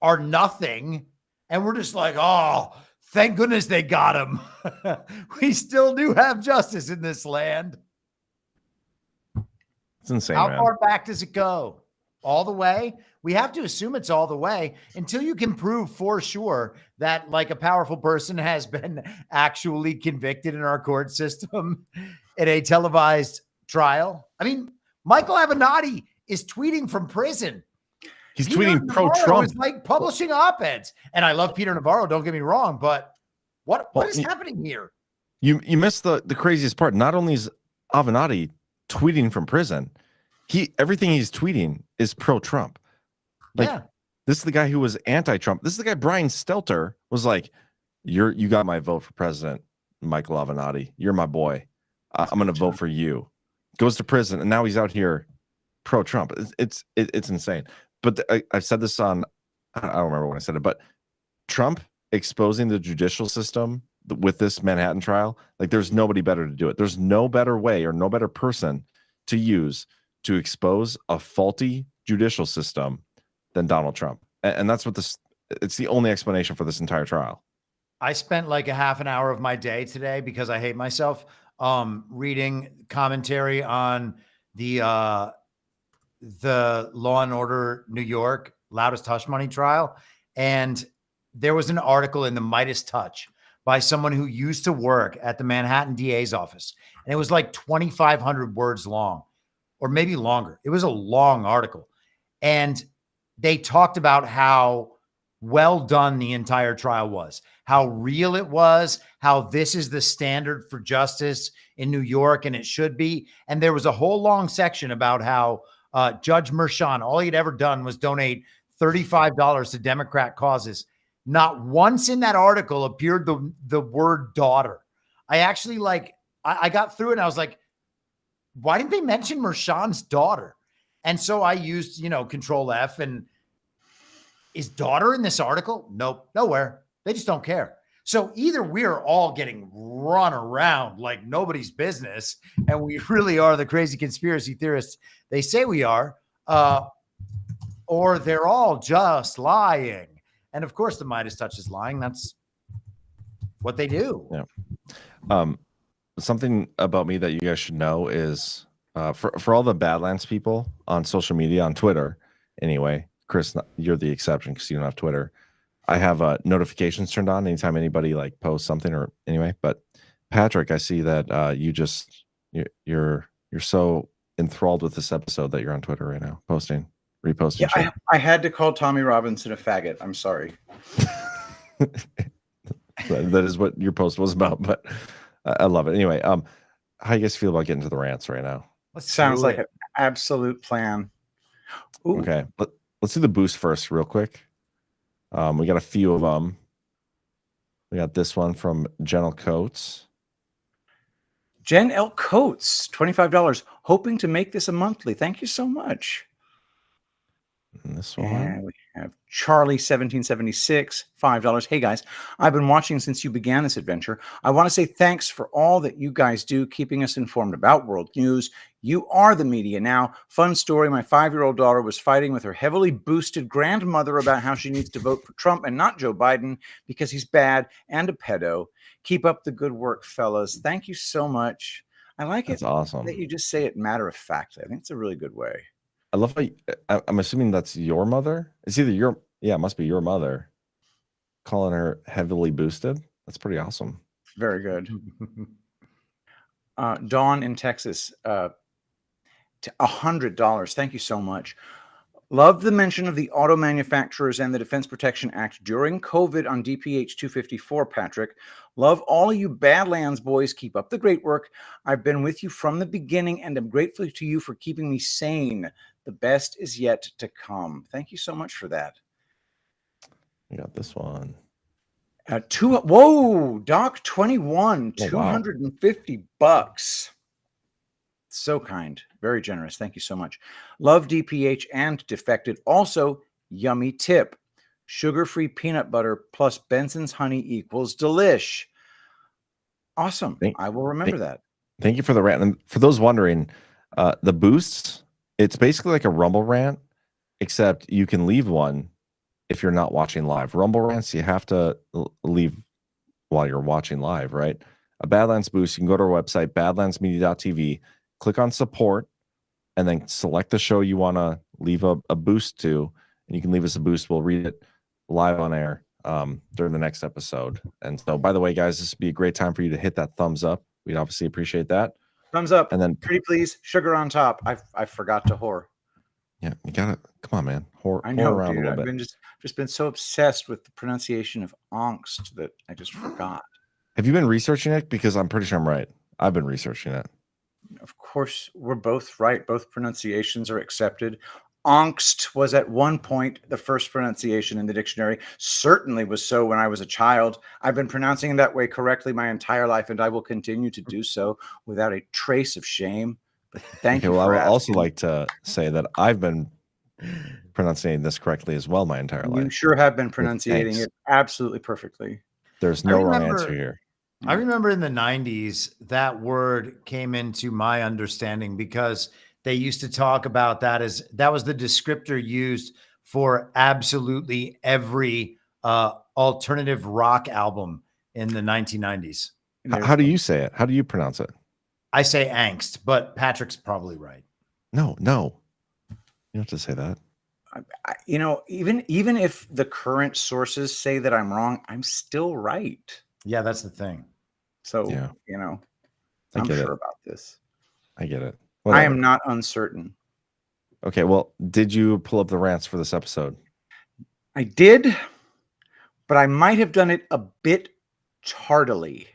are nothing. And we're just like, oh, thank goodness they got him. We still do have justice in this land. It's insane, How man. far back does it go? All the way? We have to assume it's all the way until you can prove for sure that like a powerful person has been actually convicted in our court system in a televised trial. I mean, Michael Avenatti is tweeting from prison. He's Peter tweeting Navarro pro-Trump. is like publishing op-eds. And I love Peter Navarro, don't get me wrong, but what is happening here? You missed the craziest part. Not only is Avenatti tweeting from prison, everything he's tweeting is pro-Trump. Like, this is the guy who was anti-Trump. This is the guy Brian Stelter was like, you got my vote for president, Michael Avenatti. You're my boy. I'm going to vote for you. Goes to prison, and now he's out here pro-Trump. It's insane. But I've said this on, I don't remember when I said it, but Trump exposing the judicial system with this Manhattan trial, like there's nobody better to do it. There's no better way or no better person to use to expose a faulty judicial system than Donald Trump. And that's what it's the only explanation for this entire trial. I spent like a half an hour of my day today because I hate myself reading commentary on the Law and Order New York loudest hush money trial. And there was an article in the Midas Touch by someone who used to work at the Manhattan DA's office. And it was like 2,500 words long, or maybe longer. It was a long article. And they talked about how well done the entire trial was, how real it was, how this is the standard for justice in New York, and it should be. And there was a whole long section about how Judge Merchan, all he'd ever done was donate $35 to Democrat causes. Not once in that article appeared the word daughter. I actually I got through it and I was like, why didn't they mention Merchan's daughter? And so I used, Control F, and is daughter in this article? Nope, nowhere. They just don't care. So either we're all getting run around like nobody's business, and we really are the crazy conspiracy theorists they say we are, or they're all just lying. And of course, the Midas Touch is lying. That's what they do. Yeah. Something about me that you guys should know is for all the Badlands people on social media, on Twitter, anyway, Chris, you're the exception because you don't have Twitter. I have notifications turned on anytime anybody posts something or anyway. But Patrick, I see that you're so enthralled with this episode that you're on Twitter right now, reposting. Yeah, I had to call Tommy Robinson a faggot. I'm sorry. That is what your post was about, but I love it. Anyway, how you guys feel about getting to the rants right now? Sounds like an absolute plan. Ooh. Okay, let's do the boost first real quick. We got a few of them. We got this one from Jen L. Coates. Jen L. Coates, $25. Hoping to make this a monthly. Thank you so much. And this one. And we have Charlie 1776, $5. Hey guys, I've been watching since you began this adventure. I want to say thanks for all that you guys do, keeping us informed about world news. You are the media now. Fun story. My 5-year-old daughter was fighting with her heavily boosted grandmother about how she needs to vote for Trump and not Joe Biden because he's bad and a pedo. Keep up the good work, fellas. Thank you so much. I like That's awesome. that you just say it matter-of-factly. I think it's a really good way. I love how I'm assuming that's your mother. It's either it must be your mother calling her heavily boosted. That's pretty awesome. Very good. Dawn in Texas, $100. Thank you so much. Love the mention of the auto manufacturers and the Defense Protection Act during COVID on DPH 254, Patrick. Love all of you Badlands boys. Keep up the great work. I've been with you from the beginning and am grateful to you for keeping me sane. The best is yet to come. Thank you so much for that. We got this one. Whoa, Doc 21, Oh, wow. $250. So kind, very generous. Thank you so much. Love DPH and Defected. Also, yummy tip. Sugar-free peanut butter plus Benson's honey equals delish. Awesome. I will remember that. Thank you for the rant. And for those wondering, the boosts, it's basically like a Rumble rant, except you can leave one if you're not watching live. Rumble rants, you have to leave while you're watching live, right? A Badlands boost, you can go to our website, badlandsmedia.tv, click on support, and then select the show you want to leave a boost to, and you can leave us a boost. We'll read it live on air during the next episode. And so, by the way, guys, this would be a great time for you to hit that thumbs up. We'd obviously appreciate that. Thumbs up. And then, pretty please, sugar on top. I forgot to whore. Yeah, you gotta come on, man. I know, around dude. a I've little bit. been just been so obsessed with the pronunciation of angst that I just forgot. Have you been researching it? Because I'm pretty sure I'm right. I've been researching it. Of course, we're both right. Both pronunciations are accepted. Angst was at one point the first pronunciation in the dictionary. Certainly was so when I was a child. I've been pronouncing it that way correctly my entire life, and I will continue to do so without a trace of shame. But thank you. Well, I for would also asking. like to say that I've been pronouncing this correctly as well my entire life. You sure have been With pronunciating angst. it absolutely perfectly. There's I no wrong remember- answer here. I remember in the 90s, that word came into my understanding because they used to talk about that as that was the descriptor used for absolutely every alternative rock album in the 1990s. How do you say it? How do you pronounce it? I say angst, but Patrick's probably right. No. You don't have to say that. You know, even if the current sources say that I'm wrong, I'm still right. Yeah, that's the thing. So, Yeah. you know, I I'm get sure it. about this. I get it. I Whatever. am not uncertain. Okay, well, did you pull up the rants for this episode? I did, but I might have done it a bit tardily.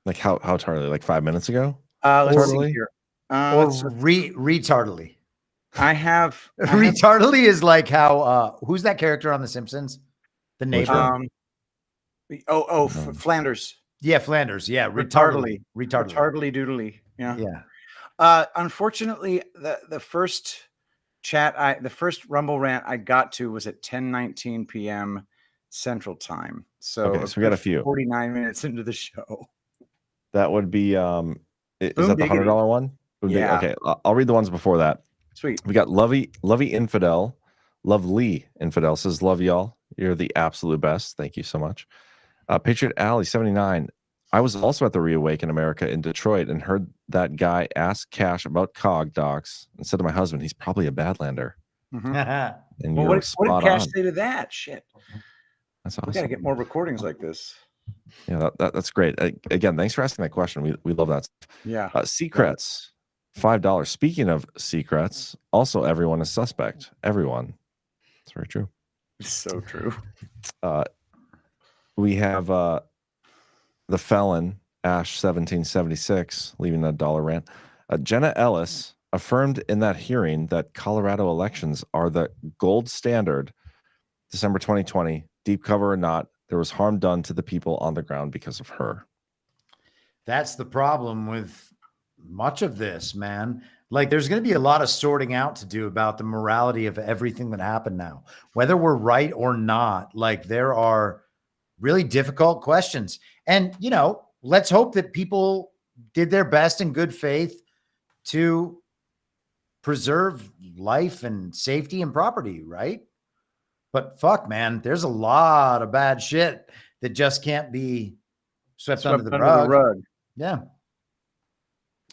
Like how tardily? Like 5 minutes ago? Let's Tardily? see here. Or Let's- retardily. I have Retardily is like how who's that character on The Simpsons? The neighbor. Flanders. Yeah, Flanders. Yeah, retardily. Retardily doodly. Yeah. Yeah. Unfortunately, the first the first Rumble rant I got to was at 10:19 p.m. Central Time. So, Okay, so we got a few. 49 minutes into the show. That would be is Boom that the diggity. $100 one? Boom diggity. Yeah. Okay, I'll read the ones before that. Sweet. We got Lovey Infidel. Lovely Infidel says, love y'all. You're the absolute best. Thank you so much. Patriot Alley 79. I was also at the Reawaken America in Detroit and heard that guy ask Cash about COG docs and said to my husband, he's probably a Badlander. Mhm. And Well, you're what spot did Cash on. say to that? Shit. That's We got to awesome. get more recordings like this. Yeah, that's great. Again, thanks for asking that question. We love that. Yeah. Secrets, $5. Speaking of secrets, also everyone is suspect. Everyone. It's very true. It's so true. We have the felon Ash 1776 leaving a dollar rant. Jenna Ellis affirmed in that hearing that Colorado elections are the gold standard. December 2020, deep cover or not, there was harm done to the people on the ground because of her. That's the problem with much of this, man. Like, there's going to be a lot of sorting out to do about the morality of everything that happened now, whether we're right or not. Like, there are really difficult questions. And, you know, let's hope that people did their best in good faith to preserve life and safety and property, right? But fuck, man, there's a lot of bad shit that just can't be swept under the rug. Yeah.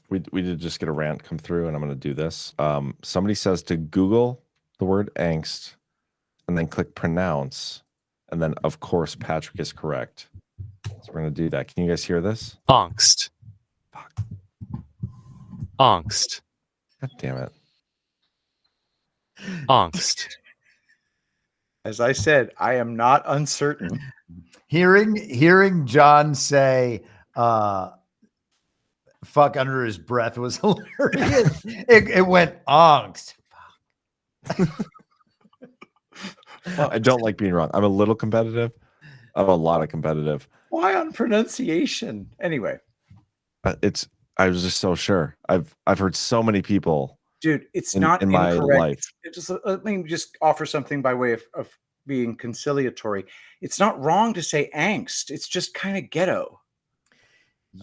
We did just get a rant come through, and I'm going to do this. Somebody says to Google the word angst and then click pronounce. And then, of course, Patrick is correct. That's So we're going to do that. Can you guys hear this? Angst. Angst. God damn it. Angst. As I said, I am not uncertain. Hearing John say fuck under his breath was hilarious. It went angst. I don't like being wrong. I'm a little competitive. I'm a lot of competitive. Why on pronunciation? Anyway. I was just so sure. I've heard so many people. Dude, it's in, not in my incorrect. life. It just, let me just offer something by way of being conciliatory. It's not wrong to say angst. It's just kind of ghetto.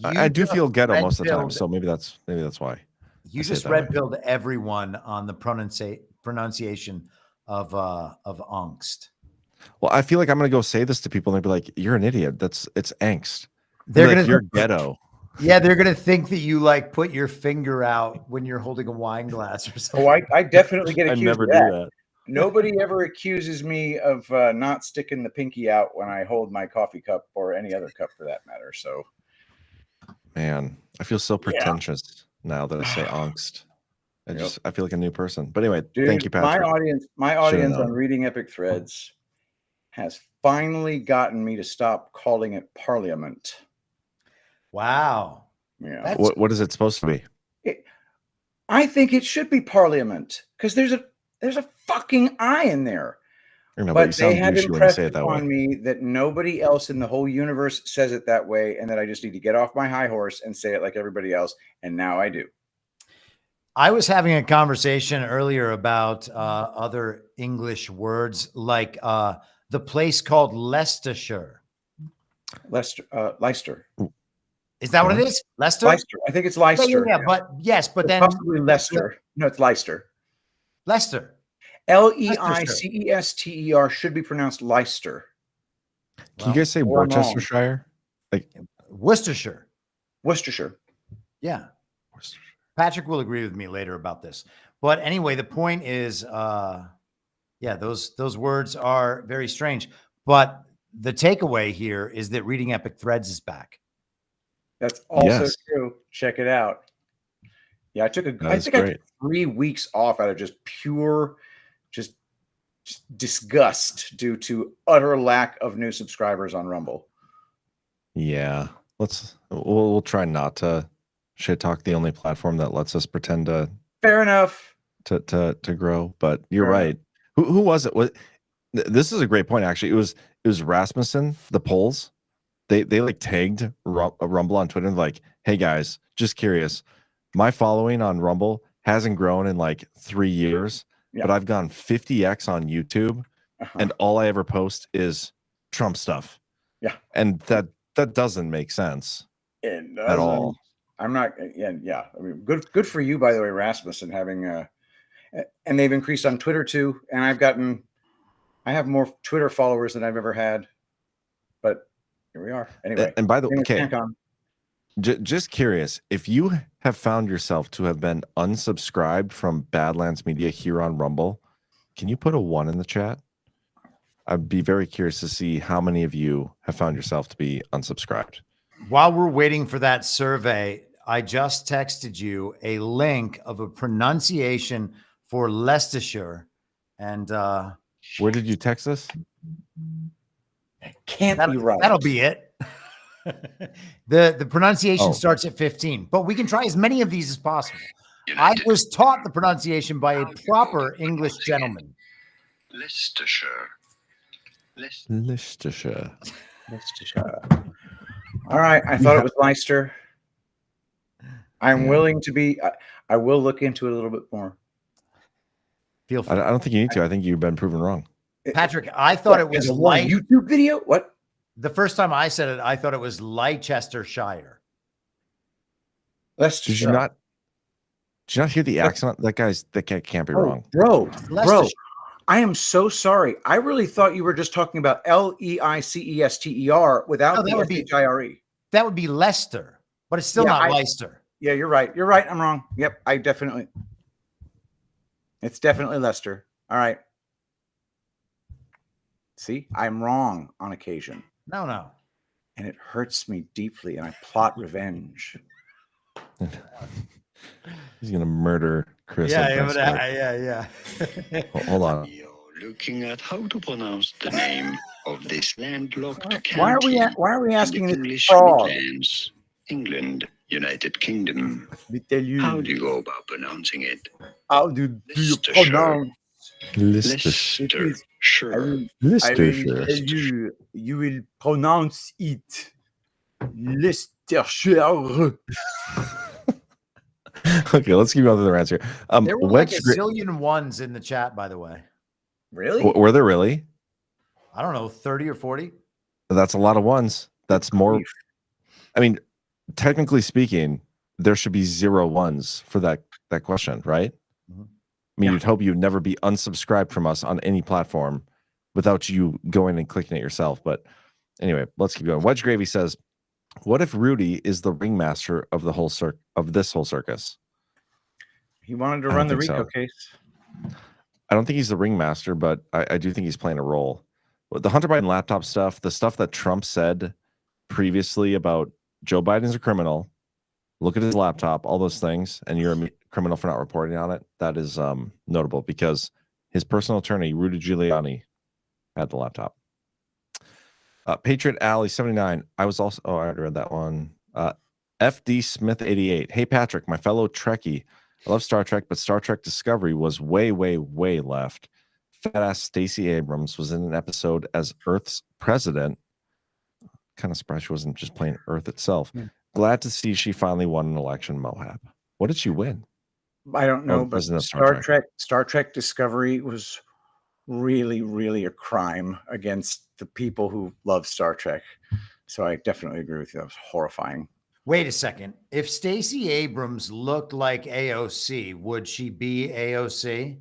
I do feel ghetto most of the time, red-pilled- so maybe that's why. You I say just it that way. red-pilled everyone on the pronunciation of angst. Well, I feel like I'm gonna go say this to people, and they'll be like, "You're an idiot. It's angst." They're Like, gonna you're ghetto. Yeah, they're gonna think that you like put your finger out when you're holding a wine glass or something. Oh, I definitely get I accused never of do that. that. Nobody ever accuses me of not sticking the pinky out when I hold my coffee cup or any other cup for that matter. So, Man, I feel so pretentious now that I say angst. I feel like a new person. But anyway, dude, thank you, Patrick. my audience known. on Reading Epic Threads has finally gotten me to stop calling it Parliament. Wow. Yeah. What is it supposed to be? I think it should be Parliament because there's a fucking I in there. I know, But you they sound have douchey when you impressed say it that way. upon me that nobody else in the whole universe says it that way, and that I just need to get off my high horse and say it like everybody else. And now I do. I was having a conversation earlier about other English words like the place called Leicestershire. Leicester. Is that what it is? Leicester? Leicester. I think it's Leicester. Yeah, but yes, but It's then possibly Leicester. No, it's Leicester. Leicester. Leicester should be pronounced Leicester. Can you guys say or I'm wrong. Worcestershire? Like Worcestershire. Worcestershire. Yeah. Patrick will agree with me later about this. But anyway, the point is, those words are very strange. But the takeaway here is that Reading Epic Threads is back. That's also Yes. true. Check it out. Yeah, I took I took 3 weeks off out of just pure just disgust due to utter lack of new subscribers on Rumble. Yeah, we'll try not to shit talk the only platform that lets us pretend to Fair enough. to grow. But you're Fair right. Who was it? This is a great point actually. It was Rasmussen. The polls. They like tagged Rumble on Twitter and like, hey guys, just curious. My following on Rumble hasn't grown in like 3 years, but I've gone 50x on YouTube, and all I ever post is Trump stuff. Yeah, and that doesn't make sense at all. I'm not. Yeah. I mean, good for you, by the way, Rasmussen, having and they've increased on Twitter too. And I have more Twitter followers than I've ever had. But here we are. Anyway, And by the way, okay. just curious, if you have found yourself to have been unsubscribed from Badlands Media here on Rumble, can you put a 1 in the chat? I'd be very curious to see how many of you have found yourself to be unsubscribed. While we're waiting for that survey, I just texted you a link of a pronunciation for Leicestershire. And where did you text this? Can't be right. That'll be it. The pronunciation Oh. starts at 15, but we can try as many of these as possible. I was taught the pronunciation by a proper English gentleman. Leicestershire. Leicestershire. All right. I thought it was Leicester. I'm willing to be. I will look into it a little bit more. Feel free. I don't think you need to. I think you've been proven wrong. Patrick, I thought it was YouTube video. What? The first time I said it, I thought it was Leicestershire. Did you not hear the accent? That guy can't be wrong. Bro. I am so sorry. I really thought you were just talking about Leicester without the Shire. That would be Leicester, but it's still not Leicester. Yeah, you're right. You're right. I'm wrong. Yep, it's definitely Leicester. All right. See, I'm wrong on occasion. No. and it hurts me deeply, and I plot revenge. He's gonna murder Chris. Yeah. Hold on. Looking at how to pronounce the name of this landlocked Why are county we in asking the this English frog? Midlands, England, United Kingdom? How do you go about pronouncing it? How do you pronounce? Leicestershire. You will pronounce it Leicestershire. Okay, let's keep on to the rants here. There were like a zillion ones in the chat, by the way. Really? Were there really? I don't know, 30 or 40. That's a lot of ones. That's more. I mean, technically speaking, there should be 0 ones for that question, right? I mean, you'd hope you'd never be unsubscribed from us on any platform without you going and clicking it yourself. But anyway, let's keep going. Wedge Gravy says, "What if Rudy is the ringmaster of the whole this whole circus?" He wanted to run the RICO case. I don't think he's the ringmaster, but I do think he's playing a role. The Hunter Biden laptop stuff, the stuff that Trump said previously about Joe Biden's a criminal, look at his laptop, all those things, and you're a criminal for not reporting on it. That is notable because his personal attorney, Rudy Giuliani, had the laptop. Patriot Alley 79. I was also, I already read that one. FD Smith 88. Hey, Patrick, my fellow Trekkie. I love Star Trek, but Star Trek Discovery was way, way, way left. Fat ass Stacey Abrams was in an episode as Earth's president. Kind of surprised she wasn't just playing Earth itself. Glad to see she finally won an election, Mohab. What did she win? I don't know, but President of Star Trek Discovery was really, really a crime against the people who love Star Trek. So I definitely agree with you. That was horrifying. Wait a second. If Stacey Abrams looked like AOC, would she be AOC?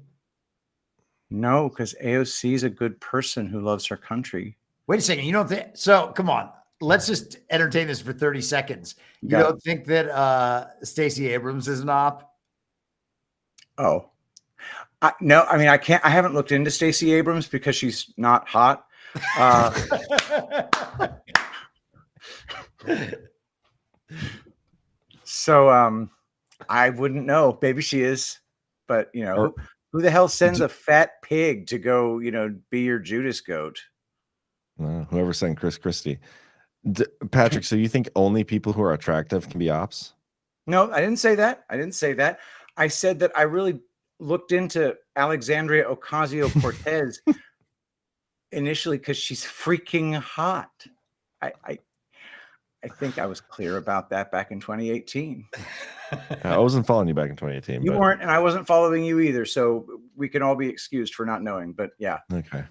No, because AOC is a good person who loves her country. Wait a second. You don't think so? Come on. Let's just entertain this for 30 seconds. You don't think that Stacey Abrams is an op? Oh, no. I mean, I can't. I haven't looked into Stacey Abrams because she's not hot. So I wouldn't know. Maybe she is, but you know, who the hell sends a fat pig to go, be your Judas goat? Whoever sent Chris Christie. Patrick, so you think only people who are attractive can be ops? No, I didn't say that. I said that I really looked into Alexandria Ocasio-Cortez initially because she's freaking hot. I think I was clear about that back in 2018. I wasn't following you back in 2018. You weren't, and I wasn't following you either. So we can all be excused for not knowing. But yeah. Okay.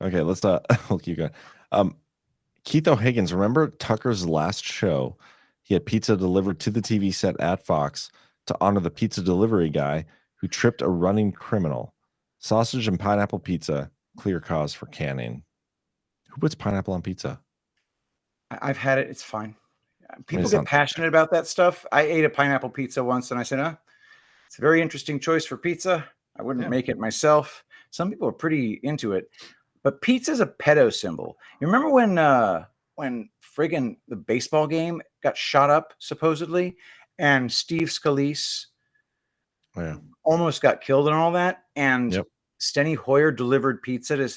Let's we'll keep going. Keith O'Higgins, remember Tucker's last show? He had pizza delivered to the TV set at Fox to honor the pizza delivery guy who tripped a running criminal. Sausage and pineapple pizza, clear cause for canning. Who puts pineapple on pizza? I've had it. It's fine. People get passionate about that stuff. I ate a pineapple pizza once and I said, it's a very interesting choice for pizza. I wouldn't make it myself. Some people are pretty into it, but pizza is a pedo symbol. You remember when friggin' the baseball game got shot up supposedly and Steve Scalise almost got killed and all that. And Steny Hoyer delivered pizza to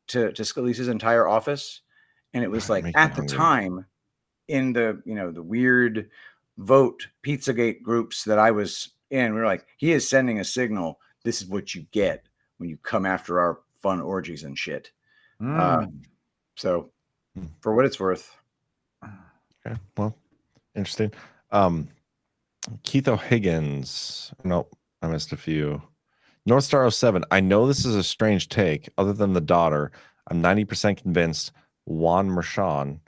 Scalise's entire office. And it was like at the time in the, the weird vote Pizzagate groups that I was in, we were like, he is sending a signal. This is what you get when you come after our fun orgies and shit. So for what it's worth. Okay. Well, interesting. Keith O'Higgins. No, I missed a few. North Star 07. I know this is a strange take other than the daughter. I'm 90% convinced Juan Mershon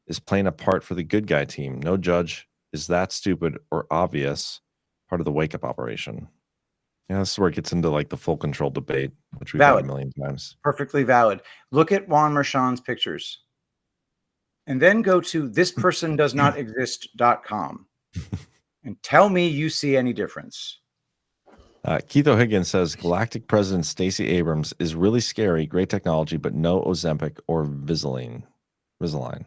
is playing a part for the good guy team. No judge is that stupid or obvious. Part of the wake up operation. Yeah, this is where it gets into like the full control debate, which we've had a million times. Perfectly valid. Look at Juan Mershon's pictures. And then go to thispersondoesnotexist.com and tell me you see any difference. Keith O'Higgins says Galactic President Stacey Abrams is really scary, great technology, but no Ozempic or Visaline. Invisalign.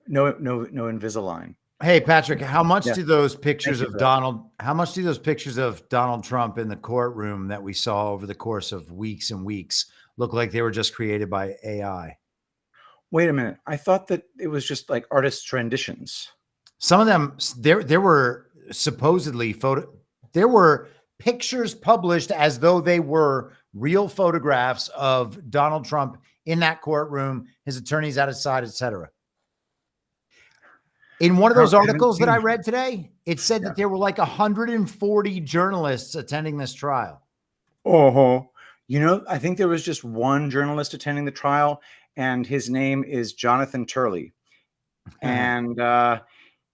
No Invisalign. Hey, Patrick, how much Yeah. do those pictures Thank you of for that. Donald, how much do those pictures of Donald Trump in the courtroom that we saw over the course of weeks and weeks look like they were just created by AI? Wait a minute. I thought that it was just like artist renditions. Some of them, there were supposedly there were pictures published as though they were real photographs of Donald Trump in that courtroom, his attorneys at his side, etc. In one of those articles that I read today, it said that there were like 140 journalists attending this trial. Oh, you know, I think there was just one journalist attending the trial, and his name is Jonathan Turley. And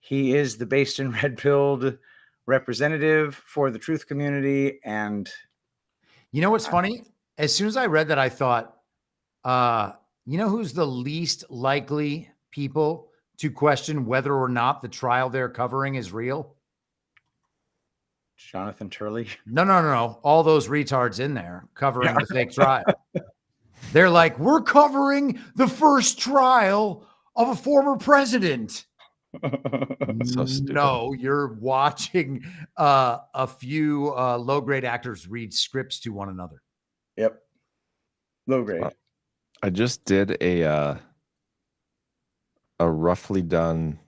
he is the based in red-pilled representative for the truth community. And you know what's funny? As soon as I read that, I thought, you know who's the least likely people to question whether or not the trial they're covering is real? Jonathan Turley. No. All those retards in there covering the fake trial. They're like, we're covering the first trial of a former president. So stupid. No, you're watching a few low-grade actors read scripts to one another. Yep. Low grade. I just did a roughly done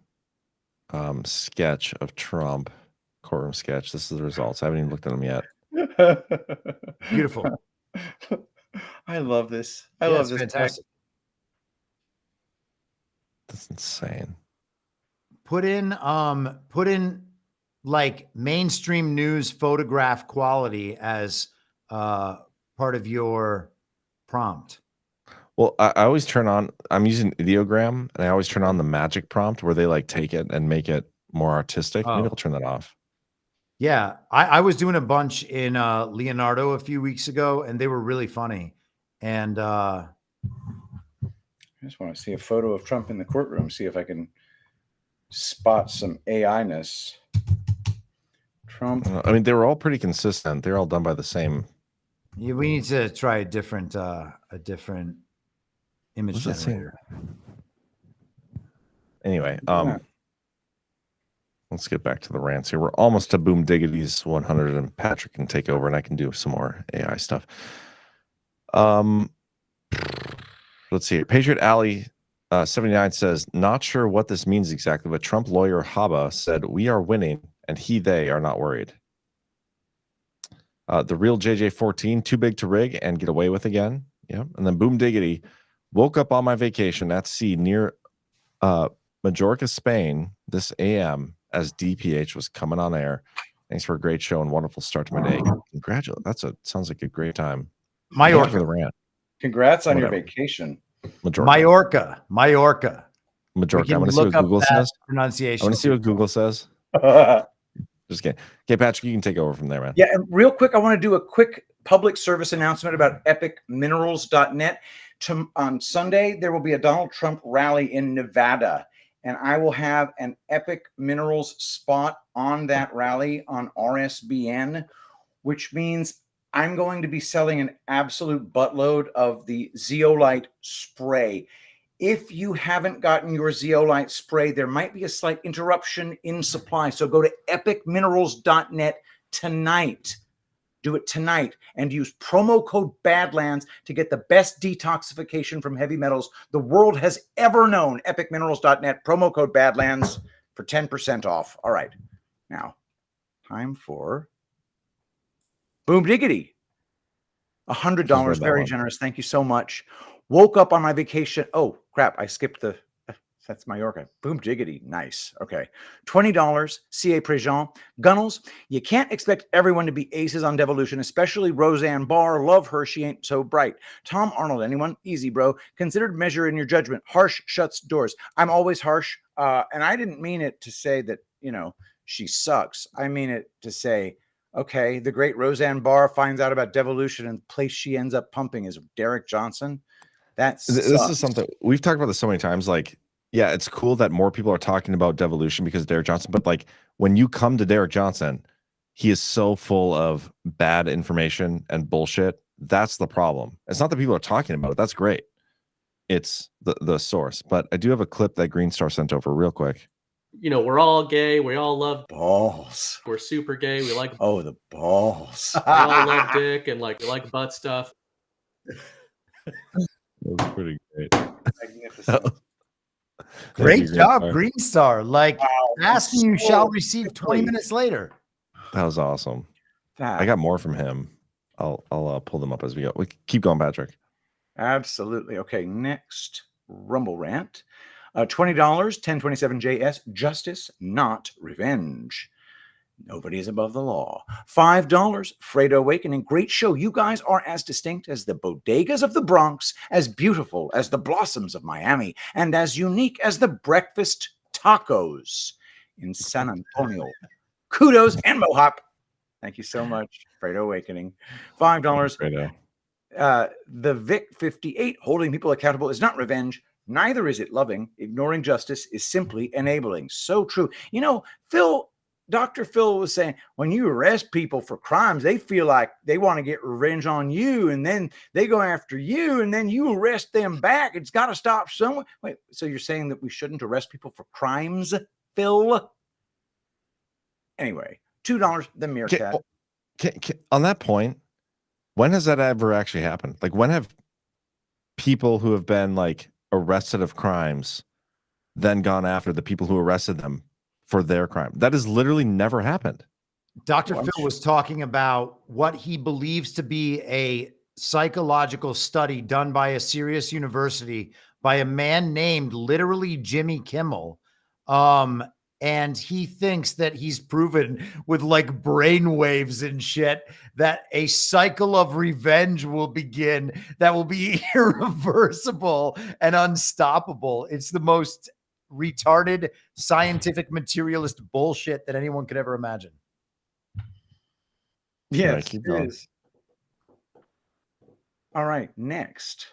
sketch of Trump, courtroom sketch. This is the results. I haven't even looked at them yet. Beautiful. I love this. I love this. Fantastic. That's insane. Put in like mainstream news photograph quality as part of your prompt. Well, I always turn on, I'm using ideogram, and I always turn on the magic prompt where they like take it and make it more artistic. Maybe I'll turn that off. Yeah, I was doing a bunch in Leonardo a few weeks ago, and they were really funny. And I just want to see a photo of Trump in the courtroom, see if I can spot some AI-ness. Trump. I mean, they were all pretty consistent. They're all done by the same. yeah, we need to try a different image What's that say? generator. Anyway, let's get back to the rants here. We're almost to Boom Diggity's 100, and Patrick can take over, and I can do some more AI stuff. Let's see. Patriot Alley 79 says, not sure what this means exactly, but Trump lawyer Haba said, we are winning, and they are not worried. The real JJ14, too big to rig and get away with again. Yeah. And then Boom Diggity, woke up on my vacation at sea near Majorca, Spain this AM as DPH was coming on air. Thanks for a great show and wonderful start to my day. Congratulations. Sounds like a great time. Majorca. For the rant. Congrats on Whatever. your vacation. Majorca. I'm going to see what Google says. Pronunciation. I want to see what Google says. Just kidding. Okay, Patrick, you can take over from there, man. Yeah, and real quick, I want to do a quick public service announcement about epicminerals.net. On Sunday, there will be a Donald Trump rally in Nevada, and I will have an Epic Minerals spot on that rally on RSBN, which means I'm going to be selling an absolute buttload of the zeolite spray. If you haven't gotten your zeolite spray, there might be a slight interruption in supply. So go to epicminerals.net tonight. Do it tonight and use promo code Badlands to get the best detoxification from heavy metals the world has ever known. Epicminerals.net, promo code Badlands for 10% off. All right. Now, time for Boom Diggity. $100. Very generous. Thank you so much. Woke up on my vacation. Oh, crap. I skipped the... That's Mallorca. Boom diggity. Nice. Okay. $20. C.A. Prejean. Gunnels, you can't expect everyone to be aces on Devolution, especially Roseanne Barr. Love her. She ain't so bright. Tom Arnold. Anyone? Easy, bro. Considered measure in your judgment. Harsh shuts doors. I'm always harsh. And I didn't mean it to say that, you know, she sucks. I mean it to say, okay, the great Roseanne Barr finds out about Devolution and the place she ends up pumping is Derek Johnson. This is something we've talked about this so many times. Like, yeah, it's cool that more people are talking about Devolution because of Derek Johnson. But like when you come to Derek Johnson, he is so full of bad information and bullshit. That's the problem. It's not that people are talking about it. That's great. it's the source. But I do have a clip that Green Star sent over real quick. You know, we're all gay. We all love balls. We're super gay. We like the balls. We all love dick and we like butt stuff. That was pretty great. Magnificent. Great job, Green Star. Like, asking you shall receive 20 minutes later. That was awesome. I got more from him. I'll pull them up as we go. We keep going, Patrick. Absolutely. Okay, next Rumble rant. $20, 1027JS, justice, not revenge. Nobody is above the law. $5, Fredo Awakening. Great show. You guys are as distinct as the bodegas of the Bronx, as beautiful as the blossoms of Miami, and as unique as the breakfast tacos in San Antonio. Kudos and mohop. Thank you so much, Fredo Awakening. $5. Fredo. The Vic 58, holding people accountable is not revenge. Neither is it loving. Ignoring justice is simply enabling. So true. You know, Dr. Phil was saying, when you arrest people for crimes, they feel like they want to get revenge on you, and then they go after you, and then you arrest them back. It's got to stop somewhere. Wait, so you're saying that we shouldn't arrest people for crimes, Phil? Anyway, $2, the meerkat. On that point, when has that ever actually happened? Like, when have people who have been like arrested of crimes then gone after the people who arrested them for their crime? That has literally never happened. Dr. Phil was talking about what he believes to be a psychological study done by a serious university by a man named literally Jimmy Kimmel. And he thinks that he's proven with like brain waves and shit that a cycle of revenge will begin that will be irreversible and unstoppable. It's the most retarded scientific materialist bullshit that anyone could ever imagine. Yes, keep it going. is. All right, next.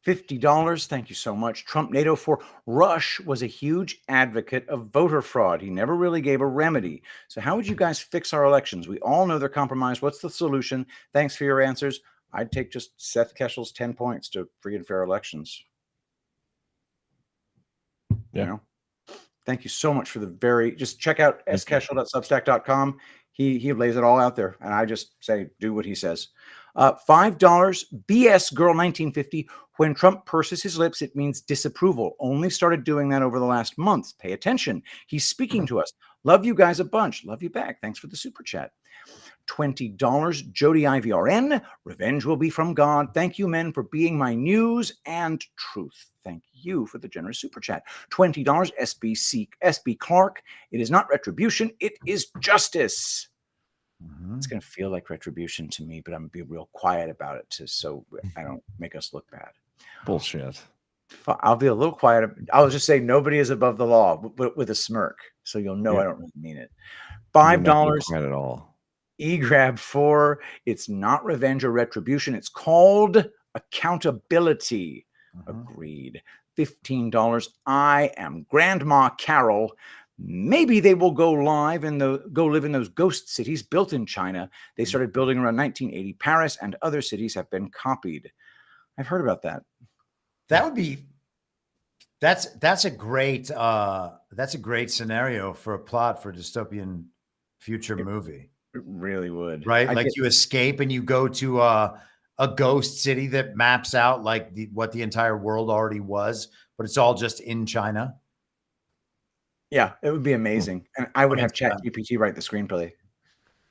$50. Thank you so much. Trump NATO for Rush was a huge advocate of voter fraud. He never really gave a remedy. So how would you guys fix our elections? We all know they're compromised. What's the solution? Thanks for your answers. I'd take just Seth Keshel's 10 points to free and fair elections. Yeah. You know? Thank you so much for just check out skeshel.substack.com. He lays it all out there, and I just say, do what he says. $5, BS Girl 1950. When Trump purses his lips, it means disapproval. Only started doing that over the last month. Pay attention. He's speaking to us. Love you guys a bunch. Love you back. Thanks for the super chat. $20, Jody IVRN. Revenge will be from God. Thank you, men, for being my news and truth. Thank you for the generous super chat. $20, SB Clark. It is not retribution. It is justice. It's going to feel like retribution to me, but I'm going to be real quiet about it so I don't make us look bad. Bullshit. I'll be a little quiet. I'll just say nobody is above the law, but with a smirk, so you'll know I don't really mean it. $5 Not at all. E-grab 4. It's not revenge or retribution. It's called accountability. Agreed. $15. I am Grandma Carol. Maybe they will go live go live in those ghost cities built in China. They started building around 1980. Paris and other cities have been copied. I've heard about that. That would be that's a great scenario for a plot for a dystopian future movie. It really would. Right? Like you escape and you go to a ghost city that maps out like what the entire world already was, but it's all just in China. Yeah, it would be amazing. And I would have ChatGPT write the screenplay.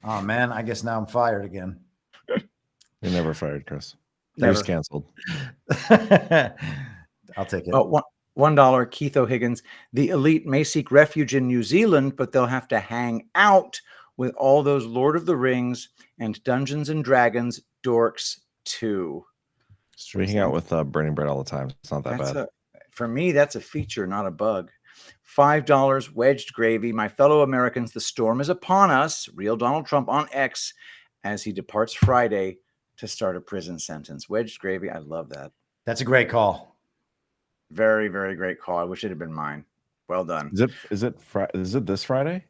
Oh man, I guess now I'm fired again. You're never fired, Chris. Never. News canceled. I'll take it. Oh, $1, Keith O'Higgins. The elite may seek refuge in New Zealand, but they'll have to hang out with all those Lord of the Rings and Dungeons and Dragons dorks too. We hang out with Burning Bread all the time. It's not that bad. For me, that's a feature, not a bug. $5, wedged gravy. My fellow Americans, the storm is upon us. Real Donald Trump on X as he departs Friday to start a prison sentence. Wedged gravy. I love that. That's a great call. Very, very great call. I wish it had been mine. Well done. Is it this Friday?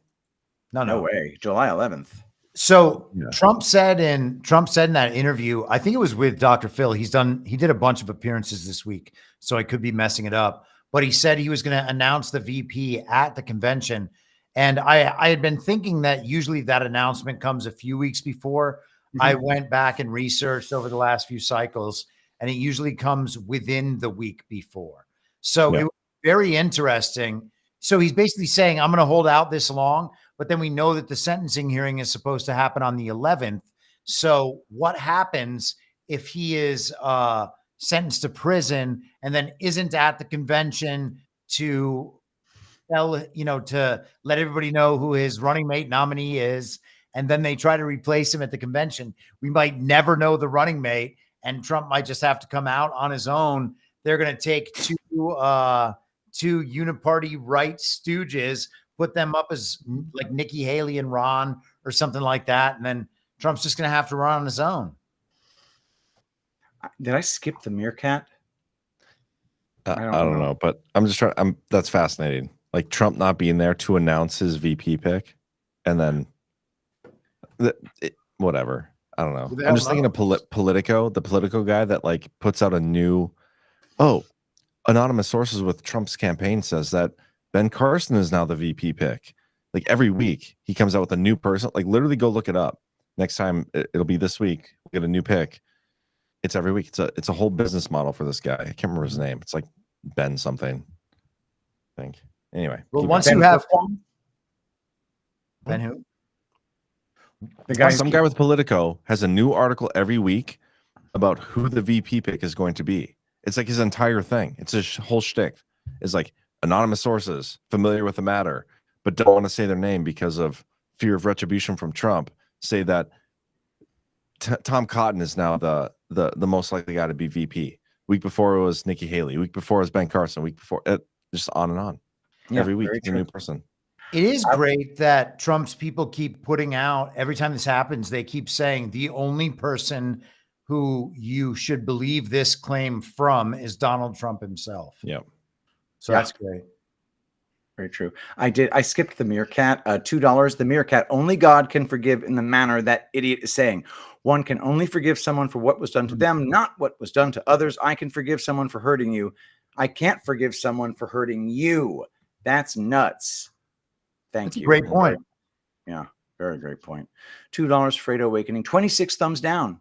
No way. July 11th. So Trump said in that interview, I think it was with Dr. Phil. He did a bunch of appearances this week, so I could be messing it up. But he said he was going to announce the VP at the convention. And I had been thinking that usually that announcement comes a few weeks before. I went back and researched over the last few cycles, and it usually comes within the week before. So it was very interesting. So he's basically saying, I'm going to hold out this long, but then we know that the sentencing hearing is supposed to happen on the 11th. So what happens if he is sentenced to prison and then isn't at the convention to to let everybody know who his running mate nominee is, and then they try to replace him at the convention? We might never know the running mate, and Trump might just have to come out on his own. They're going to take two uniparty right stooges, put them up as like Nikki Haley and Ron or something like that, and then Trump's just going to have to run on his own. Did I skip the meerkat? I don't know, but I'm just trying. That's fascinating. Like Trump not being there to announce his VP pick, and then whatever. I don't know. I'm just thinking of Politico, the Politico guy that like puts out a new. Anonymous sources with Trump's campaign says that Ben Carson is now the VP pick. Like every week he comes out with a new person. Like literally go look it up. Next time it'll be this week. We'll get a new pick. It's every week. It's a whole business model for this guy. I can't remember his name. It's like Ben something, I think. Anyway. Well, once you have Ben who? Some guy with Politico has a new article every week about who the VP pick is going to be. It's like his entire thing. It's a whole shtick. It's like anonymous sources familiar with the matter, but don't want to say their name because of fear of retribution from Trump. Say that Tom Cotton is now the most likely guy to be VP. Week before it was Nikki Haley. Week before it was Ben Carson. Week before just on and on. Every week it's a new person. It is great that Trump's people keep putting out, every time this happens, they keep saying the only person who you should believe this claim from is Donald Trump himself. Yeah. So that's great. Very true. I skipped the meerkat. $2. The meerkat. Only God can forgive in the manner that idiot is saying. One can only forgive someone for what was done to them, not what was done to others. I can forgive someone for hurting you. I can't forgive someone for hurting you. That's nuts. Thank you. Great point. Yeah. Very great point. $2. Fredo Awakening. 26 thumbs down.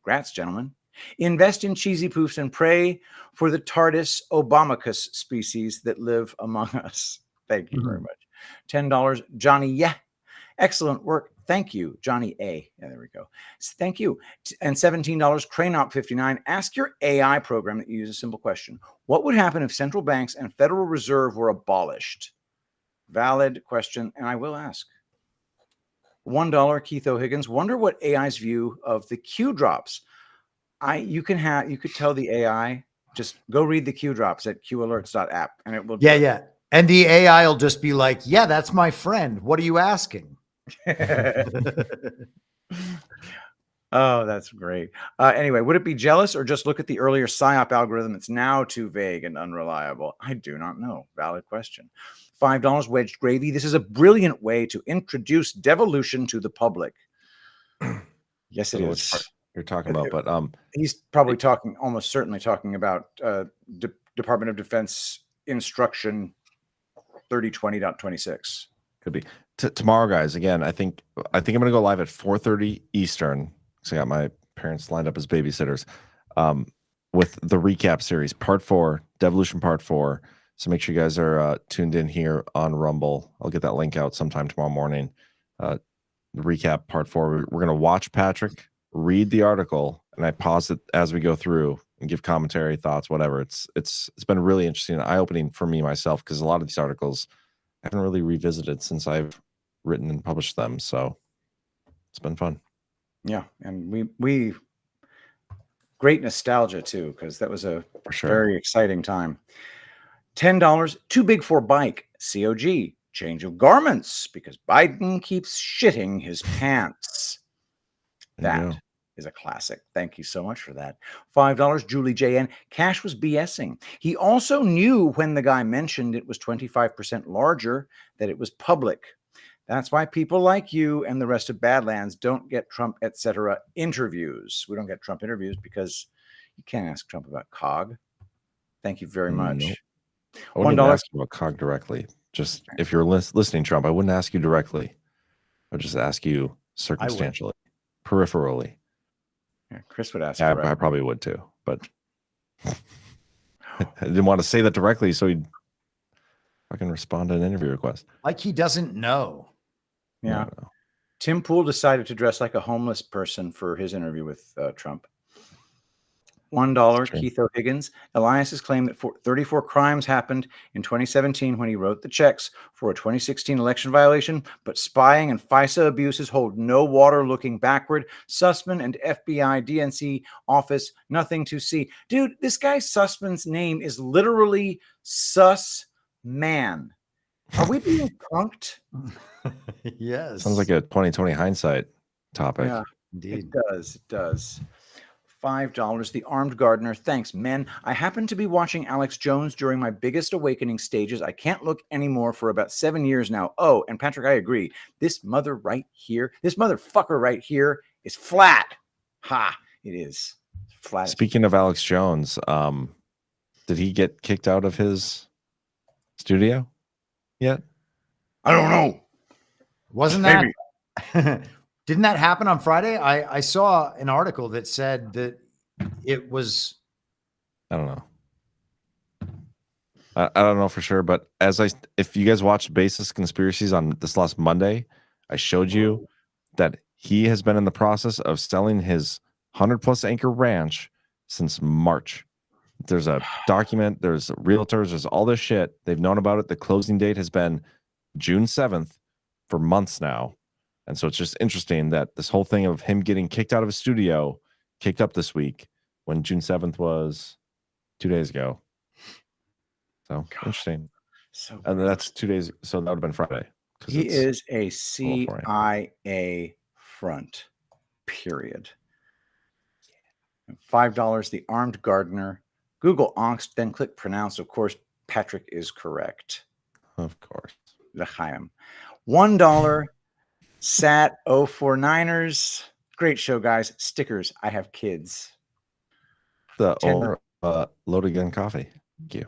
Congrats, gentlemen. Invest in cheesy poofs and pray for the Tardis Obamacus species that live among us. Thank you very much. $10. Johnny, yeah. Excellent work. Thank you, Johnny A. Yeah, there we go. Thank you. And $17. Cranop 59. Ask your AI program that you use a simple question. What would happen if central banks and Federal Reserve were abolished? Valid question, and I will ask. $1. Keith O'Higgins. Wonder what AI's view of the Q drops. You could tell the AI, just go read the Q drops at qalerts.app and it will. Yeah. And the AI will just be like, yeah, that's my friend. What are you asking? Oh, that's great. Anyway, would it be jealous or just look at the earlier PSYOP algorithm? It's now too vague and unreliable. I do not know. Valid question. $5. Wedged gravy. This is a brilliant way to introduce devolution to the public. Yes, it is. You're talking about, but he's probably almost certainly talking about Department of Defense instruction 3020.26. Could be tomorrow, guys. Again, I think I'm gonna go live at 4:30 Eastern. So I got my parents lined up as babysitters with the recap series, part 4, Devolution part 4. So make sure you guys are tuned in here on Rumble. I'll get that link out sometime tomorrow morning. The recap part 4. We're gonna watch Patrick read the article, and I pause it as we go through and give commentary, thoughts, whatever. It's been really interesting and eye-opening for me myself, because a lot of these articles I haven't really revisited since I've written and published them. So it's been fun. Yeah, and we great nostalgia too, because that was a very exciting time. $10. Too big for bike. COG. Change of garments because Biden keeps shitting his pants. That is a classic. Thank you so much for that. $5. Julie JN. Cash was BSing. He also knew when the guy mentioned it was 25% larger that it was public. That's why people like you and the rest of Badlands don't get Trump, etc. interviews. We don't get Trump interviews because you can't ask Trump about COG. Thank you very much. Nope. I wouldn't even ask you about COG directly. Just if you're listening, Trump, I wouldn't ask you directly. I would just ask you circumstantially, peripherally. Yeah, Chris would ask. Yeah, I probably would too, but I didn't want to say that directly, so he'd fucking respond to an interview request. Like he doesn't know. Yeah. Tim Pool decided to dress like a homeless person for his interview with Trump. $1, Keith O'Higgins. Elias has claimed that 34 crimes happened in 2017 when he wrote the checks for a 2016 election violation, but spying and FISA abuses hold no water looking backward. Sussman and FBI DNC office, nothing to see. Dude, this guy Sussman's name is literally Sus Man. Are we being punked? Yes. Sounds like a 2020 hindsight topic. Yeah, indeed. It does. It does. $5. The Armed Gardener. Thanks, men. I happen to be watching Alex Jones during my biggest awakening stages. I can't look anymore for about 7 years now. Oh, and Patrick, I agree. This motherfucker right here is flat. Ha! It is flat. Speaking of Alex Jones, did he get kicked out of his studio yet? I don't know. Wasn't that? Didn't that happen on Friday? I saw an article that said that it was. I don't know. I don't know for sure, but if you guys watched Basis Conspiracies on this last Monday, I showed you that he has been in the process of selling his 100+ acre ranch since March. There's a document, there's realtors, there's all this shit. They've known about it. The closing date has been June 7th for months now. And so it's just interesting that this whole thing of him getting kicked out of his studio kicked up this week when June 7th was 2 days ago. So interesting. So and that's 2 days. So that would have been Friday. He is a CIA front, period. $5, The Armed Gardener. Google angst, then click pronounce. Of course, Patrick is correct. Of course. L'chaim. $1, Sat 049ers. Great show, guys. Stickers. I have kids. The owner of Loaded Gun Coffee. Thank you.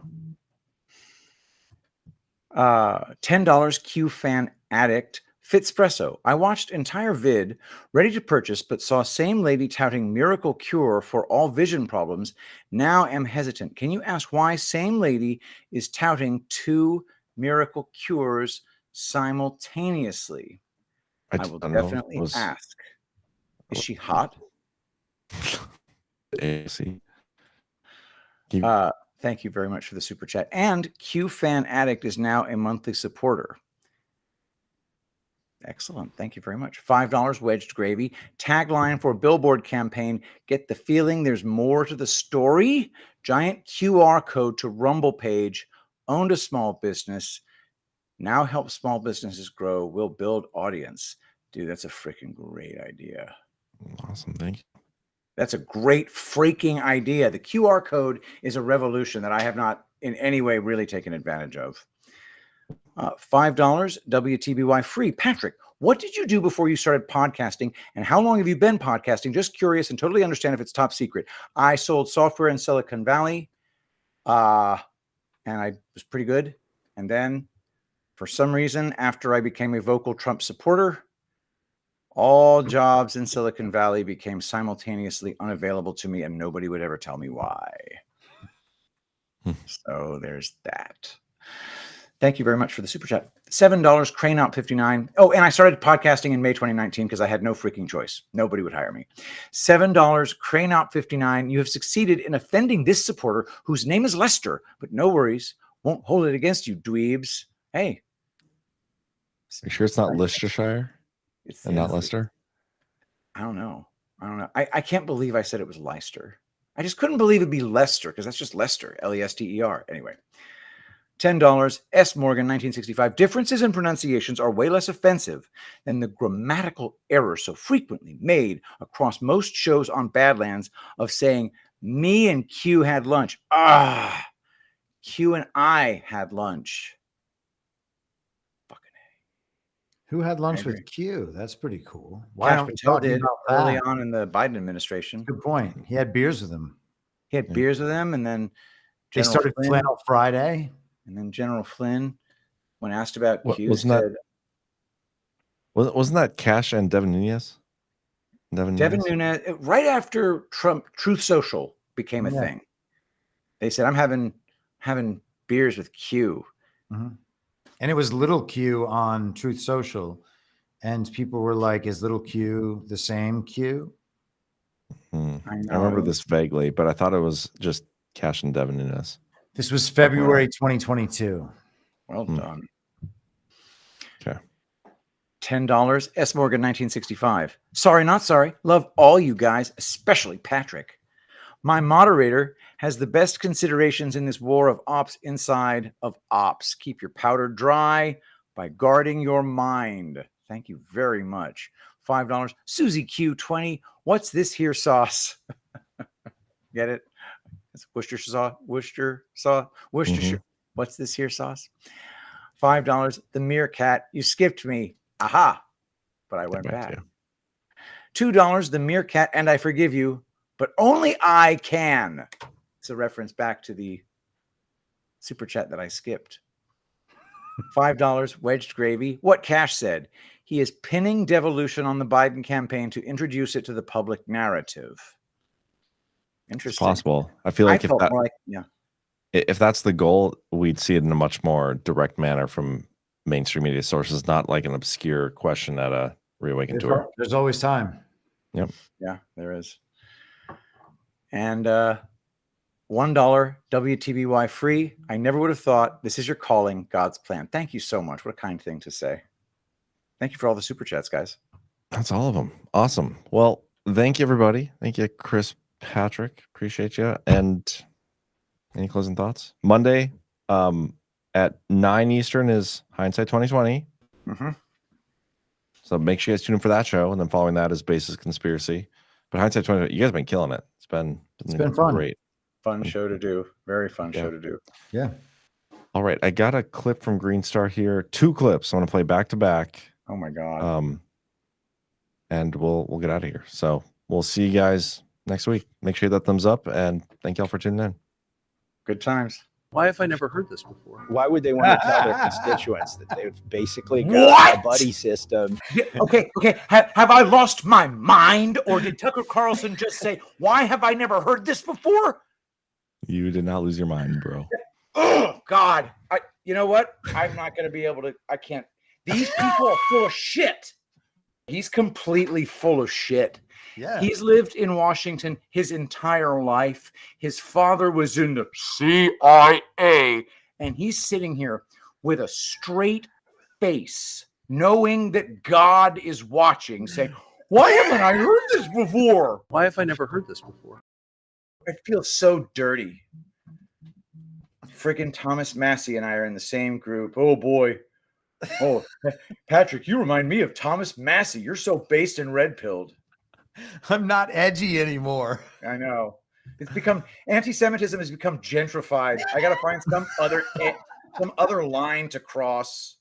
$10, Q Fan Addict. Fitspresso. I watched entire vid, ready to purchase, but saw same lady touting miracle cure for all vision problems. Now am hesitant. Can you ask why same lady is touting 2 miracle cures simultaneously? I will definitely ask. Is she hot? AC. Thank you very much for the super chat. And Q Fan Addict is now a monthly supporter. Excellent. Thank you very much. $5, Wedged Gravy. Tagline for Billboard campaign. Get the feeling there's more to the story. Giant QR code to Rumble page. Owned a small business. Now help small businesses grow. We'll build audience. Dude, that's a freaking great idea. Awesome. Thank you. That's a great freaking idea. The QR code is a revolution that I have not in any way really taken advantage of. $5, WTBY free. Patrick, what did you do before you started podcasting, and how long have you been podcasting? Just curious and totally understand if it's top secret. I sold software in Silicon Valley, and I was pretty good. And then, for some reason, after I became a vocal Trump supporter, all jobs in Silicon Valley became simultaneously unavailable to me, and nobody would ever tell me why. So there's that. Thank you very much for the super chat. $7, Crane Out 59. Oh, and I started podcasting in May 2019 because I had no freaking choice. Nobody would hire me. $7, Crane Out 59. You have succeeded in offending this supporter whose name is Lester, but no worries. Won't hold it against you, dweebs. Hey. Are you sure it's not Leicestershire and not Leicester? I don't know. I can't believe I said it was Leicester. I just couldn't believe it'd be Lester because that's just Lester, Lester. Anyway. $10, S. Morgan, 1965. Differences in pronunciations are way less offensive than the grammatical error so frequently made across most shows on Badlands of saying, me and Q had lunch. Q and I had lunch. Fucking Who had lunch agree. with Q? That's pretty cool. Why Cash aren't we Patel talking did about early that? on in the Biden administration. Good point. He had beers with him. He had beers with him, and then They General started Flynn, Flannel Friday. and then General Flynn, when asked about Q, Wasn't said, wasn't that Cash and Devin Nunes? Devin Nunes, right after Truth Social became a Yeah. thing, they said, I'm having beers with Q. Mhm. And it was Little Q on Truth Social. And people were like, is Little Q the same Q? I know. remember this vaguely, but I thought it was just Cash and Devin Nunes. This was February 2022. Well done. Okay. $10. S. Morgan, 1965. Sorry, not sorry. Love all you guys, especially Patrick. My moderator has the best considerations in this war of ops inside of ops. Keep your powder dry by guarding your mind. Thank you very much. $5. Susie Q, 20. What's this here sauce? Get it? It's Worcestershire sauce. Worcestershire. What's this here sauce? $5. The meerkat. You skipped me. Aha. But I went back. $2. The meerkat. And I forgive you, but only I can. It's a reference back to the super chat that I skipped. $5. Wedged gravy. What Cash said. He is pinning devolution on the Biden campaign to introduce it to the public narrative. It's Interesting. possible. I feel like felt more like, yeah. if that's the goal, we'd see it in a much more direct manner from mainstream media sources, not like an obscure question at a Reawaken tour. There's always time. Yep. Yeah, there is. And $1 WTBY free. I never would have thought this is your calling, God's plan. Thank you so much. What a kind thing to say. Thank you for all the super chats, guys. That's all of them. Awesome. Well, thank you, everybody. Thank you, Chris, Patrick. Appreciate you. And any closing thoughts? Monday at 9 Eastern is Hindsight 2020. Mm-hmm. So make sure you guys tune in for that show. And then following that is Basis Conspiracy. But Hindsight 2020, you guys have been killing it. It's been fun. Great. Fun show to do. Very fun show to do. Yeah. All right. I got a clip from Green Star here. 2 clips. I want to play back to back. Oh my God. And we'll get out of here. So we'll see you guys next week. Make sure you hit that thumbs up, and thank y'all for tuning in. Good times. Why have I never heard this before? Why would they want to tell their constituents that they've basically got a buddy system? Okay. Have I lost my mind, or did Tucker Carlson just say, why have I never heard this before? You did not lose your mind, bro. Oh, God. You know what? I'm not going to be able to. I can't. These people are full of shit. He's completely full of shit. Yeah. He's lived in Washington his entire life. His father was in the CIA, and he's sitting here with a straight face, knowing that God is watching, saying, why haven't I heard this before? Why have I never heard this before? I feel so dirty. Friggin' Thomas Massie and I are in the same group. Oh, boy. Oh, Patrick, you remind me of Thomas Massie. You're so based and red-pilled. I'm not edgy anymore. I know. It's become anti-Semitism has become gentrified. I got to find some other line to cross.